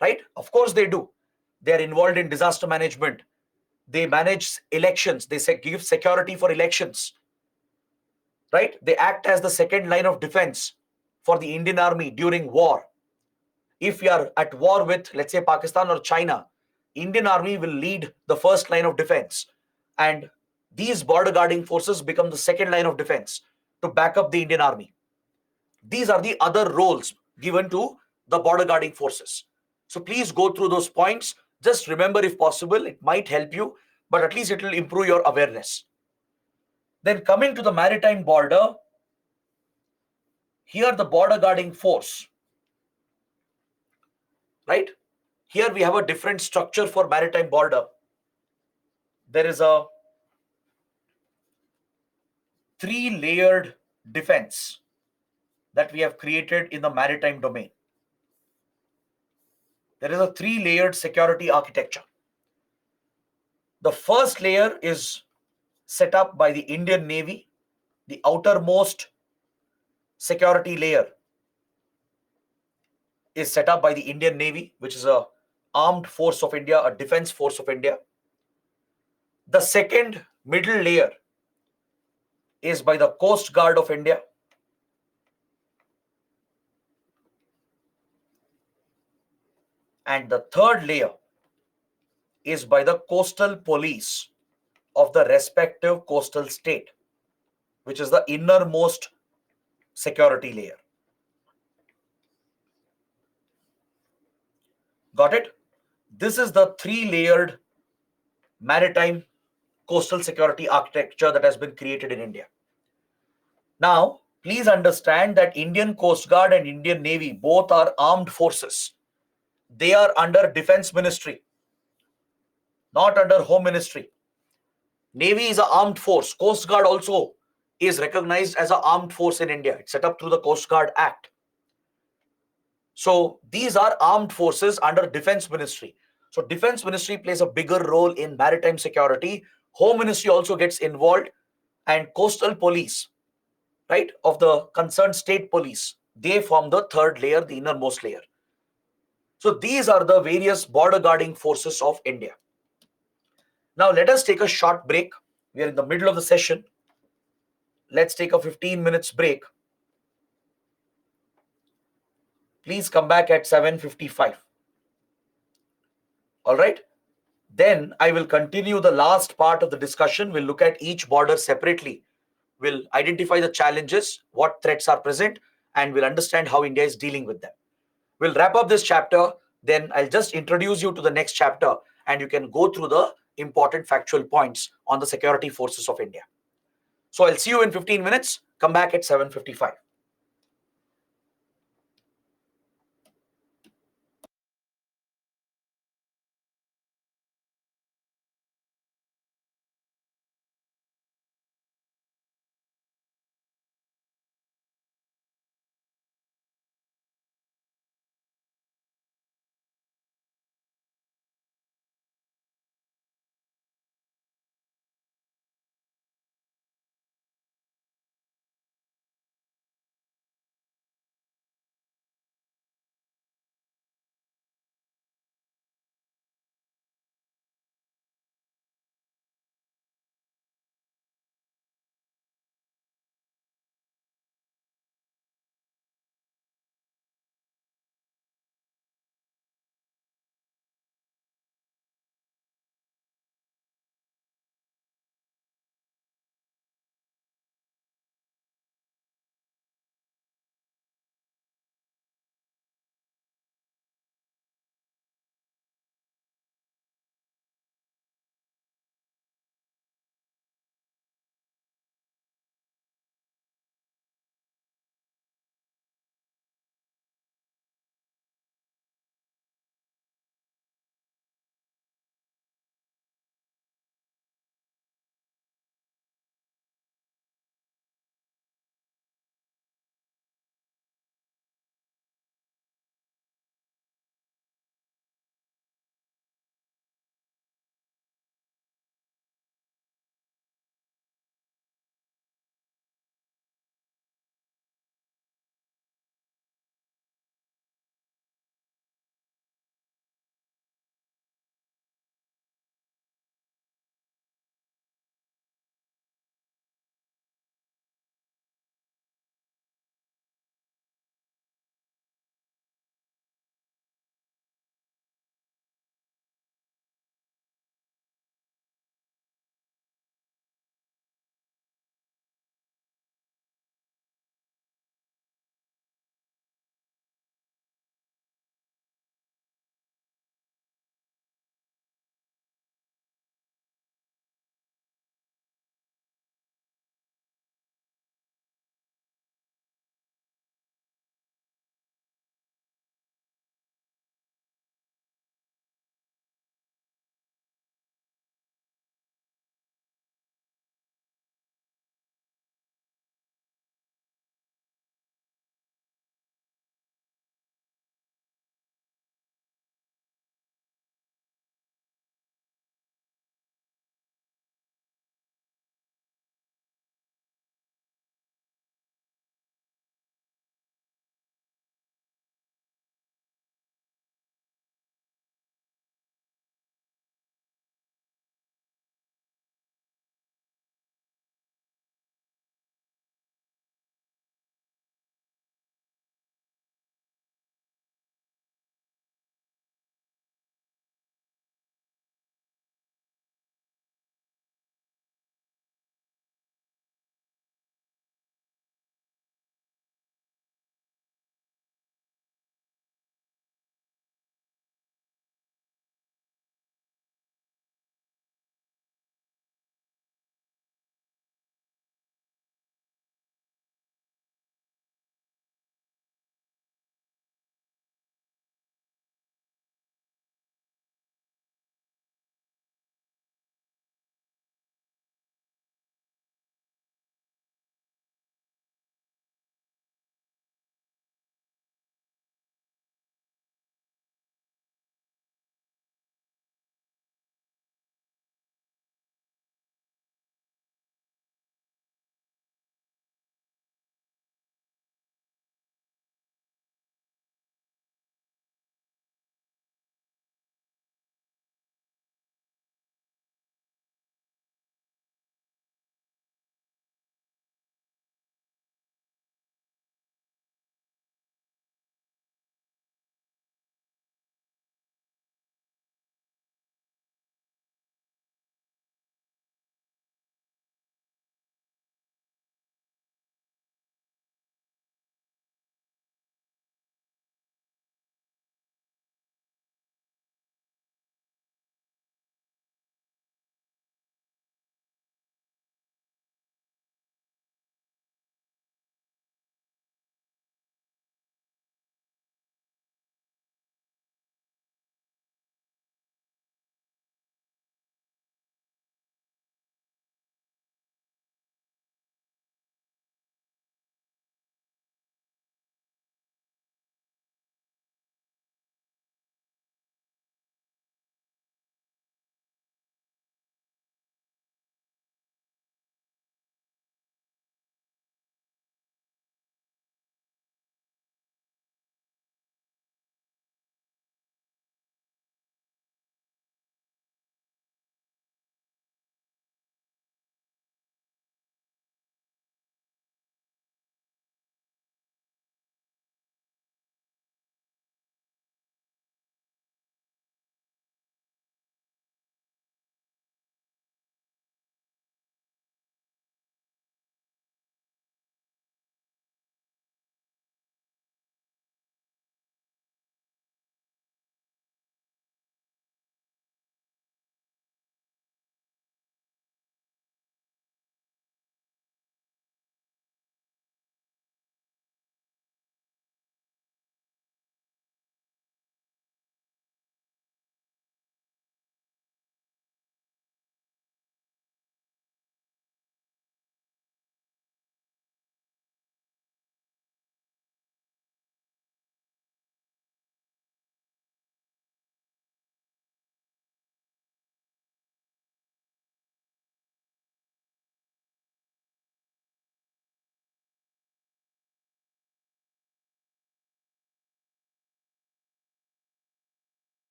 Right? Of course they do. They are involved in disaster management. They manage elections. They give security for elections. Right? They act as the second line of defense for the Indian Army during war. If you are at war with, let's say, Pakistan or China, Indian Army will lead the first line of defense. And these border guarding forces become the second line of defense to back up the Indian Army. These are the other roles given to the border guarding forces. So please go through those points. Just remember, if possible, it might help you, but at least it will improve your awareness. Then coming to the maritime border, here the border guarding force, right? Here we have a different structure for maritime border. There is a 3-layered defense that we have created in the maritime domain. There is a 3-layered security architecture. The first layer is set up by the Indian Navy. The outermost security layer is set up by the Indian Navy, which is a armed force of India, a defense force of India. The second middle layer is by the Coast Guard of India. And the third layer is by the coastal police of the respective coastal state, which is the innermost security layer. Got it? This is the 3-layered maritime coastal security architecture that has been created in India. Now, please understand that Indian Coast Guard and Indian Navy both are armed forces. They are under Defense Ministry, not under Home Ministry. Navy is an armed force. Coast Guard also is recognized as an armed force in India. It's set up through the Coast Guard Act. So these are armed forces under Defense Ministry. So Defense Ministry plays a bigger role in maritime security. Home Ministry also gets involved, and coastal police, right, of the concerned state police, they form the third layer, the innermost layer. So these are the various border guarding forces of India. Now let us take a short break. We are in the middle of the session. Let's take a 15 minutes break. Please come back at 7:55. All right. Then I will continue the last part of the discussion. We'll look at each border separately. We'll identify the challenges, what threats are present, and we'll understand how India is dealing with them. We'll wrap up this chapter. Then I'll just introduce you to the next chapter, and you can go through the important factual points on the security forces of India. So I'll see you in 15 minutes. Come back at 7:55.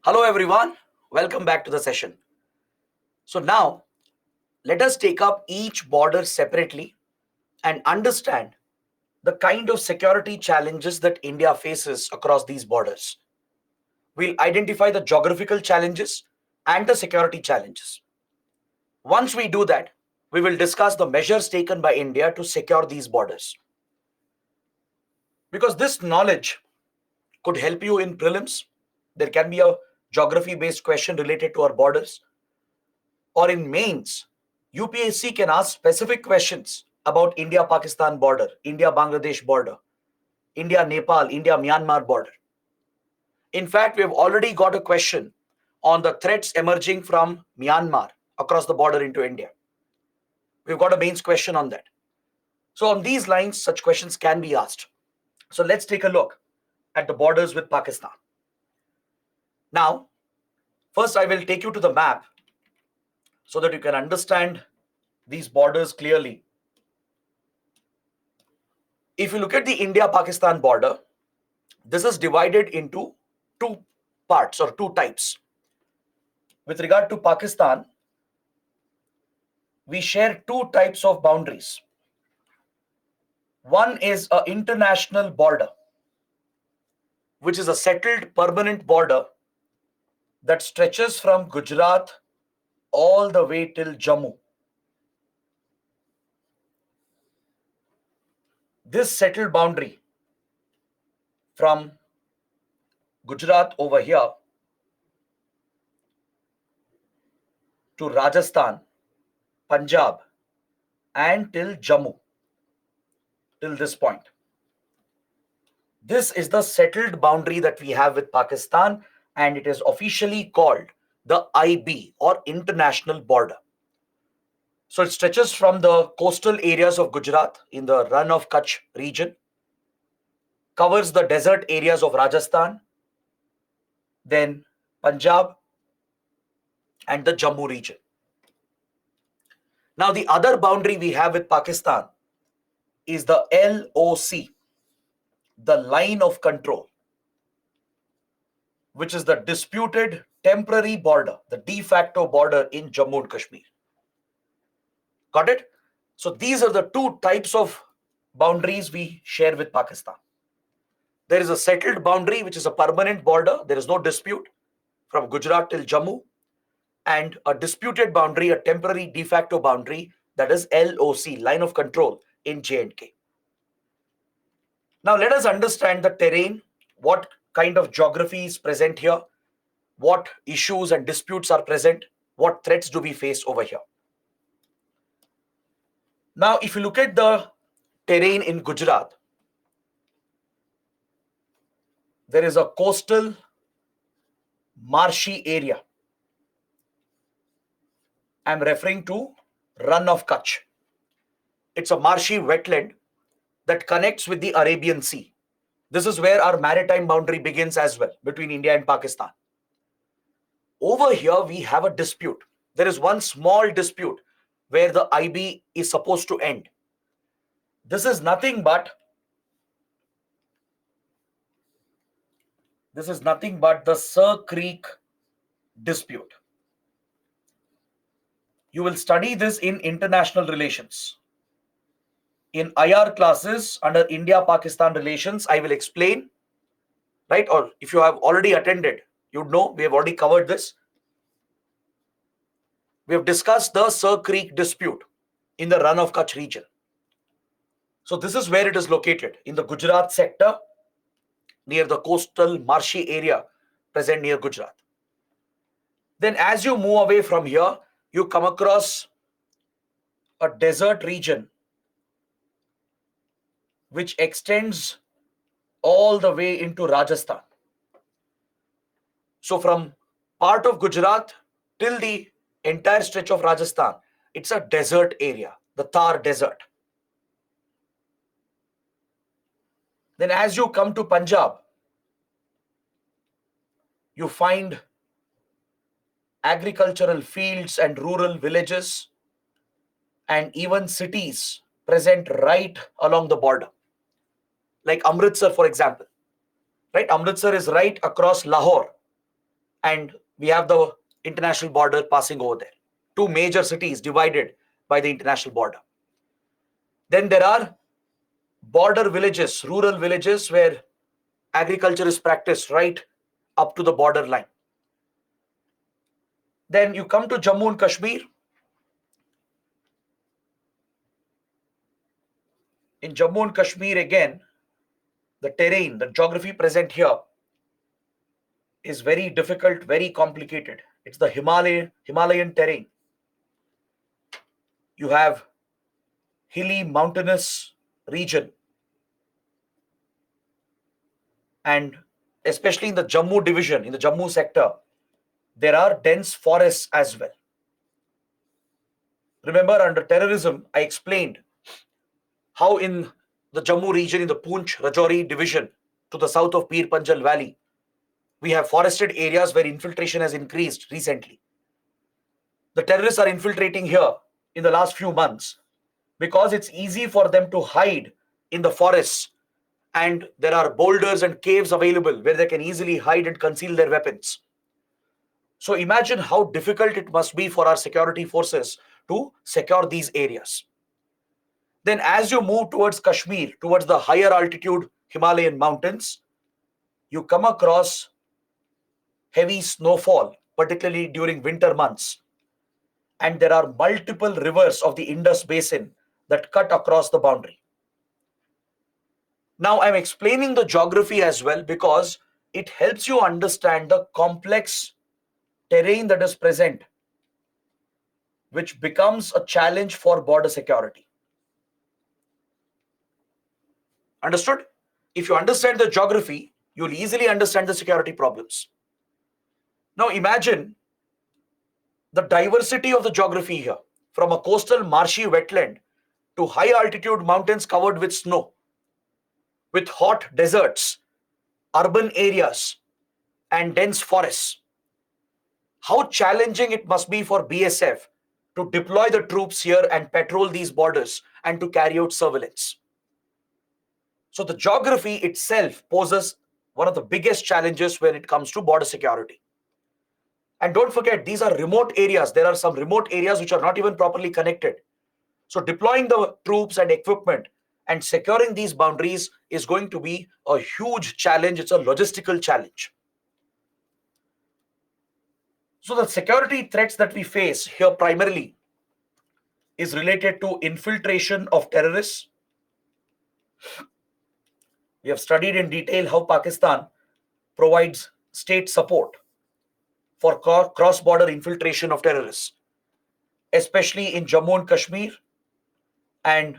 Hello everyone, welcome back to the session. So now let us take up each border separately and understand the kind of security challenges that India faces across these borders. We'll identify the geographical challenges and the security challenges. Once we do that, we will discuss the measures taken by India to secure these borders. Because this knowledge could help you in prelims. There can be a geography based question related to our borders. Or in mains, UPSC can ask specific questions about India-Pakistan border, India-Bangladesh border, India-Nepal, India-Myanmar border. In fact, we have already got a question on the threats emerging from Myanmar across the border into India. We've got a mains question on that. So on these lines, such questions can be asked. So let's take a look at the borders with Pakistan. Now, first I will take you to the map so that you can understand these borders clearly. If you look at the India-Pakistan border, this is divided into two parts or two types. With regard to Pakistan, we share two types of boundaries. One is an international border, which is a settled permanent border that stretches from Gujarat all the way till Jammu. This settled boundary from Gujarat over here to Rajasthan, Punjab, and till Jammu, till this point. This is the settled boundary that we have with Pakistan, and it is officially called the IB or international border. So it stretches from the coastal areas of Gujarat in the Rann of Kutch region, covers the desert areas of Rajasthan, then Punjab, and the Jammu region. Now, the other boundary we have with Pakistan is the LOC, the line of control, which is the disputed temporary border, the de facto border in Jammu and Kashmir. Got it? So these are the two types of boundaries we share with Pakistan. There is a settled boundary, which is a permanent border. There is no dispute from Gujarat till Jammu. And a disputed boundary, a temporary de facto boundary, that is LOC, line of control in J&K. Now let us understand the terrain, what kind of geography is present here, what issues and disputes are present, what threats do we face over here. Now, if you look at the terrain in Gujarat, there is a coastal marshy area. I'm referring to Rann of Kutch. It's a marshy wetland that connects with the Arabian Sea. This is where our maritime boundary begins as well between India and Pakistan. Over here, we have a dispute. There is one small dispute where the IB is supposed to end. This is nothing but the Sir Creek dispute. You will study this in international relations. In IR classes under India-Pakistan relations, I will explain, right? Or if you have already attended, you know we have already covered this. We have discussed the Sir Creek dispute in the Rann of Kutch region. So this is where it is located, in the Gujarat sector, near the coastal marshy area present near Gujarat. Then as you move away from here, you come across a desert region which extends all the way into Rajasthan. So from part of Gujarat till the entire stretch of Rajasthan, it's a desert area, the Thar Desert. Then as you come to Punjab, you find agricultural fields and rural villages and even cities present right along the border. Like Amritsar, for example. Right? Amritsar is right across Lahore, and we have the international border passing over there. Two major cities divided by the international border. Then there are border villages, rural villages where agriculture is practiced right up to the border line. Then you come to Jammu and Kashmir. In Jammu and Kashmir, again, the terrain, the geography present here is very difficult, very complicated. It's the Himalayan terrain. You have hilly, mountainous region. And especially in the Jammu division, in the Jammu sector, there are dense forests as well. Remember, under terrorism, I explained how in the Jammu region, in the Poonch Rajouri division, to the south of Pir Panjal Valley, we have forested areas where infiltration has increased recently. The terrorists are infiltrating here in the last few months because it's easy for them to hide in the forests, and there are boulders and caves available where they can easily hide and conceal their weapons. So imagine how difficult it must be for our security forces to secure these areas. Then as you move towards Kashmir, towards the higher altitude Himalayan mountains, you come across heavy snowfall, particularly during winter months. And there are multiple rivers of the Indus Basin that cut across the boundary. Now I'm explaining the geography as well because it helps you understand the complex terrain that is present, which becomes a challenge for border security. Understood? If you understand the geography, you'll easily understand the security problems. Now imagine the diversity of the geography here, from a coastal marshy wetland to high altitude mountains covered with snow, with hot deserts, urban areas, and dense forests. How challenging it must be for BSF to deploy the troops here and patrol these borders and to carry out surveillance. So the geography itself poses one of the biggest challenges when it comes to border security. And don't forget, these are remote areas. There are some remote areas which are not even properly connected. So deploying the troops and equipment and securing these boundaries is going to be a huge challenge. It's a logistical challenge. So the security threats that we face here primarily is related to infiltration of terrorists. We have studied in detail how Pakistan provides state support for cross-border infiltration of terrorists, especially in Jammu and Kashmir and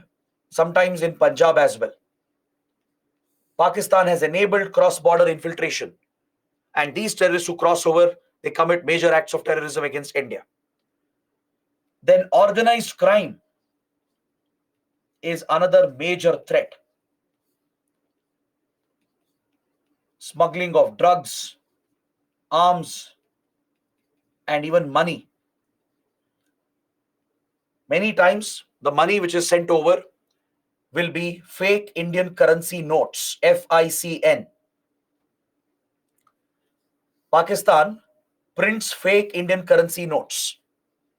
sometimes in Punjab as well. Pakistan has enabled cross-border infiltration, and these terrorists who cross over, they commit major acts of terrorism against India. Then organized crime is another major threat. Smuggling of drugs, arms, and even money. Many times, the money which is sent over will be fake Indian currency notes, FICN. Pakistan prints fake Indian currency notes.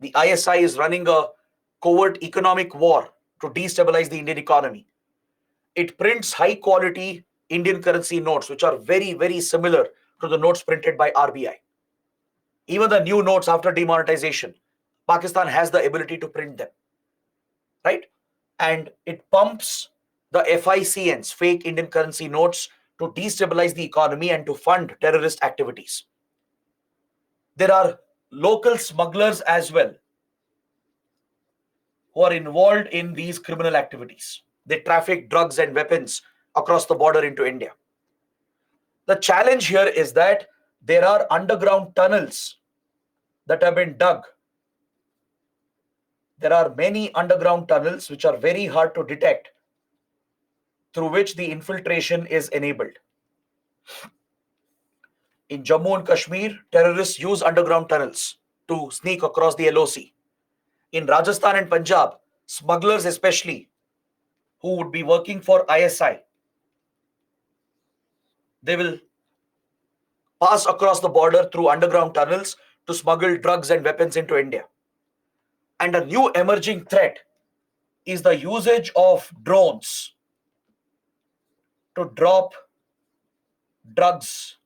The ISI is running a covert economic war to destabilize the Indian economy. It prints high quality Indian currency notes, which are very, very similar to the notes printed by RBI. Even the new notes after demonetization, Pakistan has the ability to print them, right? And it pumps the FICNs, fake Indian currency notes, to destabilize the economy and to fund terrorist activities. There are local smugglers as well who are involved in these criminal activities. They traffic drugs and weapons across the border into India. The challenge here is that there are underground tunnels that have been dug there are many underground tunnels which are very hard to detect, through which the infiltration is enabled. In Jammu and Kashmir, terrorists use underground tunnels to sneak across the LOC. In Rajasthan and Punjab, smugglers especially, who would be working for ISI, they will pass across the border through underground tunnels to smuggle drugs and weapons into India. And a new emerging threat is the usage of drones to drop drugs,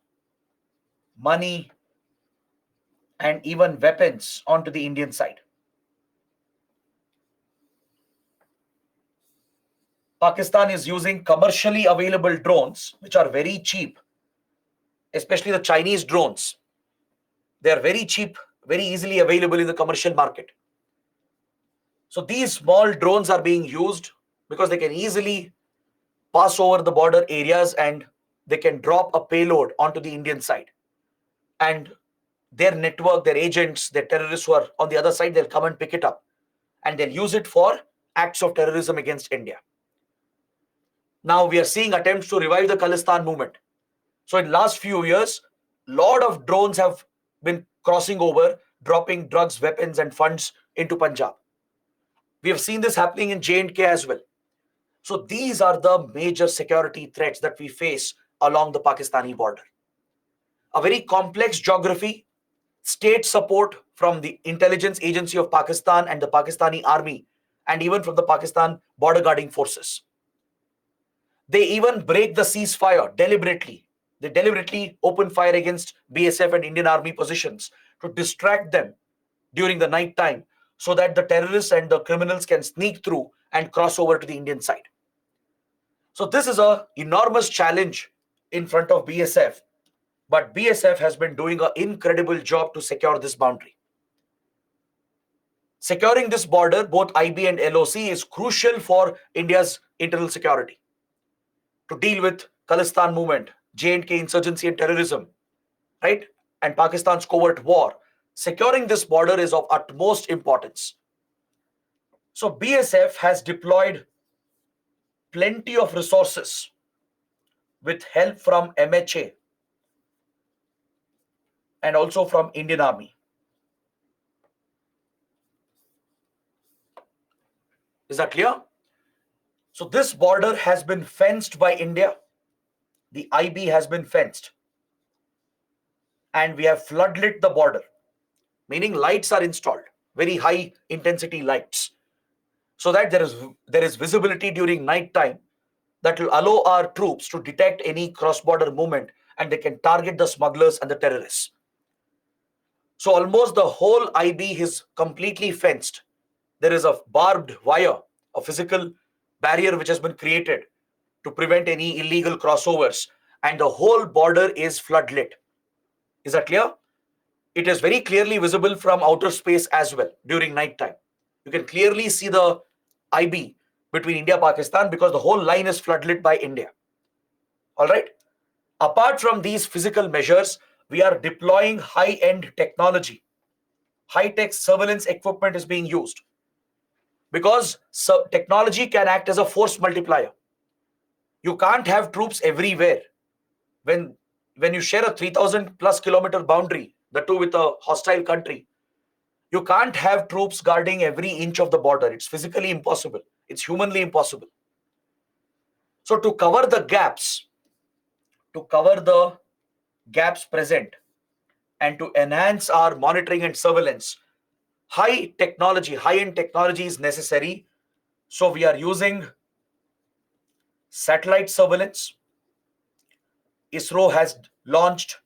money, and even weapons onto the Indian side. Pakistan is using commercially available drones, which are very cheap, especially the Chinese drones. They are very cheap, very easily available in the commercial market. So these small drones are being used because they can easily pass over the border areas and they can drop a payload onto the Indian side. And their network, their agents, their terrorists who are on the other side, they'll come and pick it up and they'll use it for acts of terrorism against India. Now we are seeing attempts to revive the Khalistan movement. So in last few years, lot of drones have been crossing over, dropping drugs, weapons, and funds into Punjab. We have seen this happening in J&K as well. So these are the major security threats that we face along the Pakistani border. A very complex geography, state support from the intelligence agency of Pakistan and the Pakistani army, and even from the Pakistan border guarding forces. They even break the ceasefire deliberately. They deliberately open fire against BSF and Indian Army positions to distract them during the night time so that the terrorists and the criminals can sneak through and cross over to the Indian side. So this is an enormous challenge in front of BSF, but BSF has been doing an incredible job to secure this boundary. Securing this border, both IB and LOC, is crucial for India's internal security to deal with Khalistan movement, J&K insurgency and terrorism, right? And Pakistan's covert war. Securing this border is of utmost importance. So BSF has deployed plenty of resources with help from MHA and also from Indian Army. Is that clear? So this border has been fenced by India. The IB has been fenced. And we have floodlit the border, meaning lights are installed, very high intensity lights, so that there is visibility during night time that will allow our troops to detect any cross-border movement and they can target the smugglers and the terrorists. So almost the whole IB is completely fenced. There is a barbed wire, a physical barrier which has been created to prevent any illegal crossovers, and the whole border is floodlit. Is that clear? It is very clearly visible from outer space as well during night time. You can clearly see the IB between India and Pakistan because the whole line is floodlit by India. All right. Apart from these physical measures, we are deploying high-end technology. High-tech surveillance equipment is being used because technology can act as a force multiplier. You can't have troops everywhere. When you share a 3,000 plus kilometer boundary, the two with a hostile country, you can't have troops guarding every inch of the border. It's physically impossible. It's humanly impossible. So to cover the gaps present and to enhance our monitoring and surveillance, high-end technology is necessary. So we are using satellite surveillance. ISRO has launched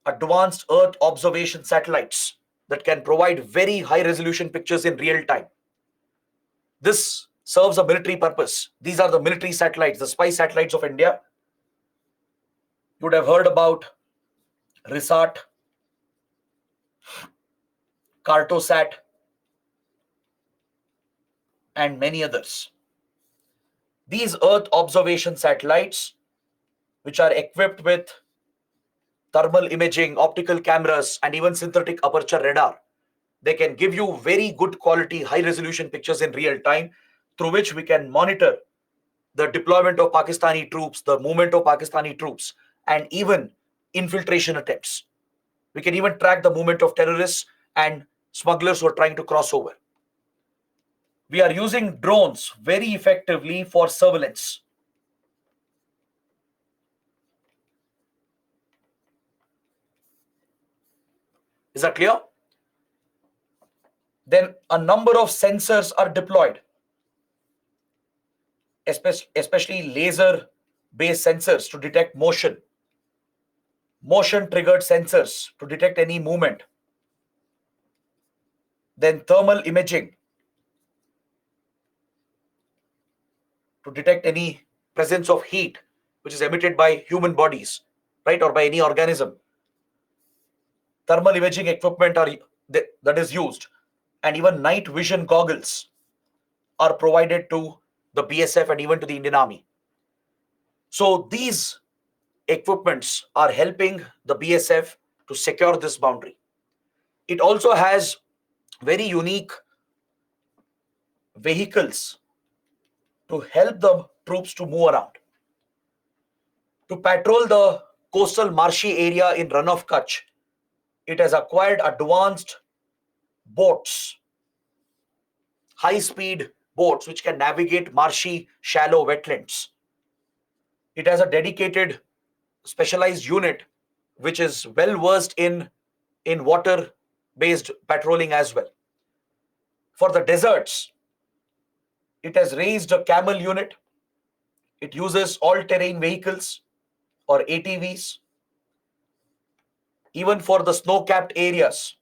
advanced Earth observation satellites that can provide very high resolution pictures in real time. This serves a military purpose. These are the military satellites, the spy satellites of India. You would have heard about RISAT, Cartosat, and many others. These Earth observation satellites, which are equipped with thermal imaging, optical cameras, and even synthetic aperture radar, They can give you very good quality, high resolution pictures in real time, through which we can monitor the deployment of Pakistani troops, the movement of Pakistani troops, and even infiltration attempts. We can even track the movement of terrorists and smugglers who are trying to cross over. We are using drones very effectively for surveillance. Is that clear? Then a number of sensors are deployed, especially laser-based sensors to detect motion, motion-triggered sensors to detect any movement, then thermal imaging to detect any presence of heat which is emitted by human bodies, right, or by any organism. Thermal imaging equipment that is used, and even night vision goggles are provided to the BSF and even to the Indian Army. So these equipments are helping the BSF to secure this boundary. It also has very unique vehicles to help the troops to move around. To patrol the coastal marshy area in Run of Kutch, it has acquired advanced boats, high-speed boats which can navigate marshy, shallow wetlands. It has a dedicated specialized unit which is well versed in water-based patrolling as well. For the deserts, it has raised a camel unit. It uses all-terrain vehicles or ATVs. Even for the snow-capped areas,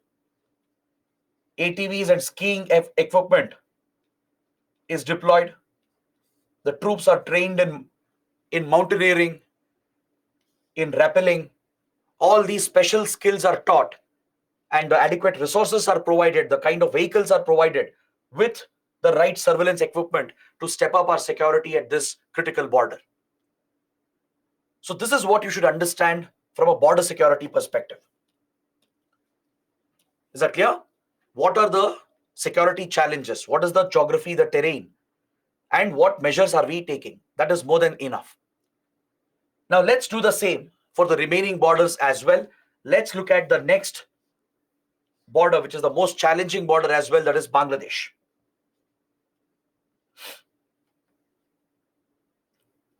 ATVs and skiing equipment is deployed. The troops are trained in mountaineering, in rappelling. All these special skills are taught, and the adequate resources are provided, the kind of vehicles are provided with the right surveillance equipment to step up our security at this critical border. So this is what you should understand from a border security perspective. Is that clear? What are the security challenges? What is the geography, the terrain? And what measures are we taking? That is more than enough. Now let's do the same for the remaining borders as well. Let's look at the next border, which is the most challenging border as well, that is Bangladesh.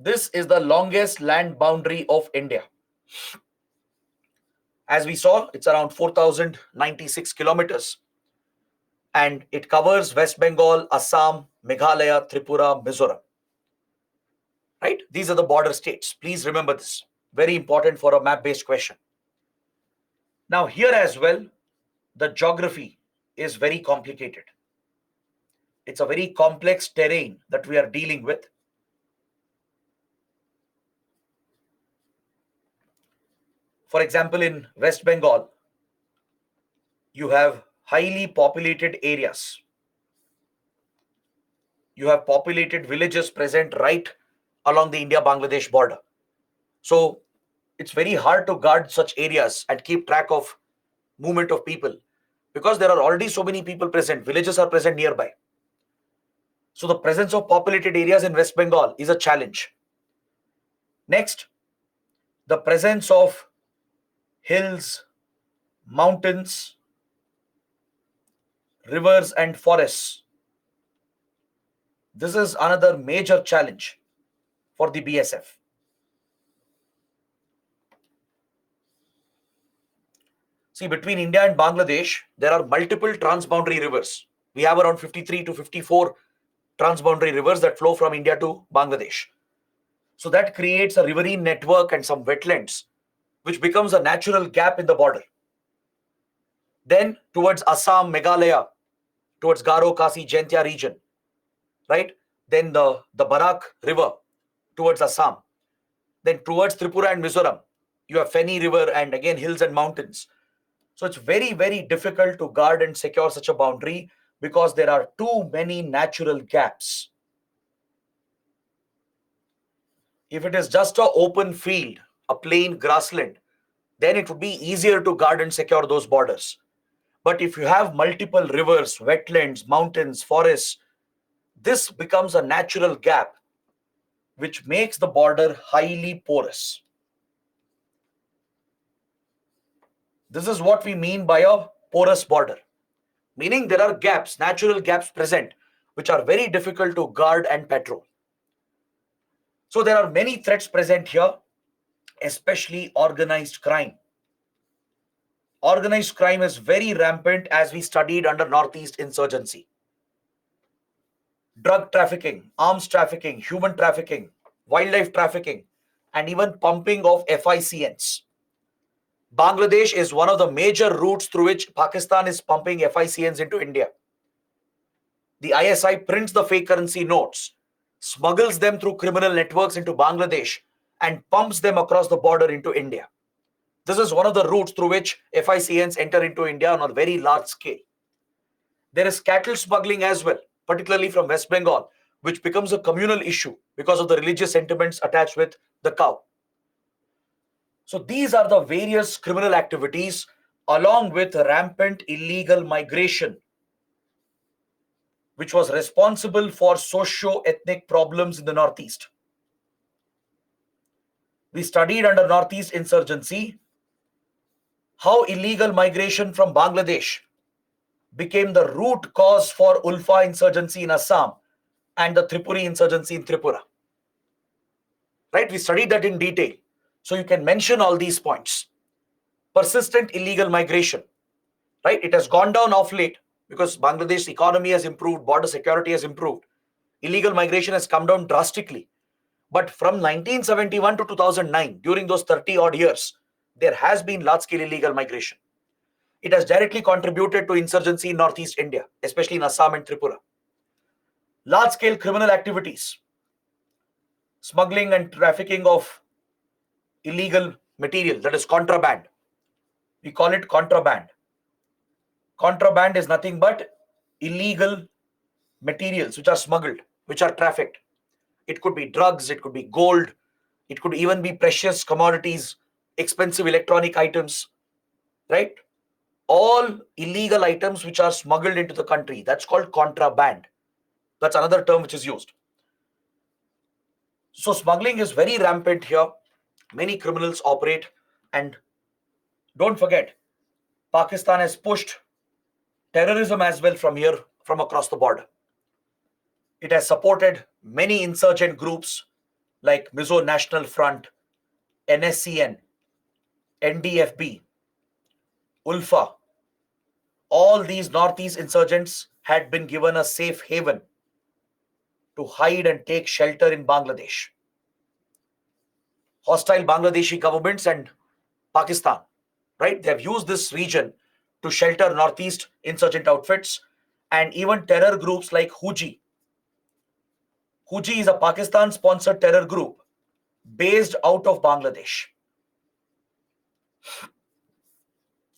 This is the longest land boundary of India. As we saw, it's around 4,096 kilometers. And it covers West Bengal, Assam, Meghalaya, Tripura, Mizoram. Right? These are the border states. Please remember this. Very important for a map-based question. Now here as well, the geography is very complicated. It's a very complex terrain that we are dealing with. For example, in West Bengal, you have highly populated areas. You have populated villages present right along the India-Bangladesh border. So it's very hard to guard such areas and keep track of movement of people because there are already so many people present. Villages are present nearby. So the presence of populated areas in West Bengal is a challenge. Next, the presence of hills, mountains, rivers, and forests. This is another major challenge for the BSF. See, between India and Bangladesh, there are multiple transboundary rivers. We have around 53 to 54 transboundary rivers that flow from India to Bangladesh. So that creates a riverine network and some wetlands, which becomes a natural gap in the border. Then towards Assam, Meghalaya, towards Garo, Kasi, Jaintia region, right? Then the Barak River towards Assam. Then towards Tripura and Mizoram, you have Feni River and again hills and mountains. So it's very, very difficult to guard and secure such a boundary because there are too many natural gaps. If it is just an open field, a plain grassland, then it would be easier to guard and secure those borders. But if you have multiple rivers, wetlands, mountains, forests, this becomes a natural gap which makes the border highly porous. This is what we mean by a porous border, meaning there are gaps, natural gaps present, which are very difficult to guard and patrol. So there are many threats present here, especially organized crime. Organized crime is very rampant as we studied under Northeast insurgency. Drug trafficking, arms trafficking, human trafficking, wildlife trafficking, and even pumping of FICNs. Bangladesh is one of the major routes through which Pakistan is pumping FICNs into India. The ISI prints the fake currency notes, smuggles them through criminal networks into Bangladesh, and pumps them across the border into India. This is one of the routes through which FICNs enter into India on a very large scale. There is cattle smuggling as well, particularly from West Bengal, which becomes a communal issue because of the religious sentiments attached with the cow. So these are the various criminal activities along with rampant illegal migration, which was responsible for socio-ethnic problems in the Northeast. We studied under Northeast insurgency how illegal migration from Bangladesh became the root cause for Ulfa insurgency in Assam and the Tripuri insurgency in Tripura. Right? We studied that in detail. So you can mention all these points. Persistent illegal migration. Right? It has gone down of late because Bangladesh's economy has improved, border security has improved. Illegal migration has come down drastically. But from 1971 to 2009, during those 30 odd years, there has been large-scale illegal migration. It has directly contributed to insurgency in Northeast India, especially in Assam and Tripura. Large-scale criminal activities, smuggling and trafficking of illegal material, that is contraband. We call it contraband. Contraband is nothing but illegal materials which are smuggled, which are trafficked. It could be drugs, it could be gold, it could even be precious commodities, expensive electronic items, right? All illegal items which are smuggled into the country. That's called contraband. That's another term which is used. So smuggling is very rampant here. Many criminals operate, and don't forget, Pakistan has pushed terrorism as well from here, from across the border. It has supported many insurgent groups like Mizo National Front, NSCN, NDFB, Ulfa. All these Northeast insurgents had been given a safe haven to hide and take shelter in Bangladesh. Hostile Bangladeshi governments and Pakistan, right? They have used this region to shelter Northeast insurgent outfits and even terror groups like Huji. Huji is a Pakistan-sponsored terror group based out of Bangladesh.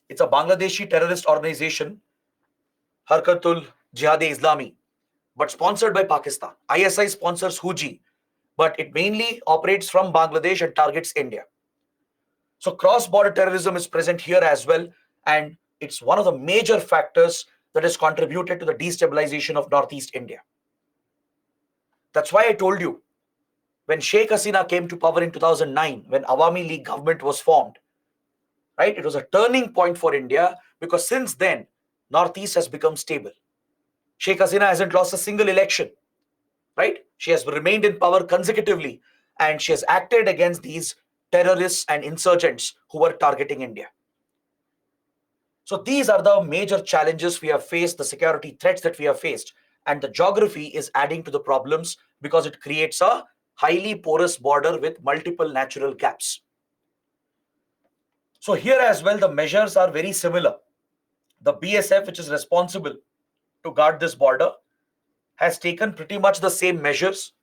It's a Bangladeshi terrorist organization, Harkatul Jihad-e-Islami, but sponsored by Pakistan. ISI sponsors Huji, but it mainly operates from Bangladesh and targets India. So cross-border terrorism is present here as well, and it's one of the major factors that has contributed to the destabilization of Northeast India. That's why I told you, when Sheikh Hasina came to power in 2009, when Awami League government was formed, right, it was a turning point for India because since then, Northeast has become stable. Sheikh Hasina hasn't lost a single election, right? She has remained in power consecutively and she has acted against these terrorists and insurgents who were targeting India. So these are the major challenges we have faced, the security threats that we have faced. And the geography is adding to the problems because it creates a highly porous border with multiple natural gaps. So here as well, the measures are very similar. The BSF, which is responsible to guard this border, has taken pretty much the same measures.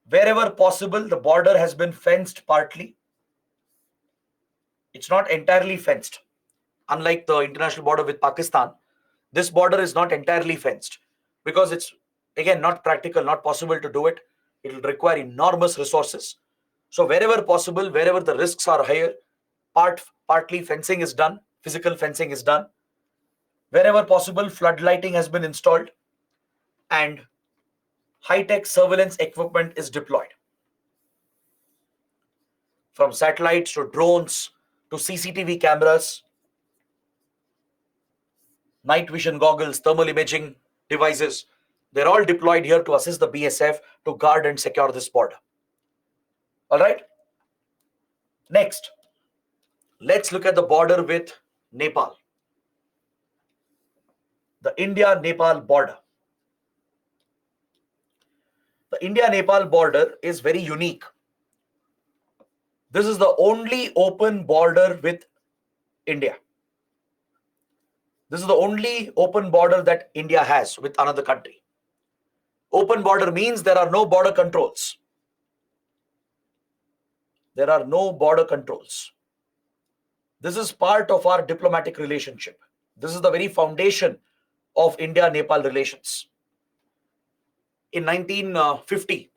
Wherever possible, the border has been fenced partly. It's not entirely fenced. Unlike the international border with Pakistan, this border is not entirely fenced because it's, again, not practical, not possible to do it. It will require enormous resources. So wherever possible, wherever the risks are higher, partly fencing is done, physical fencing is done. Wherever possible, flood lighting has been installed and high-tech surveillance equipment is deployed. From satellites to drones to CCTV cameras, night vision goggles, thermal imaging devices, they're all deployed here to assist the BSF to guard and secure this border. All right. Next, let's look at the border with Nepal. The India-Nepal border. The India-Nepal border is very unique. This is the only open border with India. This is the only open border that India has with another country. Open border means there are no border controls. There are no border controls. This is part of our diplomatic relationship. This is the very foundation of India-Nepal relations. In 1950,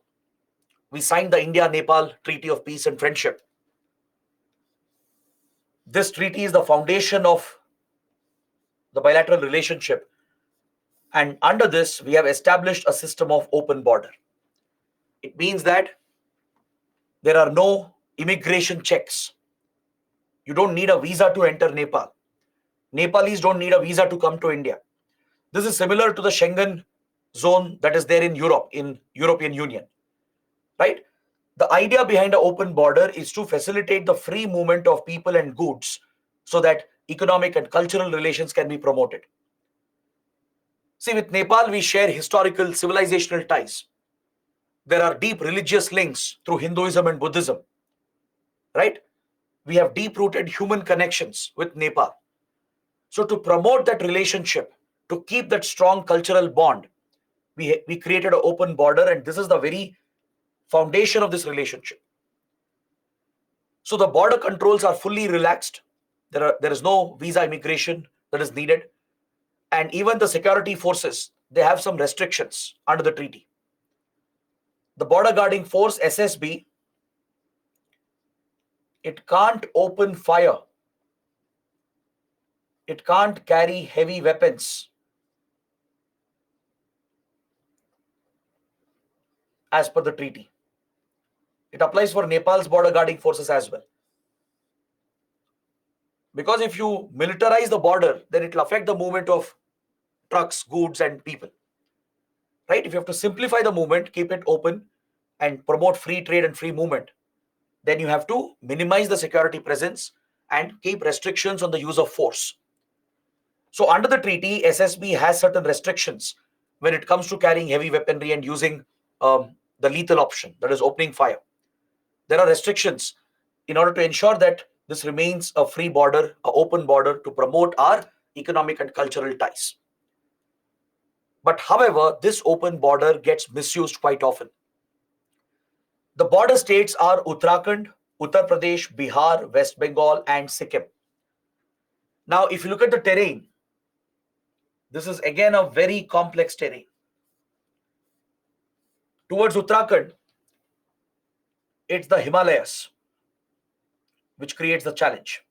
we signed the India-Nepal Treaty of Peace and Friendship. This treaty is the foundation of the bilateral relationship. And under this, we have established a system of open border. It means that there are no immigration checks. You don't need a visa to enter Nepal. Nepalese don't need a visa to come to India. This is similar to the Schengen zone that is there in Europe, in European Union, right? The idea behind an open border is to facilitate the free movement of people and goods so that economic and cultural relations can be promoted. See, with Nepal, we share historical, civilizational ties. There are deep religious links through Hinduism and Buddhism, right? We have deep-rooted human connections with Nepal. So to promote that relationship, to keep that strong cultural bond, we created an open border, and this is the very foundation of this relationship. So the border controls are fully relaxed. There is no visa immigration that is needed. And even the security forces, they have some restrictions under the treaty. The border guarding force, SSB, it can't open fire. It can't carry heavy weapons as per the treaty. It applies for Nepal's border guarding forces as well. Because if you militarize the border, then it will affect the movement of trucks, goods, and people. Right? If you have to simplify the movement, keep it open, and promote free trade and free movement, then you have to minimize the security presence and keep restrictions on the use of force. So under the treaty, SSB has certain restrictions when it comes to carrying heavy weaponry and using the lethal option, that is opening fire. There are restrictions in order to ensure that this remains a free border, an open border to promote our economic and cultural ties. But however, this open border gets misused quite often. The border states are Uttarakhand, Uttar Pradesh, Bihar, West Bengal, and Sikkim. Now, if you look at the terrain, this is again a very complex terrain. Towards Uttarakhand, it's the Himalayas, which creates the challenge.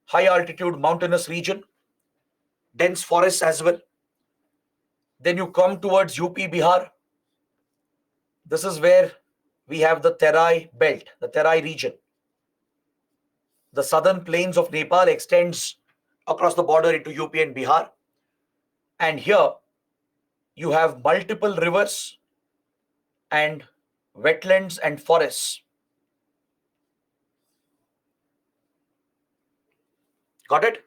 High altitude mountainous region, dense forests as well. Then you come towards UP, Bihar. This is where we have the Terai belt, the Terai region. The southern plains of Nepal extends across the border into UP and Bihar. And here you have multiple rivers and wetlands and forests. Got it?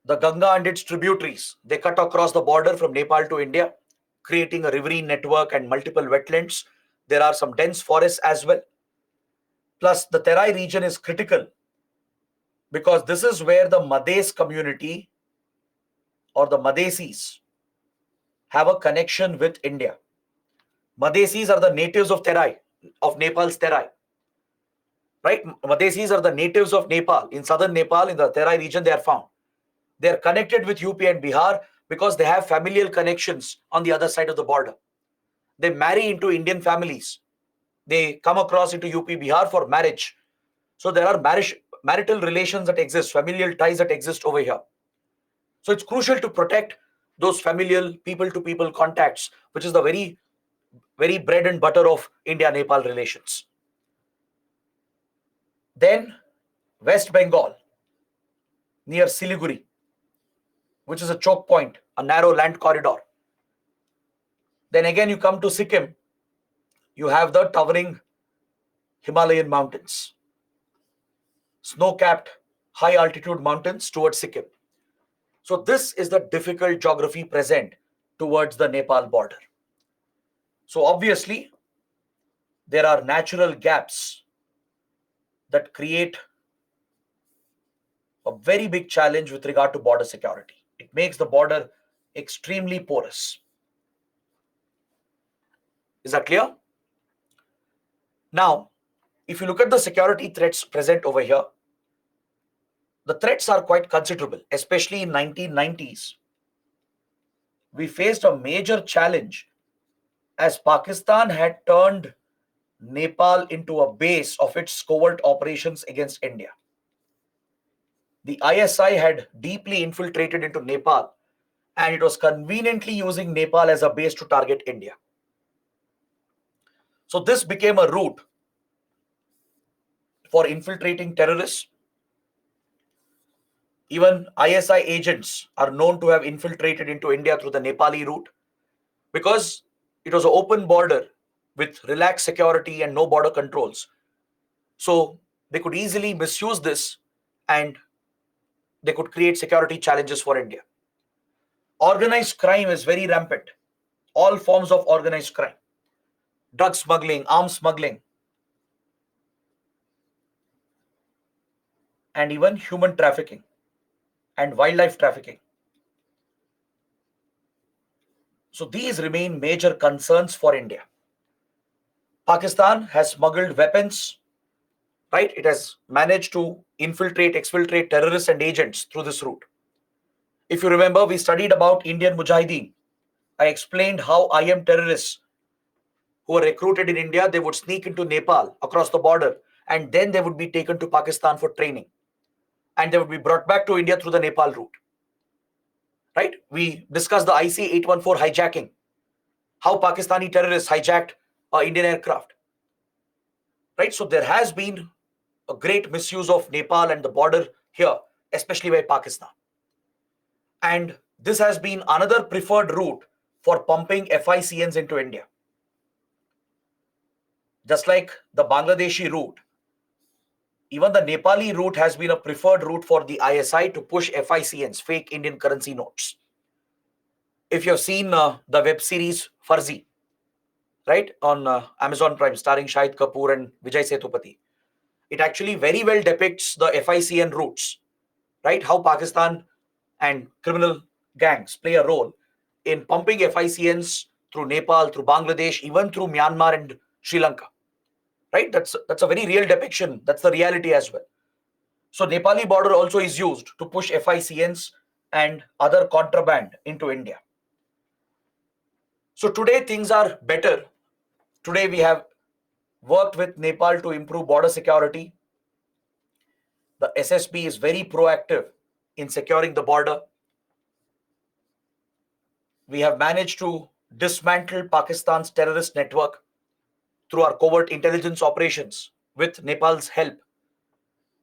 The Ganga and its tributaries, they cut across the border from Nepal to India, creating a riverine network and multiple wetlands. There are some dense forests as well. Plus, the Terai region is critical because this is where the Madhes community or the Madhesis have a connection with India. Madhesis are the natives of Terai, of Nepal's Terai. Right? Madhesis are the natives of Nepal. In southern Nepal, in the Terai region, they are found. They are connected with UP and Bihar because they have familial connections on the other side of the border. They marry into Indian families. They come across into UP, Bihar for marriage. So there are marital relations that exist, familial ties that exist over here. So it's crucial to protect those familial people-to-people contacts, which is the very, very bread and butter of India-Nepal relations. Then West Bengal, near Siliguri, which is a choke point, a narrow land corridor. Then again you come to Sikkim, you have the towering Himalayan mountains, snow-capped high altitude mountains towards Sikkim. So this is the difficult geography present towards the Nepal border. So obviously, there are natural gaps that create a very big challenge with regard to border security. It makes the border extremely porous. Is that clear? Now, if you look at the security threats present over here, the threats are quite considerable, especially in 1990s. We faced a major challenge as Pakistan had turned Nepal into a base of its covert operations against India. The ISI had deeply infiltrated into Nepal, and it was conveniently using Nepal as a base to target India. So this became a route for infiltrating terrorists. Even ISI agents are known to have infiltrated into India through the Nepali route, because it was an open border with relaxed security and no border controls. So they could easily misuse this, and they could create security challenges for India. Organized crime is very rampant. All forms of organized crime, drug smuggling, arms smuggling, and even human trafficking and wildlife trafficking. So these remain major concerns for India. Pakistan has smuggled weapons, right? It has managed to infiltrate, exfiltrate terrorists and agents through this route. If you remember, we studied about Indian Mujahideen. I explained how IM terrorists who were recruited in India, they would sneak into Nepal across the border, and then they would be taken to Pakistan for training, and they would be brought back to India through the Nepal route. Right? We discussed the IC-814 hijacking, how Pakistani terrorists hijacked Indian aircraft. Right? So there has been a great misuse of Nepal and the border here, especially by Pakistan. And this has been another preferred route for pumping FICNs into India. Just like the Bangladeshi route, even the Nepali route has been a preferred route for the ISI to push FICNs, fake Indian currency notes. If you've seen the web series Farzi, right, on Amazon Prime, starring Shahid Kapoor and Vijay Sethupathi, it actually very well depicts the FICN routes, right? How Pakistan and criminal gangs play a role in pumping FICNs through Nepal, through Bangladesh, even through Myanmar and Sri Lanka, right? That's a very real depiction. That's the reality as well. So Nepali border also is used to push FICNs and other contraband into India. So today things are better. Today we have worked with Nepal to improve border security. The SSB is very proactive in securing the border. We have managed to dismantle Pakistan's terrorist network through our covert intelligence operations with Nepal's help.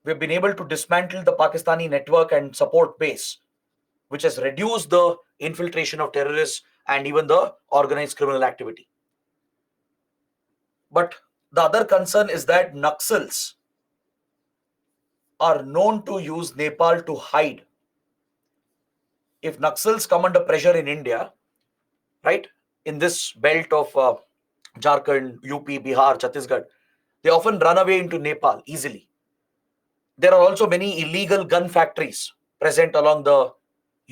We've been able to dismantle the Pakistani network and support base, which has reduced the infiltration of terrorists and even the organized criminal activity. But the other concern is that Naxals are known to use Nepal to hide. If Naxals come under pressure in India, right, in this belt of Jharkhand, UP, Bihar, Chhattisgarh, they often run away into Nepal easily. There are also many illegal gun factories present along the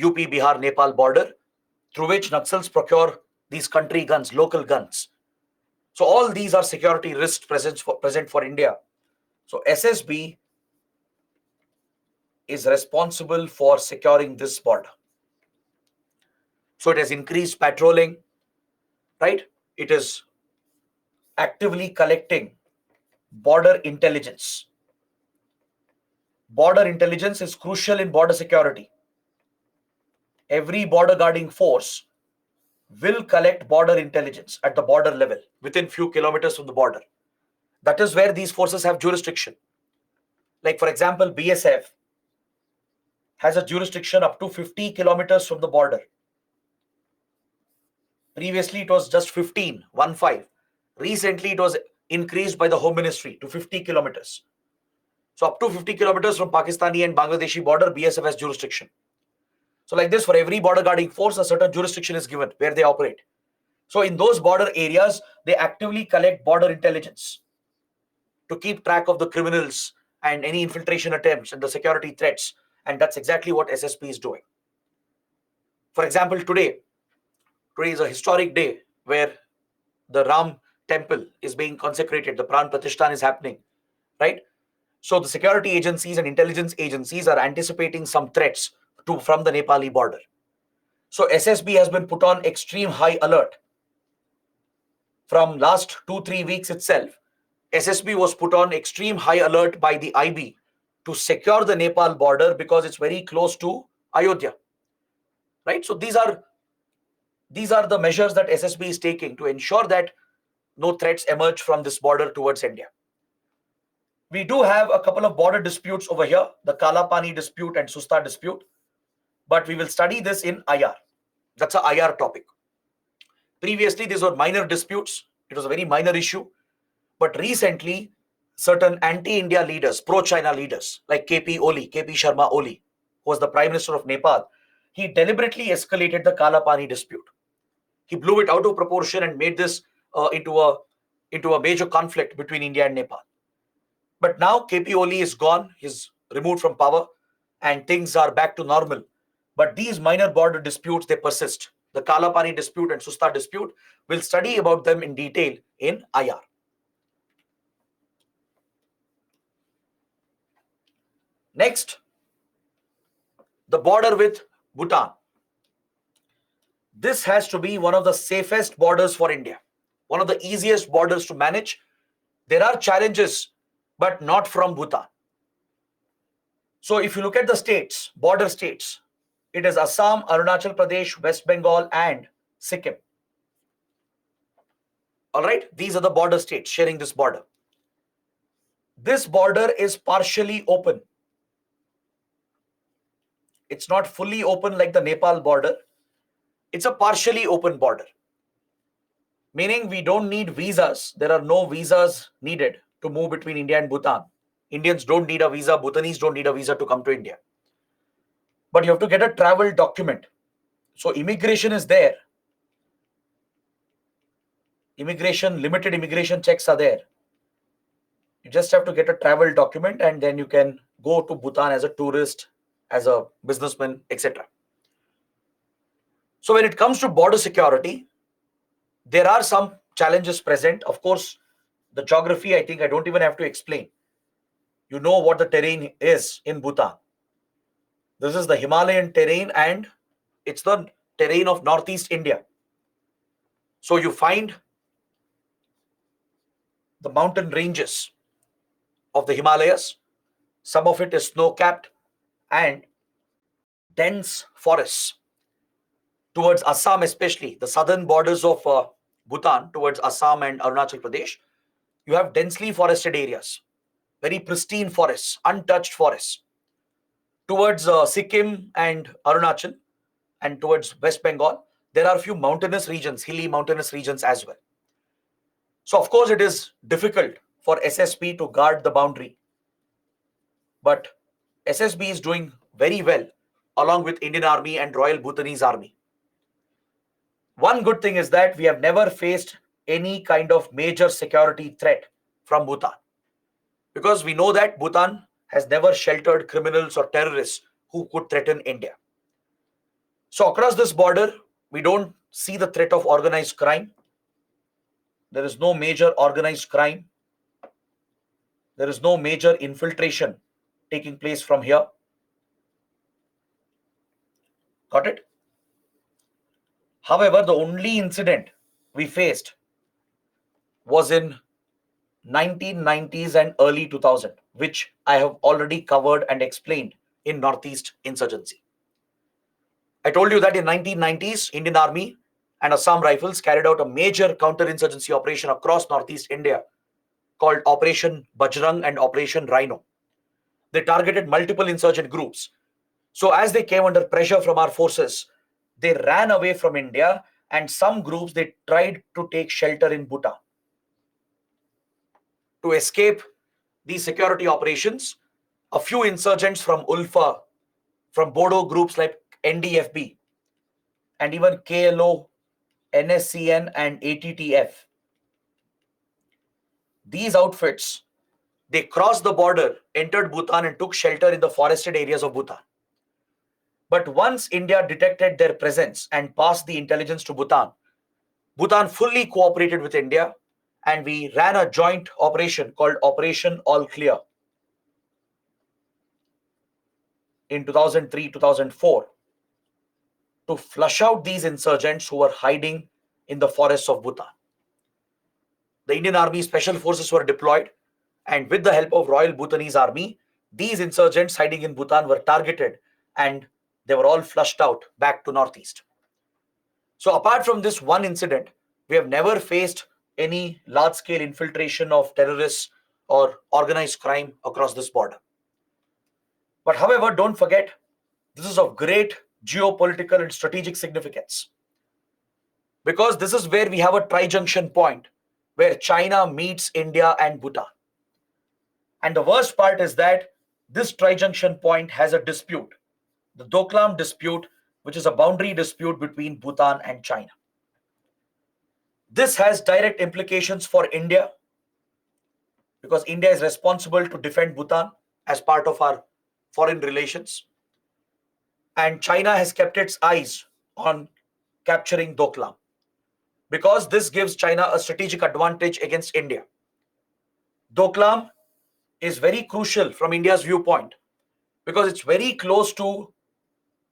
UP, Bihar, Nepal border, through which Naxals procure these country guns, local guns. So all these are security risks present for India. So SSB is responsible for securing this border. So it has increased patrolling, right? It is actively collecting border intelligence. Border intelligence is crucial in border security. Every border guarding force will collect border intelligence at the border level within few kilometers from the border. That is where these forces have jurisdiction. Like, for example, BSF has a jurisdiction up to 50 kilometers from the border. Previously, it was just 15. Recently, it was increased by the Home Ministry to 50 kilometers. So up to 50 kilometers from Pakistani and Bangladeshi border, BSF has jurisdiction. So like this, for every border guarding force, a certain jurisdiction is given where they operate. So in those border areas, they actively collect border intelligence to keep track of the criminals and any infiltration attempts and the security threats. And that's exactly what SSB is doing. For example, today is a historic day where the Ram temple is being consecrated. The Pran Pratishthan is happening, right? So the security agencies and intelligence agencies are anticipating some threats from the Nepali border. So SSB has been put on extreme high alert. From last 2-3 weeks itself, SSB was put on extreme high alert by the IB to secure the Nepal border because it's very close to Ayodhya, right? So these are the measures that SSB is taking to ensure that no threats emerge from this border towards India. We do have a couple of border disputes over here, the Kalapani dispute and Susta dispute, but we will study this in IR. That's a IR topic. Previously, these were minor disputes. It was a very minor issue. But recently, certain anti-India leaders, pro-China leaders, like KP Sharma Oli, who was the Prime Minister of Nepal, he deliberately escalated the Kalapani dispute. He blew it out of proportion and made this into a major conflict between India and Nepal. But now KP Oli is gone, he's removed from power, and things are back to normal. But these minor border disputes, they persist. The Kalapani dispute and Susta dispute, we'll study about them in detail in IR. Next, the border with Bhutan. This has to be one of the safest borders for India, one of the easiest borders to manage. There are challenges, but not from Bhutan. So if you look at the states, border states, it is Assam, Arunachal Pradesh, West Bengal, and Sikkim. All right, these are the border states sharing this border. This border is partially open. It's not fully open like the Nepal border. It's a partially open border, meaning we don't need visas. There are no visas needed to move between India and Bhutan. Indians don't need a visa. Bhutanese don't need a visa to come to India. But you have to get a travel document. So immigration is there. Limited immigration checks are there. You just have to get a travel document and then you can go to Bhutan as a tourist, as a businessman, etc. So when it comes to border security, there are some challenges present. Of course, the geography, I think I don't even have to explain. You know what the terrain is in Bhutan. This is the Himalayan terrain and it's the terrain of Northeast India. So you find the mountain ranges of the Himalayas. Some of it is snow-capped and dense forests. Towards Assam especially, the southern borders of Bhutan, towards Assam and Arunachal Pradesh, you have densely forested areas, very pristine forests, untouched forests. Towards Sikkim and Arunachal and towards West Bengal, there are a few mountainous regions, hilly mountainous regions as well. So of course it is difficult for SSB to guard the boundary, but SSB is doing very well along with Indian Army and Royal Bhutanese Army. One good thing is that we have never faced any kind of major security threat from Bhutan, because we know that Bhutan has never sheltered criminals or terrorists who could threaten India. So across this border, we don't see the threat of organized crime. There is no major organized crime. There is no major infiltration taking place from here. Got it? However, the only incident we faced was in 1990s and early 2000, which I have already covered and explained in Northeast insurgency. I told you that in 1990s, Indian Army and Assam Rifles carried out a major counterinsurgency operation across Northeast India called Operation Bajrang and Operation Rhino. They targeted multiple insurgent groups. So as they came under pressure from our forces, they ran away from India, and some groups they tried to take shelter in Bhutan. To escape these security operations, a few insurgents from ULFA, from Bodo groups like NDFB, and even KLO, NSCN, and ATTF, these outfits, they crossed the border, entered Bhutan, and took shelter in the forested areas of Bhutan. But once India detected their presence and passed the intelligence to Bhutan, Bhutan fully cooperated with India, and we ran a joint operation called Operation All Clear in 2003-2004 to flush out these insurgents who were hiding in the forests of Bhutan. The Indian Army Special Forces were deployed, and with the help of Royal Bhutanese Army, these insurgents hiding in Bhutan were targeted, and they were all flushed out back to Northeast. So apart from this one incident, we have never faced any large-scale infiltration of terrorists or organized crime across this border. But however, don't forget, this is of great geopolitical and strategic significance, because this is where we have a tri-junction point where China meets India and Bhutan. And the worst part is that this tri-junction point has a dispute, the Doklam dispute, which is a boundary dispute between Bhutan and China. This has direct implications for India, because India is responsible to defend Bhutan as part of our foreign relations. And China has kept its eyes on capturing Doklam, because this gives China a strategic advantage against India. Doklam is very crucial from India's viewpoint because it's very close to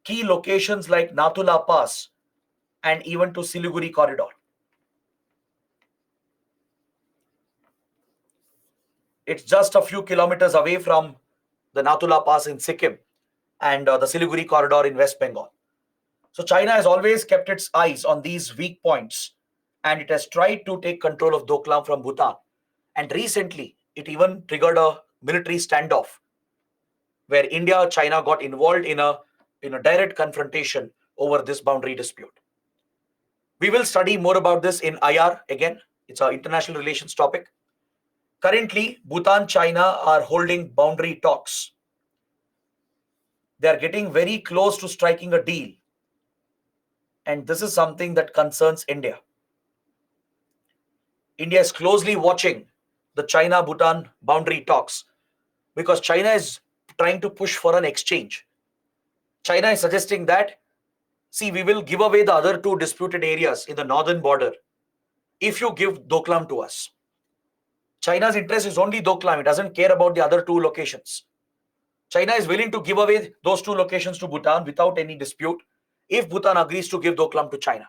key locations like Nathula Pass and even to Siliguri corridor. It's just a few kilometers away from the Nathula Pass in Sikkim and the Siliguri corridor in West Bengal. So China has always kept its eyes on these weak points, and it has tried to take control of Doklam from Bhutan. And recently, it even triggered a military standoff where India and China got involved in a direct confrontation over this boundary dispute. We will study more about this in IR again. It's an international relations topic. Currently, Bhutan and China are holding boundary talks. They are getting very close to striking a deal. And this is something that concerns India. India is closely watching the China-Bhutan boundary talks because China is trying to push for an exchange. China is suggesting that, see, we will give away the other two disputed areas in the northern border if you give Doklam to us. China's interest is only Doklam. It doesn't care about the other two locations. China is willing to give away those two locations to Bhutan without any dispute if Bhutan agrees to give Doklam to China.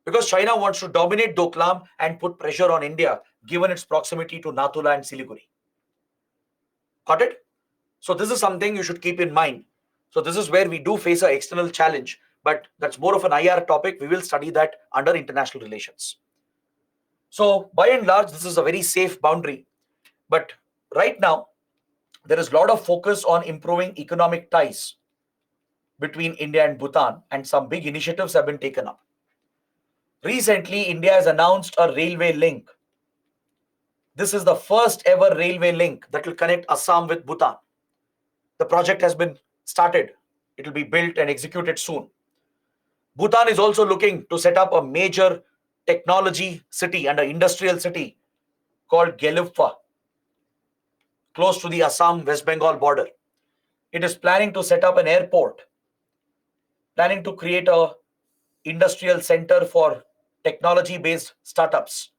Because China wants to dominate Doklam and put pressure on India given its proximity to Nathula and Siliguri. Got it? So this is something you should keep in mind. So this is where we do face an external challenge, but that's more of an IR topic. We will study that under international relations. So by and large, this is a very safe boundary. But right now, there is a lot of focus on improving economic ties between India and Bhutan, and some big initiatives have been taken up. Recently, India has announced a railway link. This is the first ever railway link that will connect Assam with Bhutan. The project has been started. It will be built and executed soon. Bhutan is also looking to set up a major technology city and an industrial city called Gelugpa, close to the Assam-West Bengal border. It is planning to set up an airport, planning to create an industrial center for technology-based startups.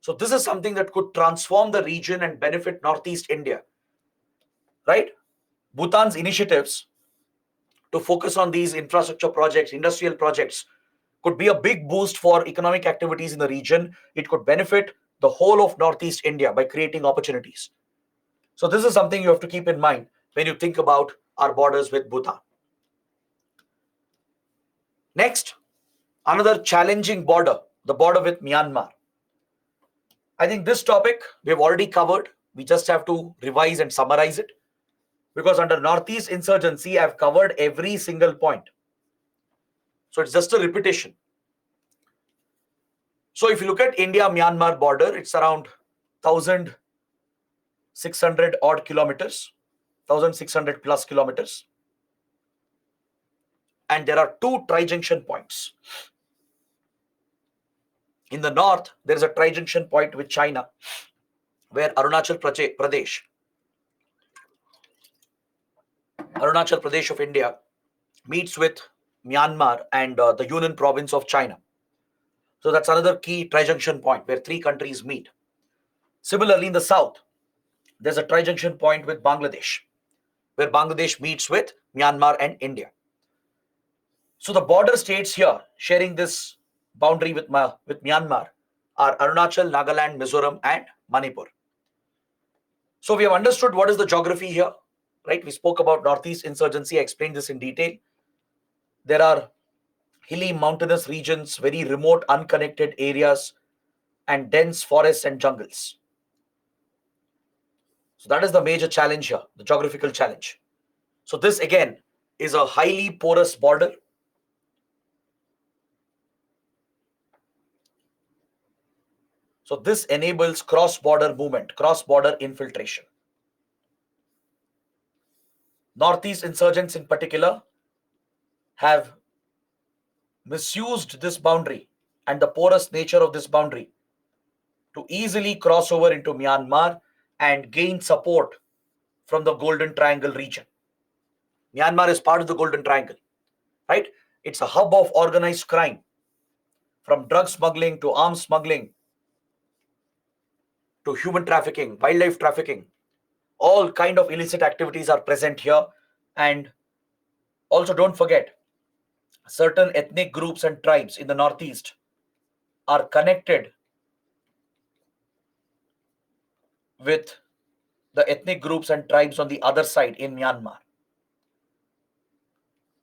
So this is something that could transform the region and benefit Northeast India, right? Bhutan's initiatives to focus on these infrastructure projects, industrial projects, could be a big boost for economic activities in the region. It could benefit the whole of Northeast India by creating opportunities. So this is something you have to keep in mind when you think about our borders with Bhutan. Next, another challenging border, the border with Myanmar. I think this topic we've already covered. We just have to revise and summarize it, because under Northeast insurgency, I've covered every single point. So it's just a repetition. So if you look at India-Myanmar border, it's around 1,600 odd kilometers, 1,600 plus kilometers. And there are two tri-junction points. In the north, there is a tri-junction point with China, where Arunachal Pradesh of India meets with Myanmar and the Yunnan province of China. So that's another key tri-junction point where three countries meet. Similarly, in the south, there's a tri-junction point with Bangladesh, where Bangladesh meets with Myanmar and India. So the border states here sharing this boundary with Myanmar are Arunachal, Nagaland, Mizoram, and Manipur. So we have understood what is the geography here, right? We spoke about Northeast insurgency. I explained this in detail. There are hilly mountainous regions, very remote, unconnected areas, and dense forests and jungles. So that is the major challenge here, the geographical challenge. So this again is a highly porous border. So this enables cross-border movement, cross-border infiltration. Northeast insurgents in particular have misused this boundary and the porous nature of this boundary to easily cross over into Myanmar and gain support from the Golden Triangle region. Myanmar is part of the Golden Triangle, right? It's a hub of organized crime, from drug smuggling to arms smuggling to human trafficking, wildlife trafficking. All kind of illicit activities are present here. And also don't forget, certain ethnic groups and tribes in the Northeast are connected with the ethnic groups and tribes on the other side in Myanmar.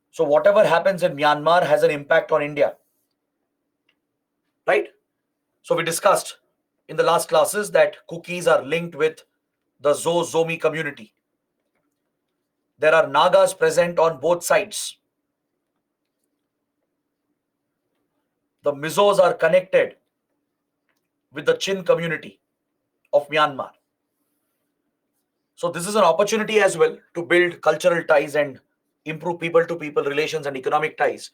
So whatever happens in Myanmar has an impact on India, right? So we discussed in the last classes that Kukis are linked with the Zomi community. There are Nagas present on both sides. The Mizos are connected with the Chin community of Myanmar. So this is an opportunity as well to build cultural ties and improve people-to-people relations and economic ties.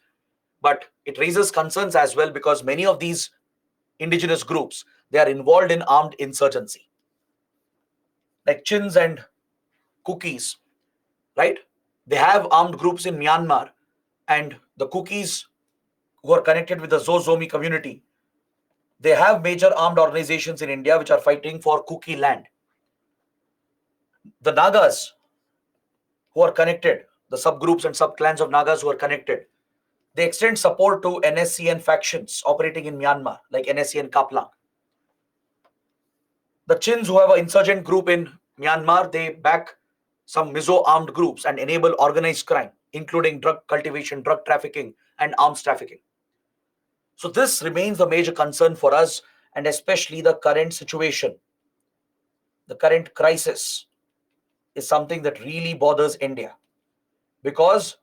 But it raises concerns as well, because many of these indigenous groups, they are involved in armed insurgency. Like Chins and Kukis, right? They have armed groups in Myanmar, and the Kukis who are connected with the Zomi community, they have major armed organizations in India which are fighting for Kuki land. The Nagas who are connected, the subgroups and subclans of Nagas who are connected, they extend support to NSCN factions operating in Myanmar, like NSCN Kaplang. The Chins who have an insurgent group in Myanmar, they back some Mizo armed groups and enable organized crime, including drug cultivation, drug trafficking, and arms trafficking. So this remains a major concern for us, and especially the current situation, the current crisis is something that really bothers India, because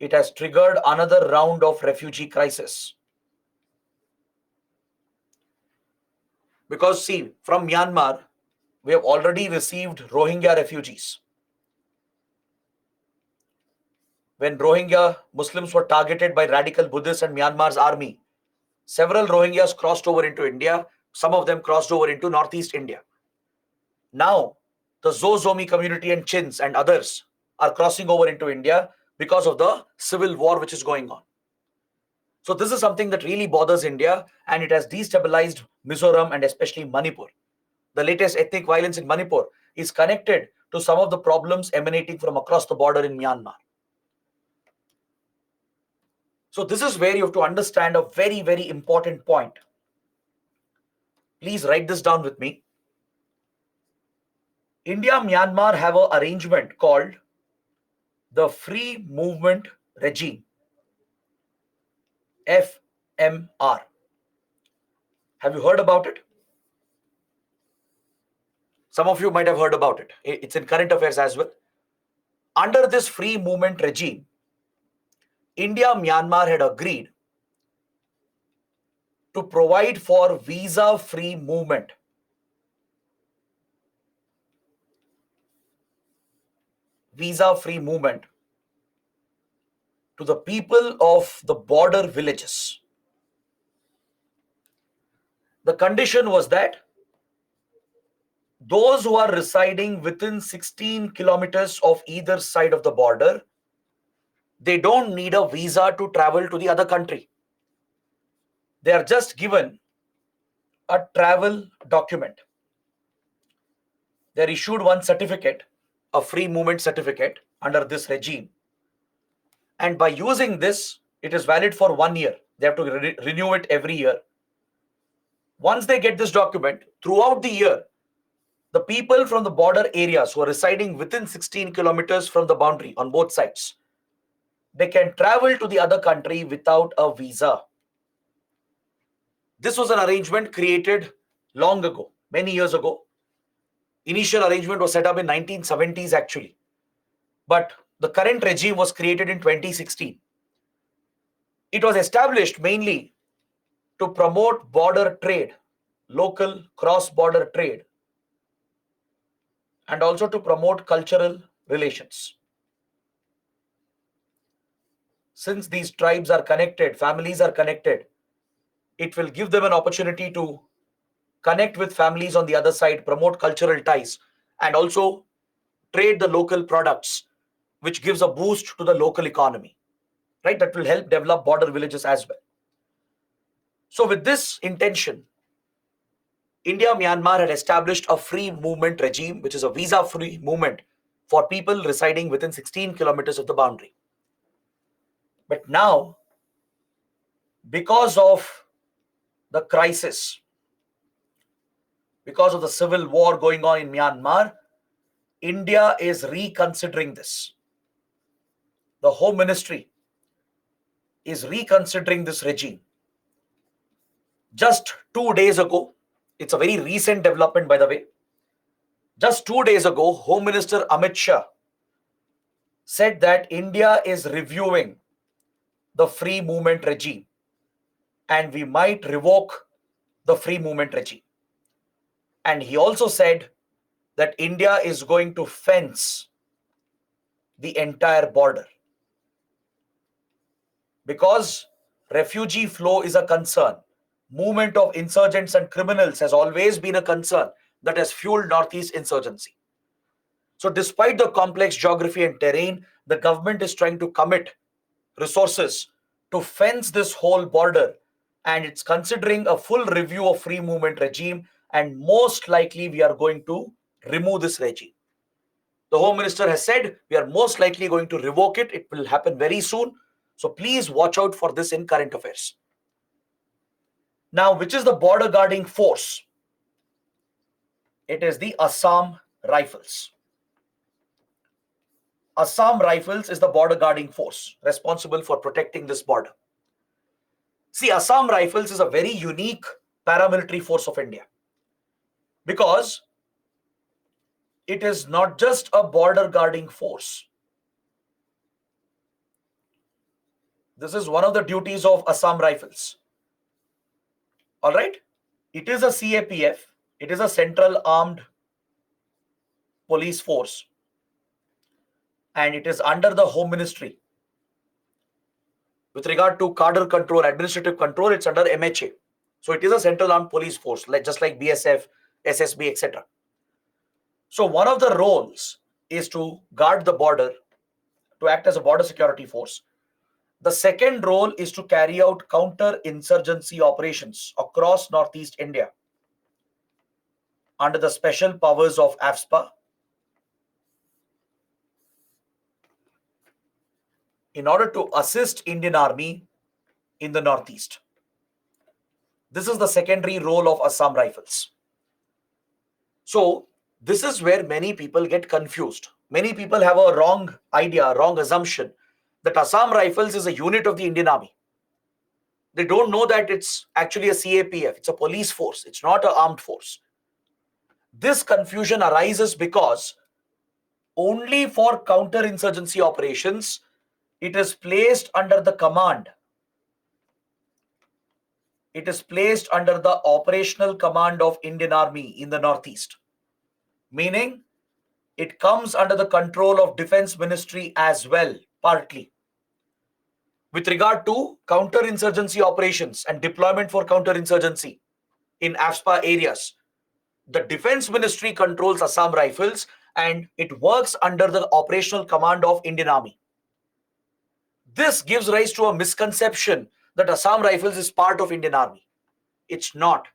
it has triggered another round of refugee crisis. Because see, from Myanmar, we have already received Rohingya refugees. When Rohingya Muslims were targeted by radical Buddhists and Myanmar's army, several Rohingyas crossed over into India. Some of them crossed over into Northeast India. Now, the Zomi community and Chins and others are crossing over into India because of the civil war which is going on. So this is something that really bothers India, and it has destabilized Mizoram and especially Manipur. The latest ethnic violence in Manipur is connected to some of the problems emanating from across the border in Myanmar. So this is where you have to understand a very, very important point. Please write this down with me. India, Myanmar have an arrangement called the Free Movement Regime, FMR. Have you heard about it? Some of you might have heard about it. It's in current affairs as well. Under this free movement regime, India, Myanmar had agreed to provide for visa-free movement. Visa-free movement to the people of the border villages. The condition was that those who are residing within 16 kilometers of either side of the border, they don't need a visa to travel to the other country. They are just given a travel document. They're issued one certificate, a free movement certificate under this regime. And by using this, it is valid for 1 year. They have to renew it every year. Once they get this document, throughout the year, the people from the border areas who are residing within 16 kilometers from the boundary on both sides, they can travel to the other country without a visa. This was an arrangement created long ago, many years ago. Initial arrangement was set up in 1970s actually. But the current regime was created in 2016. It was established mainly to promote border trade, local cross-border trade, and also to promote cultural relations. Since these tribes are connected, families are connected, it will give them an opportunity to connect with families on the other side, promote cultural ties, and also trade the local products, which gives a boost to the local economy, right? That will help develop border villages as well. So with this intention, India, Myanmar had established a free movement regime, which is a visa-free movement for people residing within 16 kilometers of the boundary. But now, because of the crisis, because of the civil war going on in Myanmar, India is reconsidering this. The Home Ministry is reconsidering this regime. Just 2 days ago, it's a very recent development, by the way. Just 2 days ago, Home Minister Amit Shah said that India is reviewing the free movement regime and we might revoke the free movement regime. And he also said that India is going to fence the entire border because refugee flow is a concern. Movement of insurgents and criminals has always been a concern that has fueled Northeast insurgency. So despite the complex geography and terrain, the government is trying to commit resources to fence this whole border, and it's considering a full review of free movement regime, and most likely we are going to remove this regime. The Home Minister has said we are most likely going to revoke it. It will happen very soon. So please watch out for this in current affairs. Now, which is the border guarding force? It is the Assam Rifles. Assam Rifles is the border guarding force responsible for protecting this border. See, Assam Rifles is a very unique paramilitary force of India because it is not just a border guarding force. This is one of the duties of Assam Rifles. All right? It is a CAPF. It is a Central Armed Police Force. And it is under the Home Ministry. With regard to cadre control, administrative control, it's under MHA. So it is a Central Armed Police Force, just like BSF, SSB, etc. So one of the roles is to guard the border, to act as a border security force. The second role is to carry out counter-insurgency operations across Northeast India under the special powers of AFSPA in order to assist Indian Army in the Northeast. This is the secondary role of Assam Rifles. So this is where many people get confused. Many people have a wrong idea, wrong assumption that Assam Rifles is a unit of the Indian Army. They don't know that it's actually a CAPF. It's a police force. It's not an armed force. This confusion arises because only for counterinsurgency operations, it is placed under the command. It is placed under the operational command of Indian Army in the Northeast. Meaning, it comes under the control of Defense Ministry as well, partly. With regard to counterinsurgency operations and deployment for counterinsurgency in AFSPA areas, the Defense Ministry controls Assam Rifles and it works under the operational command of Indian Army. This gives rise to a misconception that Assam Rifles is part of Indian Army. It's not.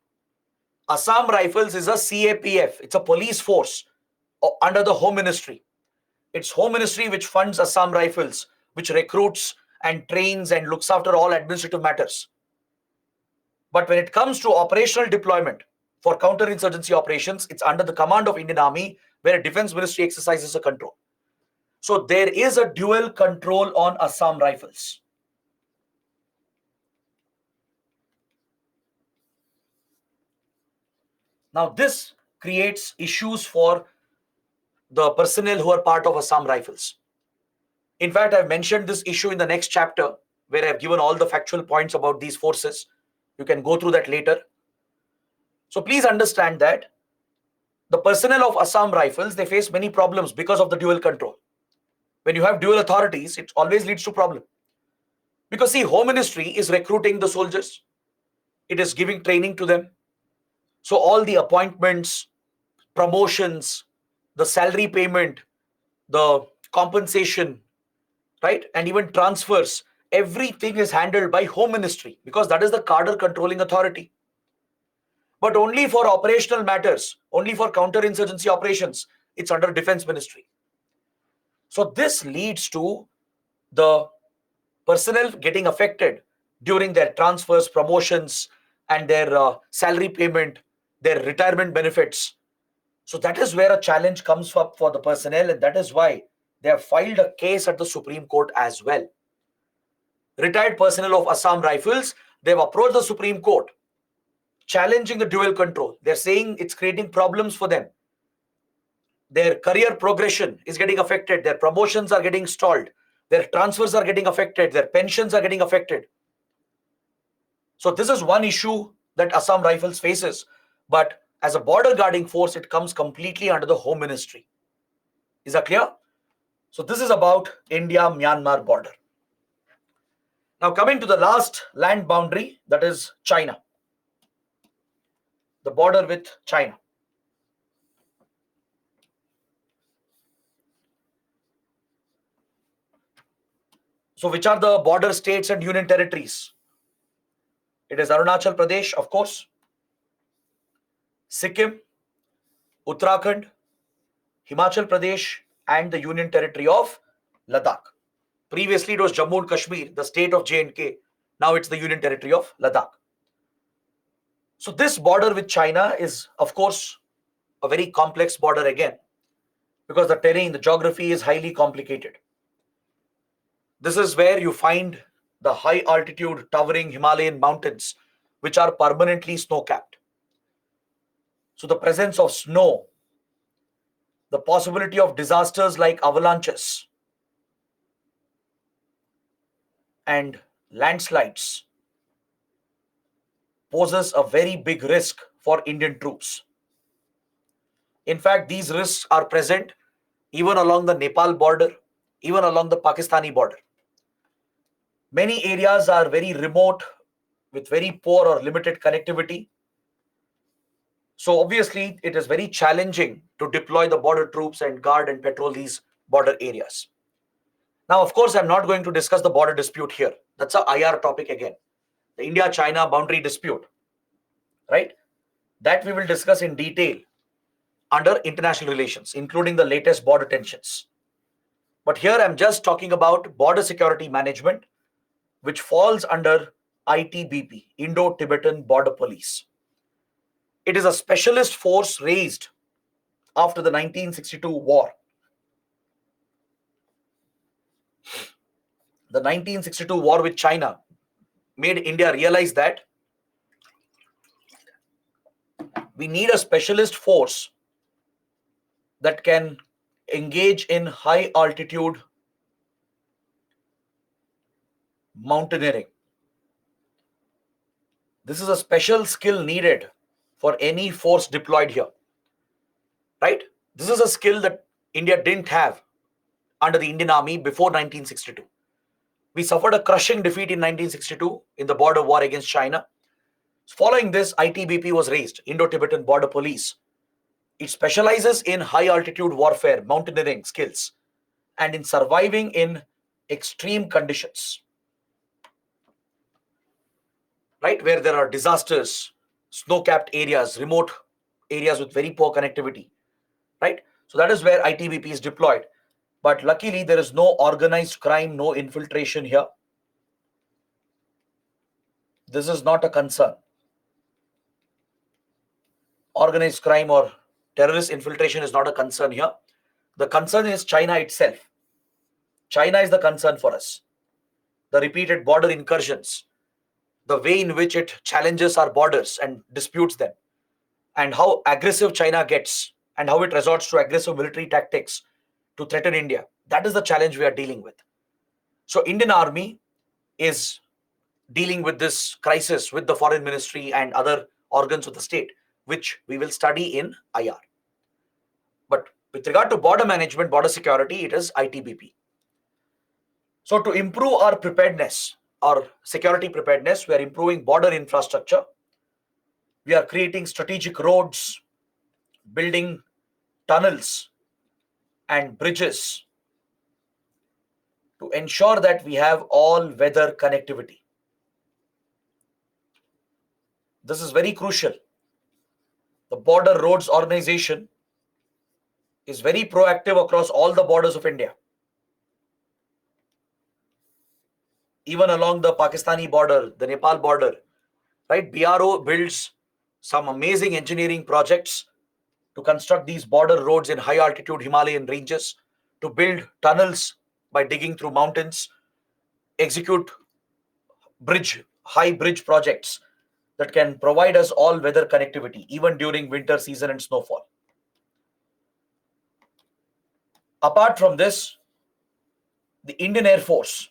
Assam Rifles is a CAPF. It's a police force under the Home Ministry. It's Home Ministry which funds Assam Rifles, which recruits and trains and looks after all administrative matters. But when it comes to operational deployment for counterinsurgency operations, it's under the command of Indian Army, where Defense Ministry exercises a control. So there is a dual control on Assam Rifles. Now this creates issues for the personnel who are part of Assam Rifles. In fact, I've mentioned this issue in the next chapter, where I've given all the factual points about these forces. You can go through that later. So please understand that the personnel of Assam Rifles, they face many problems because of the dual control. When you have dual authorities, it always leads to problem. Because see, Home Ministry is recruiting the soldiers. It is giving training to them. So all the appointments, promotions, the salary payment, the compensation, right? And even transfers, everything is handled by Home Ministry because that is the cadre controlling authority. But only for operational matters, only for counterinsurgency operations, it's under Defense Ministry. So this leads to the personnel getting affected during their transfers, promotions, and their salary payment, their retirement benefits. So that is where a challenge comes up for the personnel, and that is why they have filed a case at the Supreme Court as well. Retired personnel of Assam Rifles, they've approached the Supreme Court challenging the dual control. They're saying it's creating problems for them. Their career progression is getting affected. Their promotions are getting stalled. Their transfers are getting affected. Their pensions are getting affected. So this is one issue that Assam Rifles faces. But as a border guarding force, it comes completely under the Home Ministry. Is that clear? So this is about India-Myanmar border. Now coming to the last land boundary, that is China. The border with China. So which are the border states and union territories? It is Arunachal Pradesh, of course, Sikkim, Uttarakhand, Himachal Pradesh, and the union territory of Ladakh. Previously, it was Jammu and Kashmir, the state of J&K. Now it's the union territory of Ladakh. So this border with China is, of course, a very complex border again, because the terrain, the geography is highly complicated. This is where you find the high altitude towering Himalayan mountains, which are permanently snow-capped. So the presence of snow, the possibility of disasters like avalanches and landslides poses a very big risk for Indian troops. In fact, these risks are present even along the Nepal border, even along the Pakistani border. Many areas are very remote with very poor or limited connectivity. So obviously, it is very challenging to deploy the border troops and guard and patrol these border areas. Now, of course, I'm not going to discuss the border dispute here. That's a IR topic again. The India-China boundary dispute, right? That we will discuss in detail under international relations, including the latest border tensions. But here I'm just talking about border security management, which falls under ITBP, Indo-Tibetan Border Police. It is a specialist force raised after the 1962 war. The 1962 war with China made India realize that we need a specialist force that can engage in high altitude mountaineering. This is a special skill needed for any force deployed here, right? This is a skill that India didn't have under the Indian Army before 1962. We suffered a crushing defeat in 1962 in the border war against China. Following this, ITBP was raised, Indo-Tibetan Border Police. It specializes in high altitude warfare, mountaineering skills, and in surviving in extreme conditions, right? Where there are disasters, snow-capped areas, remote areas with very poor connectivity, right? So that is where ITBP is deployed. But luckily, there is no organized crime, no infiltration here. This is not a concern. Organized crime or terrorist infiltration is not a concern here. The concern is China itself. China is the concern for us. The repeated border incursions, the way in which it challenges our borders and disputes them, and how aggressive China gets, and how it resorts to aggressive military tactics to threaten India. That is the challenge we are dealing with. So Indian Army is dealing with this crisis with the Foreign Ministry and other organs of the state, which we will study in IR. But with regard to border management, border security, it is ITBP. So to improve our preparedness, our security preparedness, we are improving border infrastructure. We are creating strategic roads, building tunnels and bridges to ensure that we have all-weather connectivity. This is very crucial. The Border Roads Organization is very proactive across all the borders of India. Even along the Pakistani border, the Nepal border, right? BRO builds some amazing engineering projects to construct these border roads in high altitude Himalayan ranges, to build tunnels by digging through mountains, execute high bridge projects that can provide us all weather connectivity, even during winter season and snowfall. Apart from this, the Indian Air Force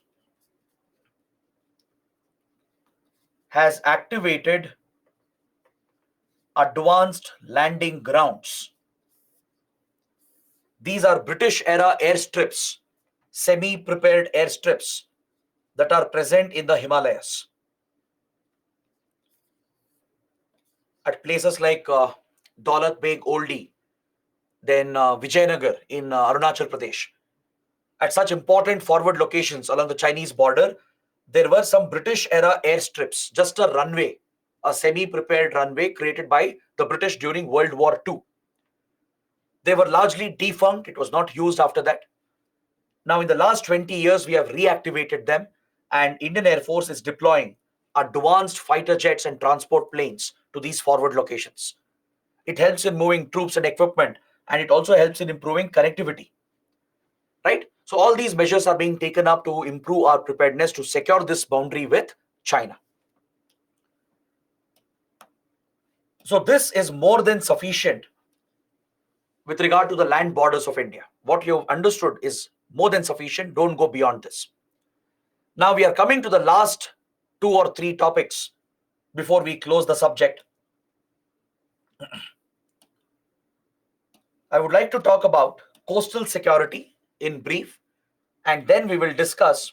has activated advanced landing grounds. These are British era airstrips, semi-prepared airstrips that are present in the Himalayas. At places like Daulat Beg Oldie, then Vijayanagar in Arunachal Pradesh. At such important forward locations along the Chinese border, there were some British era airstrips, just a runway, a semi-prepared runway created by the British during World War II. They were largely defunct. It was not used after that. Now, in the last 20 years, we have reactivated them, and Indian Air Force is deploying advanced fighter jets and transport planes to these forward locations. It helps in moving troops and equipment, and it also helps in improving connectivity, right? So all these measures are being taken up to improve our preparedness to secure this boundary with China. So this is more than sufficient with regard to the land borders of India. What you've understood is more than sufficient. Don't go beyond this. Now we are coming to the last 2 or 3 topics before we close the subject. I would like to talk about coastal security in brief, and then we will discuss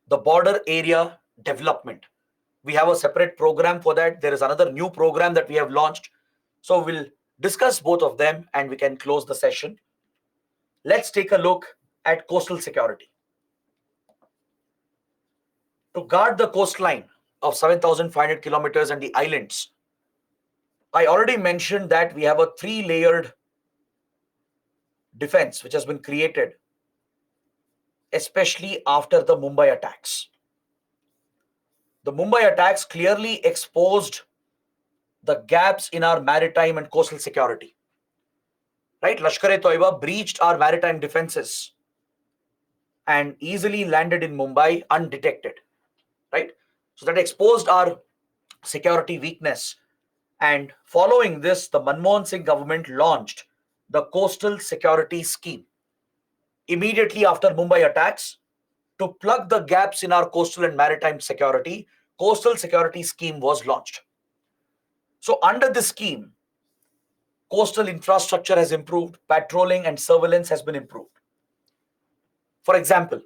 the border area development. We have a separate program for that. There is another new program that we have launched. So we'll discuss both of them and we can close the session. Let's take a look at coastal security. To guard the coastline of 7,500 kilometers and the islands, I already mentioned that we have a 3-layered defense which has been created, especially after the Mumbai attacks. The Mumbai attacks clearly exposed the gaps in our maritime and coastal security. Right? Lashkar-e-Toiba breached our maritime defenses and easily landed in Mumbai undetected. Right? So that exposed our security weakness. And following this, the Manmohan Singh government launched the Coastal Security Scheme. Immediately after Mumbai attacks, to plug the gaps in our coastal and maritime security, Coastal Security Scheme was launched. So under this scheme, coastal infrastructure has improved, patrolling and surveillance has been improved. For example,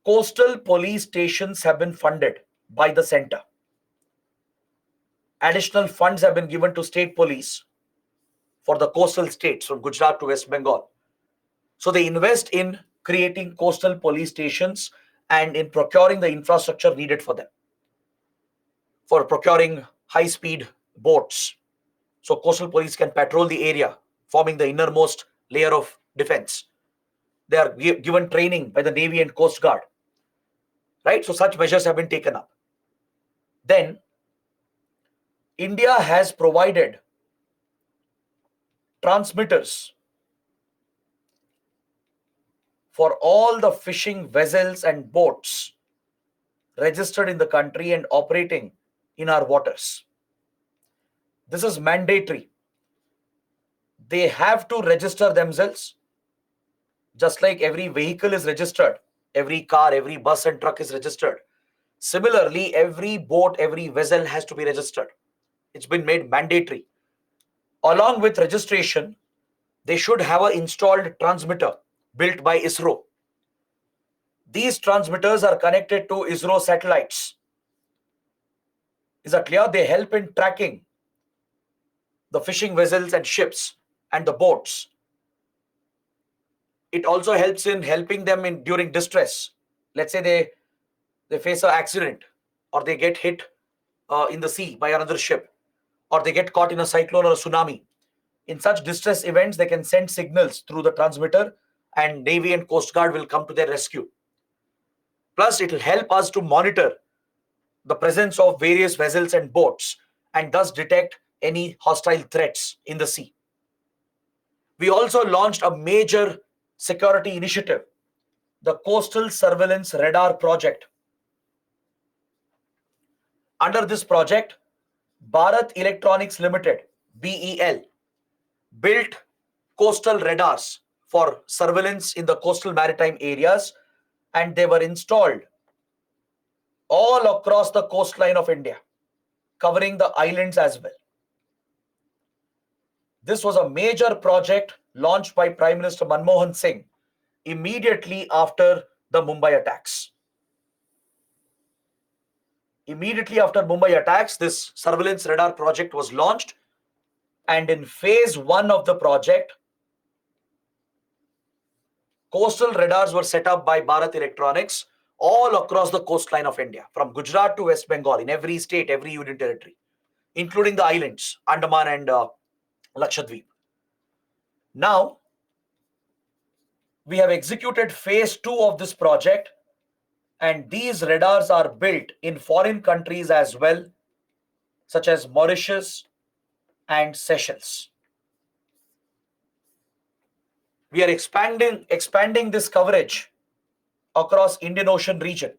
coastal police stations have been funded by the center. Additional funds have been given to state police for the coastal states from Gujarat to West Bengal. So they invest in creating coastal police stations and in procuring the infrastructure needed for them, for procuring high-speed boats. So coastal police can patrol the area, forming the innermost layer of defense. They are given training by the Navy and Coast Guard. Right? So such measures have been taken up. Then India has provided transmitters for all the fishing vessels and boats registered in the country and operating in our waters. This is mandatory. They have to register themselves, just like every vehicle is registered, every car, every bus and truck is registered. Similarly, every boat, every vessel has to be registered. It's been made mandatory. Along with registration, they should have an installed transmitter built by ISRO. These transmitters are connected to ISRO satellites. Is that clear? They help in tracking the fishing vessels and ships and the boats. It also helps in helping them in during distress. Let's say they face an accident, or they get hit in the sea by another ship, or they get caught in a cyclone or a tsunami. In such distress events, they can send signals through the transmitter and Navy and Coast Guard will come to their rescue. Plus, it will help us to monitor the presence of various vessels and boats and thus detect any hostile threats in the sea. We also launched a major security initiative, the Coastal Surveillance Radar Project. Under this project, Bharat Electronics Limited, BEL, built coastal radars for surveillance in the coastal maritime areas, and they were installed all across the coastline of India, covering the islands as well. This was a major project launched by Prime Minister Manmohan Singh immediately after the Mumbai attacks. Immediately after Mumbai attacks, this surveillance radar project was launched, and in phase 1 of the project, coastal radars were set up by Bharat Electronics all across the coastline of India, from Gujarat to West Bengal, in every state, every union territory, including the islands, Andaman and Lakshadweep. Now, we have executed phase 2 of this project, and these radars are built in foreign countries as well, such as Mauritius and Seychelles. We are expanding this coverage across Indian Ocean region.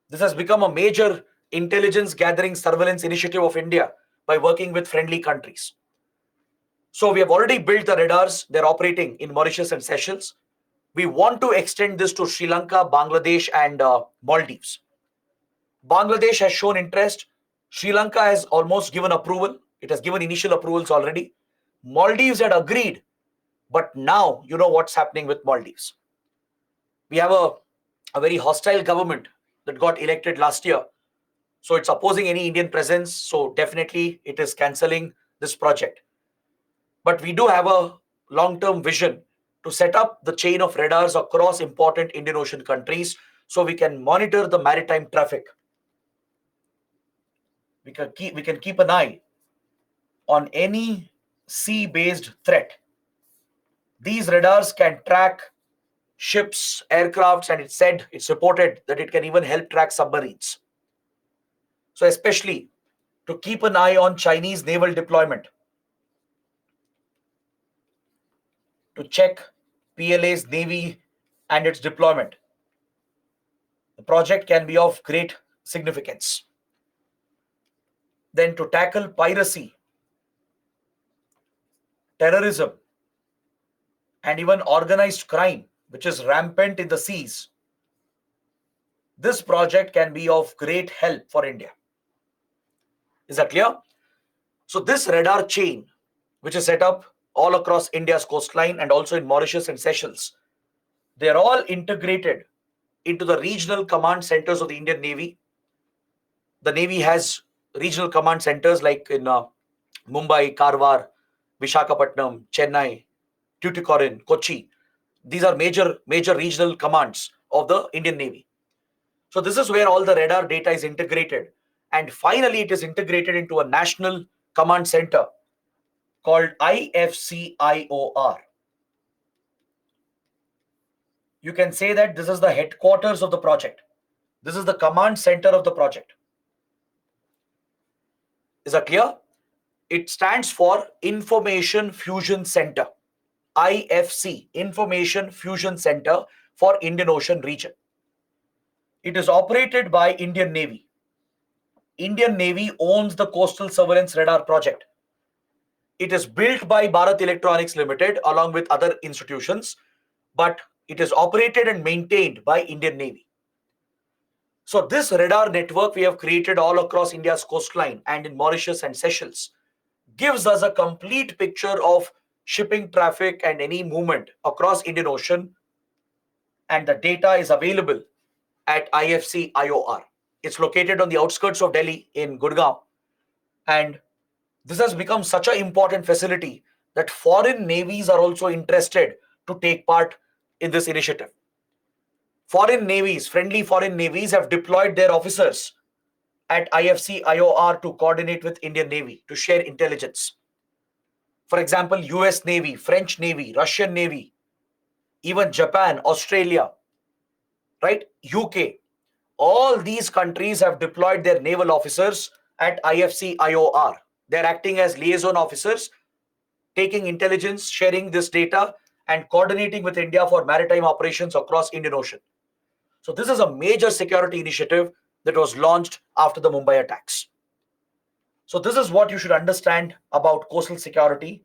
This has become a major intelligence gathering surveillance initiative of India by working with friendly countries. So we have already built the radars. They're operating in Mauritius and Seychelles. We want to extend this to Sri Lanka, Bangladesh, and Maldives. Bangladesh has shown interest. Sri Lanka has almost given approval. It has given initial approvals already. Maldives had agreed, but now you know what's happening with Maldives. We have a very hostile government that got elected last year. So it's opposing any Indian presence. So definitely it is cancelling this project. But we do have a long-term vision to set up the chain of radars across important Indian Ocean countries so we can monitor the maritime traffic. We can keep an eye on any sea-based threat. These radars can track ships, aircrafts, and it's reported that it can even help track submarines. So especially to keep an eye on Chinese naval deployment, to check PLA's navy and its deployment. The project can be of great significance. Then to tackle piracy, terrorism, and even organized crime, which is rampant in the seas, this project can be of great help for India. Is that clear? So this radar chain, which is set up all across India's coastline and also in Mauritius and Seychelles, they are all integrated into the regional command centers of the Indian Navy. The Navy has regional command centers like in Mumbai, Karwar, Vishakhapatnam, Chennai, Tuticorin, Kochi. These are major regional commands of the Indian Navy. So this is where all the radar data is integrated. And finally, it is integrated into a national command center called IFCIOR. You can say that this is the headquarters of the project. This is the command center of the project. Is that clear? It stands for Information Fusion Center. IFC, Information Fusion Center for Indian Ocean region. It is operated by Indian Navy. Indian Navy owns the Coastal Surveillance Radar project. It is built by Bharat Electronics Limited along with other institutions, but it is operated and maintained by Indian Navy. So this radar network we have created all across India's coastline and in Mauritius and Seychelles gives us a complete picture of shipping traffic and any movement across Indian Ocean, and the data is available at IFC IOR. It's located on the outskirts of Delhi in Gurgaon, and this has become such an important facility that foreign navies are also interested to take part in this initiative. Foreign navies, friendly foreign navies, have deployed their officers at IFC IOR to coordinate with Indian Navy to share intelligence. For example, US Navy, French Navy, Russian Navy, even Japan, Australia, right? UK. All these countries have deployed their naval officers at IFC IOR. They're acting as liaison officers, taking intelligence, sharing this data, and coordinating with India for maritime operations across Indian Ocean. So this is a major security initiative that was launched after the Mumbai attacks. So this is what you should understand about coastal security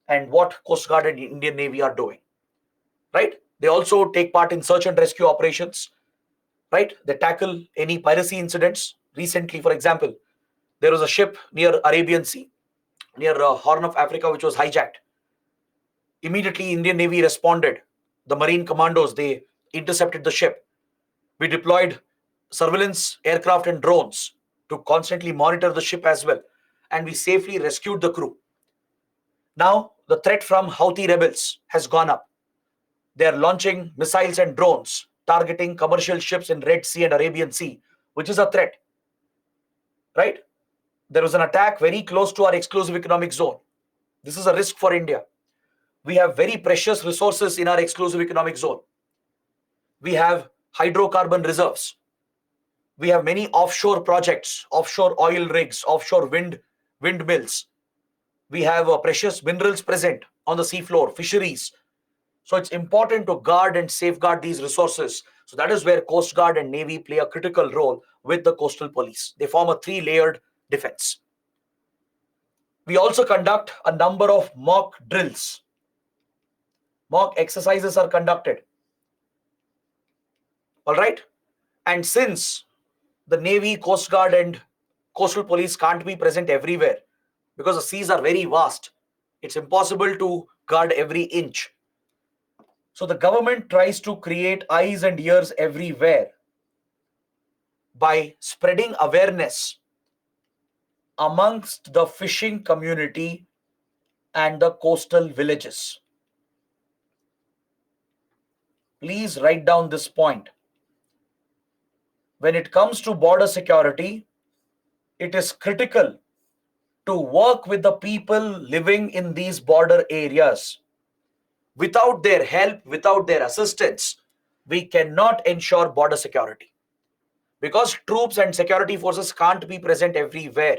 and what Coast Guard and Indian Navy are doing, right? They also take part in search and rescue operations, right? They tackle any piracy incidents. Recently, for example, there was a ship near Arabian Sea, near Horn of Africa, which was hijacked. Immediately, Indian Navy responded. The Marine commandos, they intercepted the ship. We deployed surveillance aircraft and drones to constantly monitor the ship as well. And we safely rescued the crew. Now, the threat from Houthi rebels has gone up. They are launching missiles and drones, targeting commercial ships in Red Sea and Arabian Sea, which is a threat, right? There was an attack very close to our exclusive economic zone. This is a risk for India. We have very precious resources in our exclusive economic zone. We have hydrocarbon reserves. We have many offshore projects, offshore oil rigs, offshore windmills. We have precious minerals present on the seafloor, fisheries. So it's important to guard and safeguard these resources. So that is where Coast Guard and Navy play a critical role with the coastal police. They form a three-layered defense. We also conduct a number of mock drills. Mock exercises are conducted. All right. And since the Navy, Coast Guard, and coastal police can't be present everywhere because the seas are very vast, it's impossible to guard every inch. So the government tries to create eyes and ears everywhere by spreading awareness amongst the fishing community and the coastal villages. Please write down this point. When it comes to border security, it is critical to work with the people living in these border areas. Without their help, without their assistance, we cannot ensure border security, because troops and security forces can't be present everywhere.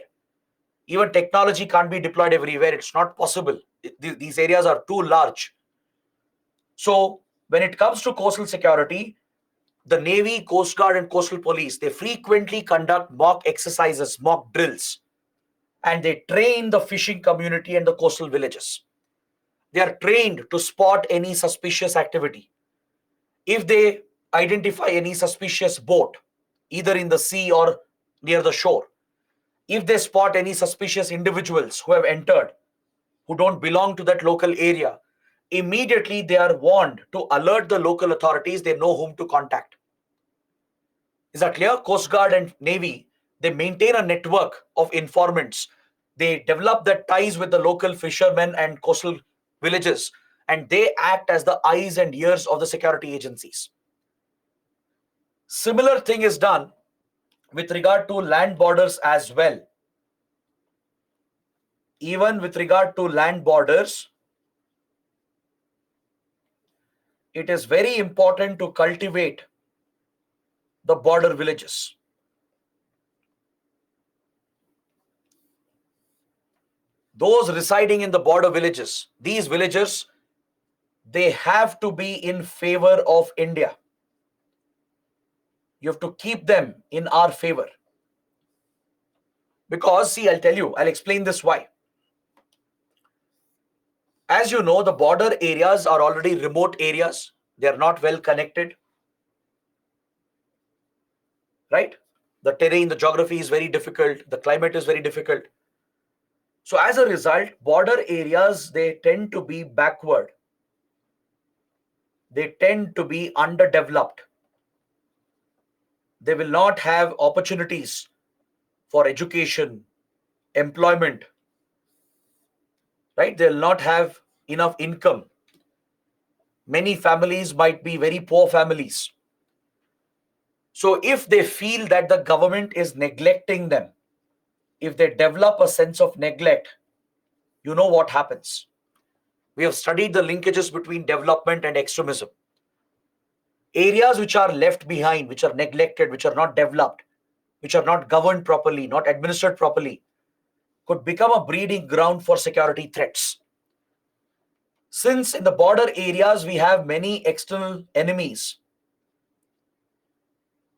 Even technology can't be deployed everywhere. It's not possible. These areas are too large. So when it comes to coastal security, the Navy, Coast Guard, and Coastal Police, they frequently conduct mock exercises, mock drills, and they train the fishing community and the coastal villages. They are trained to spot any suspicious activity. If they identify any suspicious boat, either in the sea or near the shore, if they spot any suspicious individuals who have entered, who don't belong to that local area, immediately they are warned to alert the local authorities. They know whom to contact. Is that clear? Coast Guard and Navy, they maintain a network of informants. They develop the ties with the local fishermen and coastal villages, and they act as the eyes and ears of the security agencies. Similar thing is done with regard to land borders as well. Even with regard to land borders, it is very important to cultivate the border villages. Those residing in the border villages, these villagers, they have to be in favor of India. You have to keep them in our favor. Because, see, I'll explain this why. As you know, the border areas are already remote areas. They are not well connected. Right? The terrain, the geography is very difficult. The climate is very difficult. So as a result, border areas, they tend to be backward. They tend to be underdeveloped. They will not have opportunities for education, employment, right? They'll not have enough income. Many families might be very poor families. So if they feel that the government is neglecting them, if they develop a sense of neglect, you know what happens. We have studied the linkages between development and extremism. Areas which are left behind, which are neglected, which are not developed, which are not governed properly, not administered properly, could become a breeding ground for security threats. Since in the border areas we have many external enemies,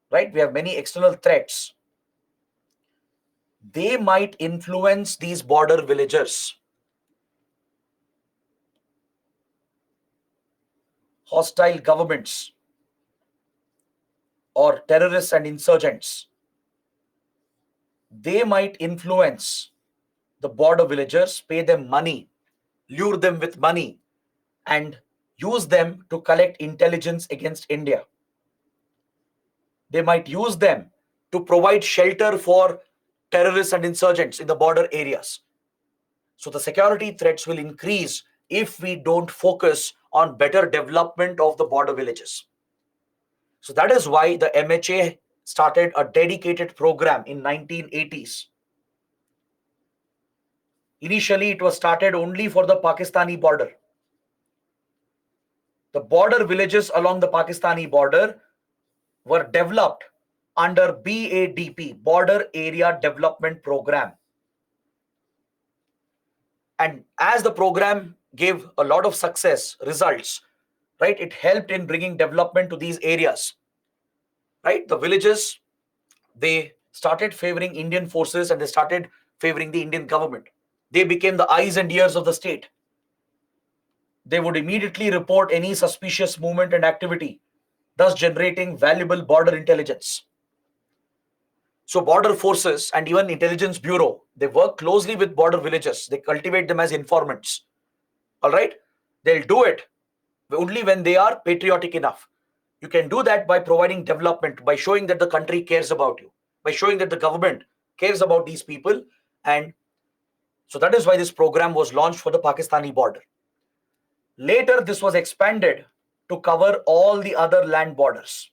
right? We have many external threats. They might influence these border villagers. Hostile governments or terrorists and insurgents, they might influence the border villagers, pay them money, lure them with money, and use them to collect intelligence against India. They might use them to provide shelter for terrorists and insurgents in the border areas. So the security threats will increase if we don't focus on better development of the border villages. So that is why the MHA started a dedicated program in 1980s. Initially, it was started only for the Pakistani border. The border villages along the Pakistani border were developed under BADP, Border Area Development Program. And as the program gave a lot of success results, right, it helped in bringing development to these areas. Right, the villages, they started favoring Indian forces and they started favoring the Indian government. They became the eyes and ears of the state. They would immediately report any suspicious movement and activity, thus generating valuable border intelligence. So border forces and even intelligence bureau, they work closely with border villages. They cultivate them as informants. All right, they'll do it only when they are patriotic enough. You can do that by providing development, by showing that the country cares about you, by showing that the government cares about these people. And so that is why this program was launched for the Pakistani border. Later, this was expanded to cover all the other land borders.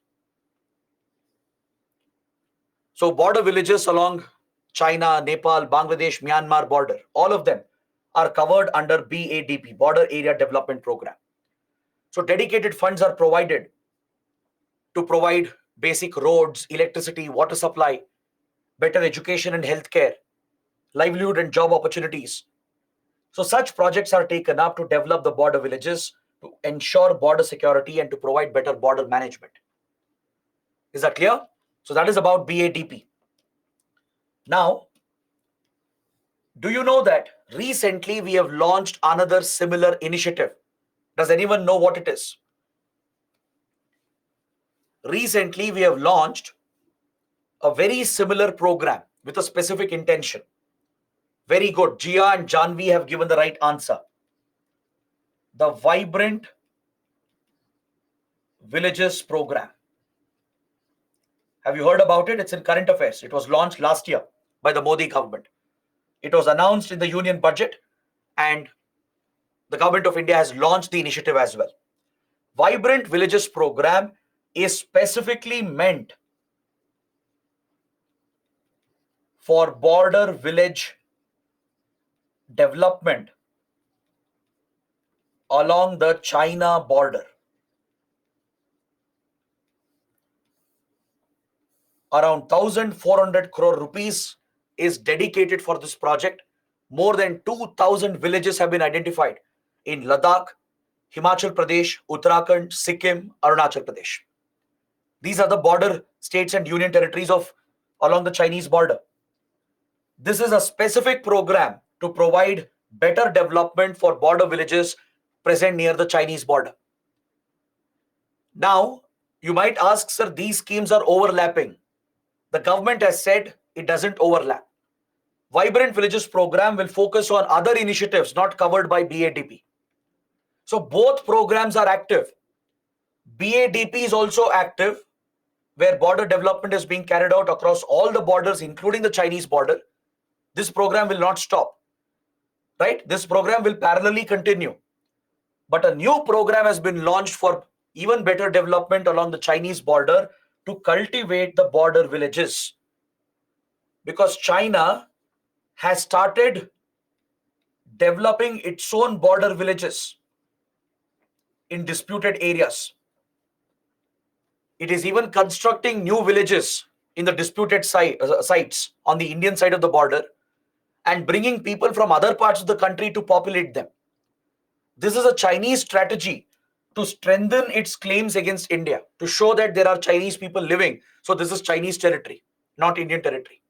So border villages along China, Nepal, Bangladesh, Myanmar border, all of them are covered under BADP, Border Area Development Program. So dedicated funds are provided to provide basic roads, electricity, water supply, better education and healthcare, livelihood and job opportunities. So such projects are taken up to develop the border villages, to ensure border security and to provide better border management. Is that clear? So that is about BADP. Now, do you know that recently we have launched another similar initiative? Does anyone know what it is? Recently we have launched a very similar program with a specific intention. Very good. Jia and Janvi have given the right answer. The Vibrant Villages program. Have you heard about it? It's in current affairs. It was launched last year by the Modi government. It was announced in the union budget, and the government of India has launched the initiative as well. Vibrant Villages program is specifically meant for border village development along the China border. Around 1,400 crore rupees is dedicated for this project. More than 2,000 villages have been identified in Ladakh, Himachal Pradesh, Uttarakhand, Sikkim, Arunachal Pradesh. These are the border states and union territories of along the Chinese border. This is a specific program to provide better development for border villages present near the Chinese border. Now, you might ask, sir, these schemes are overlapping. The government has said it doesn't overlap. Vibrant Villages program will focus on other initiatives not covered by BADP. So both programs are active. BADP is also active, where border development is being carried out across all the borders, including the Chinese border. This program will not stop, right? This program will parallelly continue. But a new program has been launched for even better development along the Chinese border to cultivate the border villages. Because China has started developing its own border villages in disputed areas. It is even constructing new villages in the disputed sites on the Indian side of the border and bringing people from other parts of the country to populate them. This is a Chinese strategy to strengthen its claims against India, to show that there are Chinese people living. So this is Chinese territory, not Indian territory.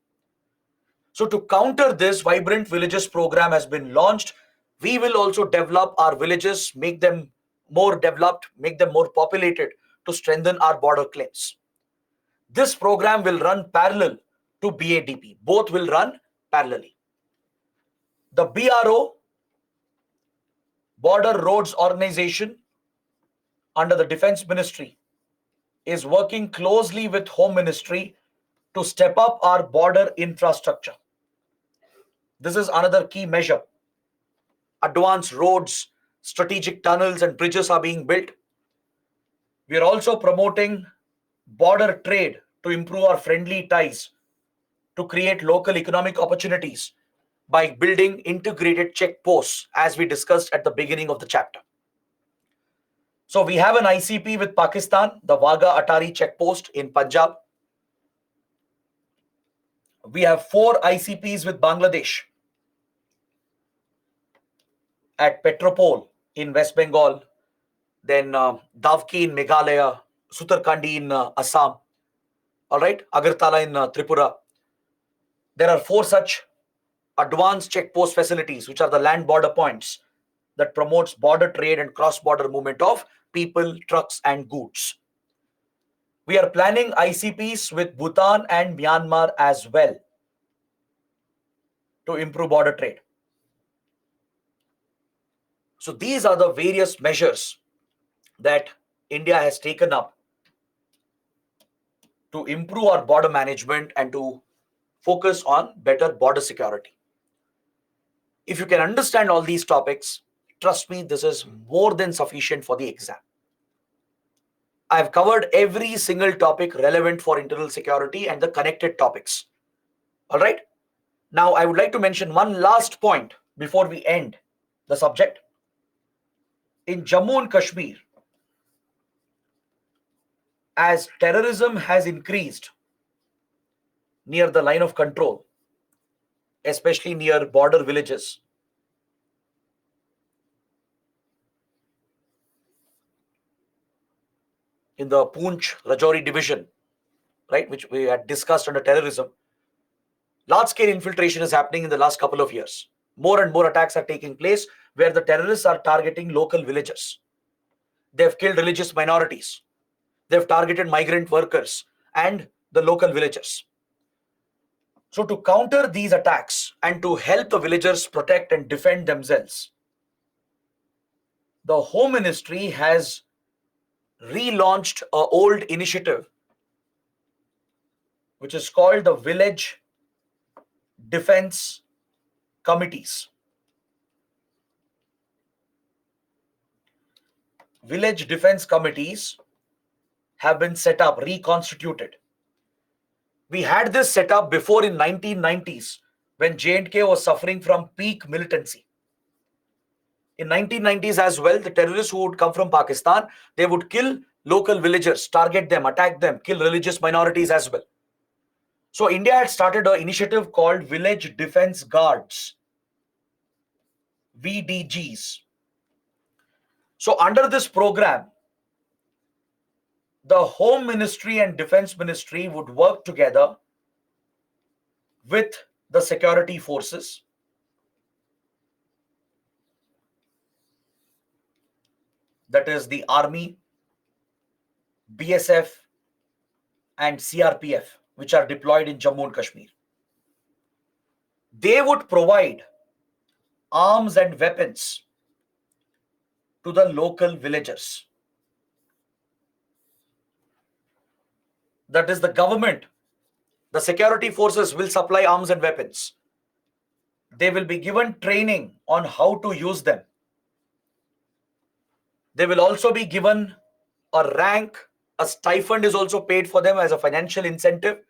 So to counter this, Vibrant Villages program has been launched. We will also develop our villages, make them more developed, make them more populated to strengthen our border claims. This program will run parallel to BADP. Both will run parallelly. The BRO, Border Roads Organization, under the Defense Ministry, is working closely with Home Ministry to step up our border infrastructure. This is another key measure. Advanced roads, strategic tunnels and bridges are being built. We are also promoting border trade to improve our friendly ties, to create local economic opportunities by building integrated check posts, as we discussed at the beginning of the chapter. So we have an ICP with Pakistan, the Wagah Atari check post in Punjab. We have 4 ICPs with Bangladesh at Petropol in West Bengal, then Davki in Meghalaya, Sutarkandi in Assam, all right, Agartala in Tripura. There are 4 such advanced check post facilities, which are the land border points that promotes border trade and cross-border movement of people, trucks and goods. We are planning ICPs with Bhutan and Myanmar as well to improve border trade. So these are the various measures that India has taken up to improve our border management and to focus on better border security. If you can understand all these topics, trust me, this is more than sufficient for the exam. I have covered every single topic relevant for internal security and the connected topics. All right. Now, I would like to mention one last point before we end the subject. In Jammu and Kashmir, as terrorism has increased near the line of control, especially near border villages, in the Poonch Rajouri division, right, which we had discussed under terrorism, large-scale infiltration is happening in the last couple of years. More and more attacks are taking place where the terrorists are targeting local villagers. They've killed religious minorities. They've targeted migrant workers and the local villagers. So to counter these attacks and to help the villagers protect and defend themselves, the Home Ministry has relaunched an old initiative which is called the Village Defense Committees. Village Defense Committees have been set up, reconstituted. We had this set up before in 1990s when J&K was suffering from peak militancy. In 1990s as well, the terrorists who would come from Pakistan, they would kill local villagers, target them, attack them, kill religious minorities as well. So India had started an initiative called Village Defense Guards, VDGs. So under this program, the Home Ministry and Defense Ministry would work together with the security forces, that is the Army, BSF and CRPF, which are deployed in Jammu and Kashmir. They would provide arms and weapons to the local villagers. That is the government. The security forces will supply arms and weapons. They will be given training on how to use them. They will also be given a rank, a stipend is also paid for them as a financial incentive,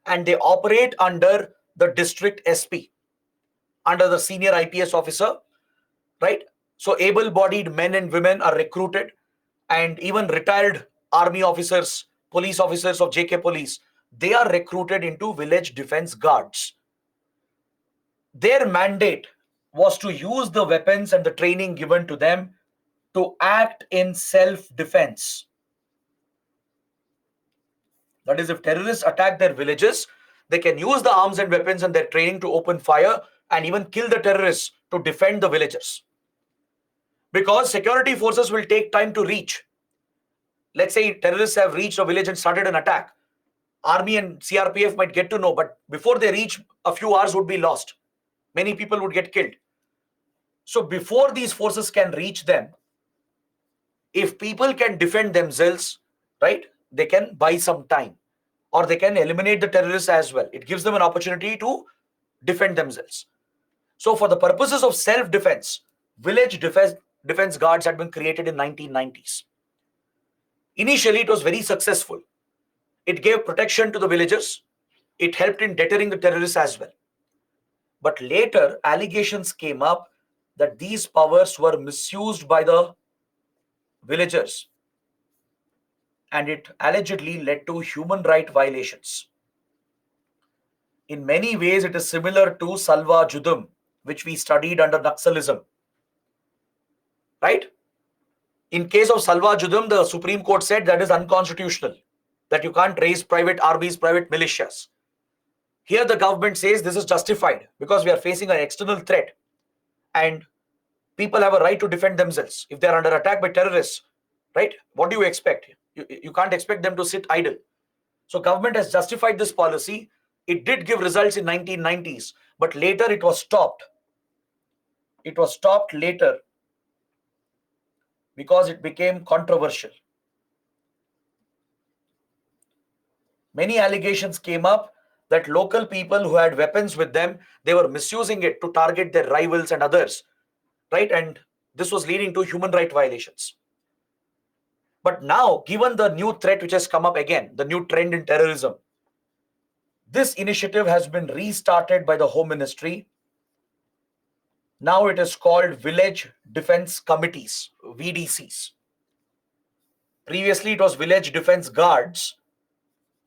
and they operate under the district SP, under the senior IPS officer, right? So able-bodied men and women are recruited, and even retired army officers, police officers of JK Police, they are recruited into village defense guards. Their mandate was to use the weapons and the training given to them to act in self-defense. That is, if terrorists attack their villages, they can use the arms and weapons and their training to open fire and even kill the terrorists to defend the villagers. Because security forces will take time to reach. Let's say terrorists have reached a village and started an attack. Army and CRPF might get to know, but before they reach, a few hours would be lost. Many people would get killed. So before these forces can reach them, if people can defend themselves, right, they can buy some time, or they can eliminate the terrorists as well. It gives them an opportunity to defend themselves. So for the purposes of self-defense, village defense guards had been created in 1990s. Initially, it was very successful. It gave protection to the villagers. It helped in deterring the terrorists as well. But later, allegations came up that these powers were misused by the villagers, and it allegedly led to human rights violations. In many ways, it is similar to Salva Judum, which we studied under Naxalism. Right? In case of Salva Judum, the Supreme Court said that is unconstitutional, that you can't raise private armies, private militias. Here the government says this is justified because we are facing an external threat and people have a right to defend themselves. If they are under attack by terrorists, right? What do you expect? You can't expect them to sit idle. So government has justified this policy. It did give results in 1990s, but later it was stopped. It was stopped later because it became controversial. Many allegations came up that local people who had weapons with them, they were misusing it to target their rivals and others, right? And this was leading to human rights violations. But now, given the new threat which has come up again, the new trend in terrorism, this initiative has been restarted by the Home Ministry. Now it is called Village Defense Committees, VDCs. Previously, it was village defense guards.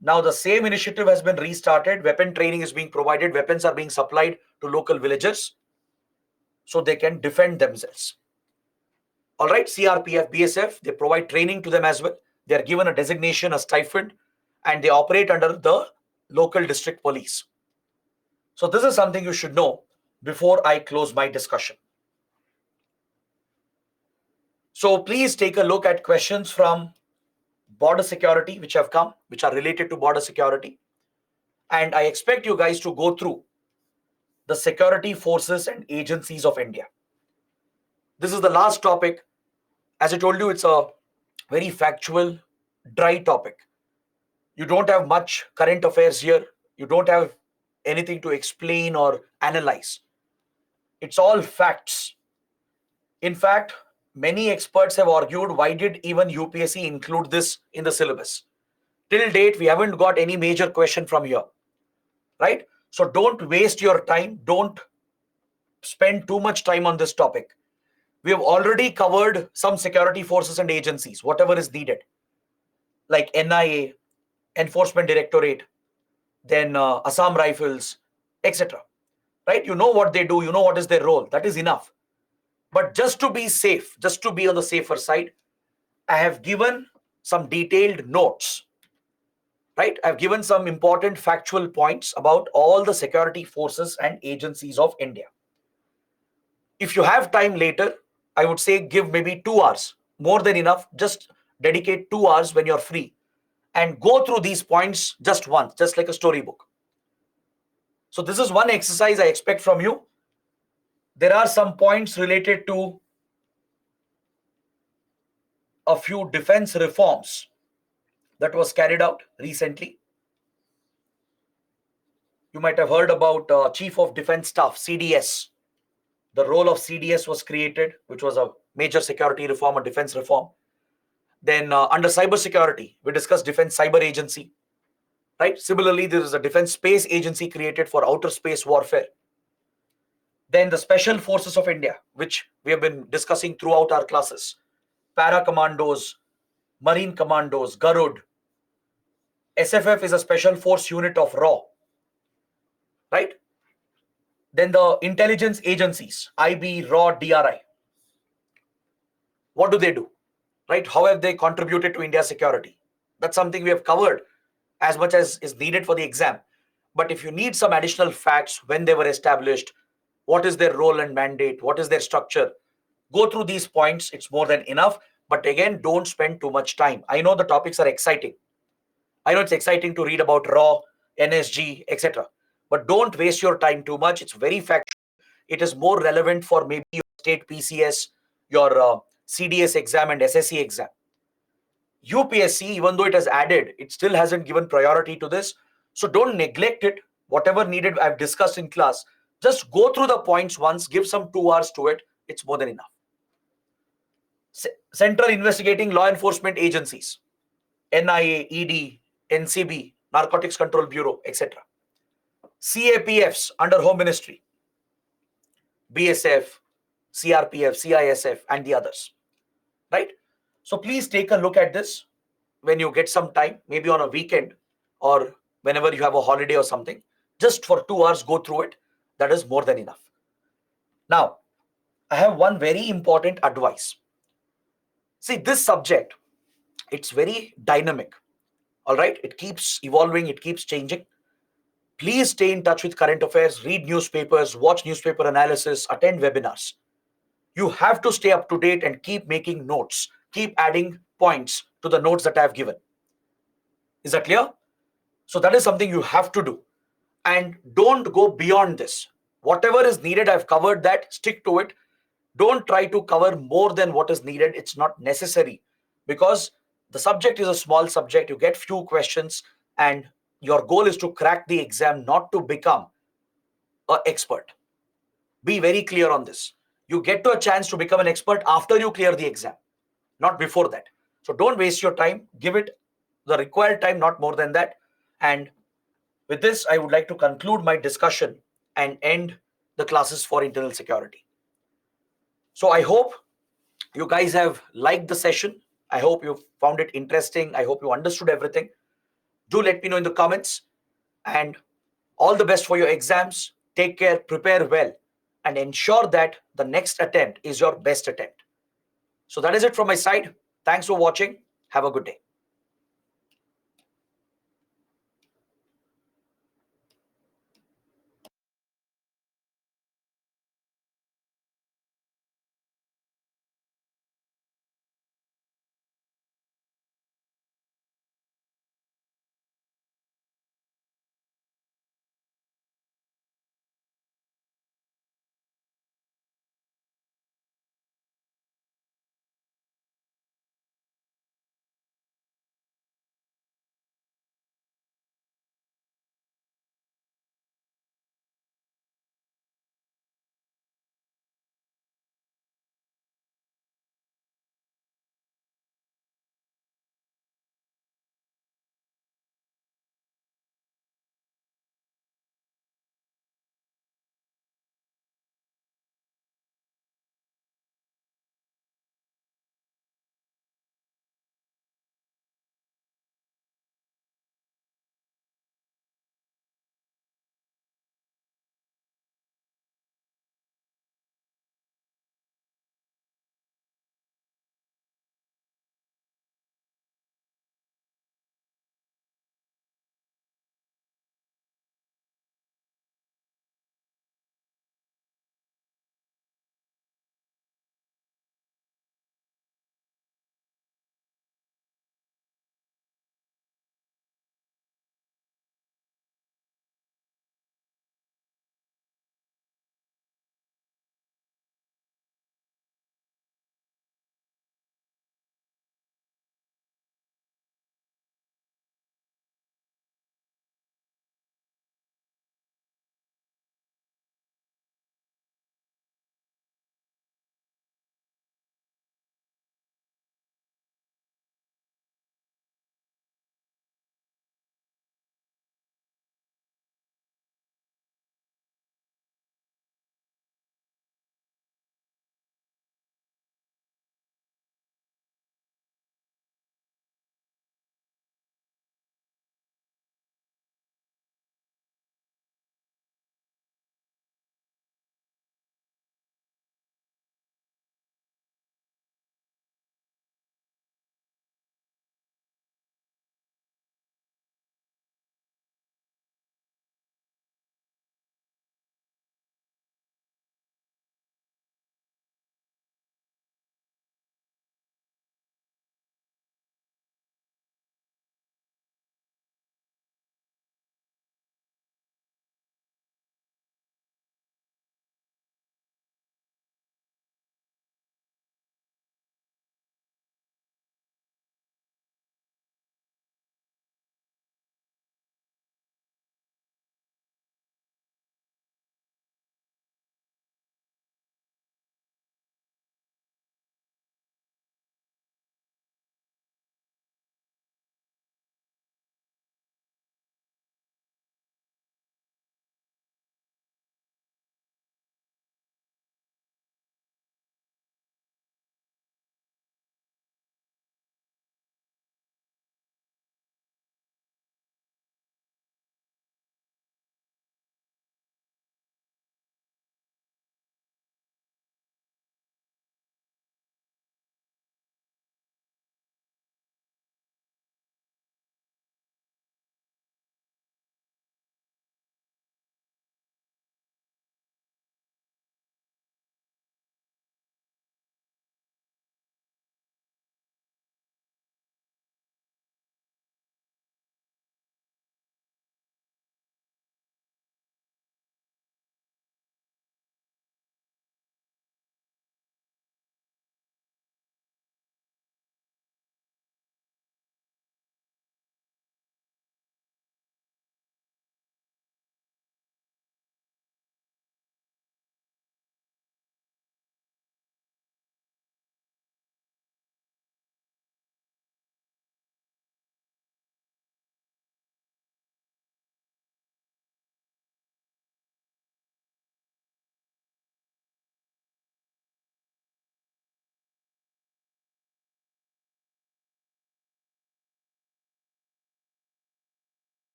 Now the same initiative has been restarted. Weapon training is being provided. Weapons are being supplied to local villagers so they can defend themselves. All right, CRPF, BSF, they provide training to them as well. They are given a designation, a stipend, and they operate under the local district police. So this is something you should know before I close my discussion. So please take a look at questions from border security which have come, which are related to border security. And I expect you guys to go through the security forces and agencies of India. This is the last topic. As I told you, it's a very factual, dry topic. You don't have much current affairs here. You don't have anything to explain or analyze. It's all facts. In fact, many experts have argued, why did even UPSC include this in the syllabus? Till date, we haven't got any major question from here, right? So don't waste your time. Don't spend too much time on this topic. We have already covered some security forces and agencies, whatever is needed, like NIA, Enforcement Directorate, then Assam Rifles, etc. Right? You know what they do, you know what is their role. That is enough. But just to be safe, just to be on the safer side, I have given some detailed notes. Right? I've given some important factual points about all the security forces and agencies of India. If you have time later, I would say give maybe 2 hours, more than enough. Just dedicate 2 hours when you're free and go through these points just once, just like a storybook. So this is one exercise I expect from you. There are some points related to a few defense reforms that was carried out recently. You might have heard about Chief of Defense Staff, CDS. The role of CDS was created, which was a major security reform, a defense reform. Then under cyber security, we discussed Defense Cyber Agency. Right? Similarly, there is a Defense Space Agency created for outer space warfare. Then the Special Forces of India, which we have been discussing throughout our classes. Para Commandos, Marine Commandos, Garud. SFF is a special force unit of RAW. Right? Then the intelligence agencies, IB, RAW, DRI. What do they do? Right? How have they contributed to India's security? That's something we have covered as much as is needed for the exam. But if you need some additional facts, when they were established, what is their role and mandate, what is their structure, go through these points. It's more than enough. But again, don't spend too much time. I know the topics are exciting. I know it's exciting to read about RAW, NSG, etc. But don't waste your time too much. It's very factual. It is more relevant for maybe your state PCS, your CDS exam and SSC exam. UPSC, even though it has added, it still hasn't given priority to this. So don't neglect it. Whatever needed, I've discussed in class. Just go through the points once, give some 2 hours to it. It's more than enough. Central Investigating Law Enforcement Agencies, NIA, ED, NCB, Narcotics Control Bureau, etc. CAPFs under Home Ministry, BSF, CRPF, CISF, and the others. Right? So please take a look at this when you get some time, maybe on a weekend or whenever you have a holiday or something. Just for 2 hours, go through it. That is more than enough. Now, I have one very important advice. See, this subject, it's very dynamic. All right? It keeps evolving. It keeps changing. Please stay in touch with current affairs, read newspapers, watch newspaper analysis, attend webinars. You have to stay up to date and keep making notes. Keep adding points to the notes that I have given. Is that clear? So that is something you have to do. And don't go beyond this. Whatever is needed, I've covered that. Stick to it. Don't try to cover more than what is needed. It's not necessary because the subject is a small subject. You get few questions and your goal is to crack the exam, not to become an expert. Be very clear on this. You get to a chance to become an expert after you clear the exam, not before that. So don't waste your time. Give it the required time, not more than that. And with this, I would like to conclude my discussion and end the classes for internal security. So I hope you guys have liked the session. I hope you found it interesting. I hope you understood everything. Do let me know in the comments. And all the best for your exams. Take care, prepare well, and ensure that the next attempt is your best attempt. So that is it from my side. Thanks for watching. Have a good day.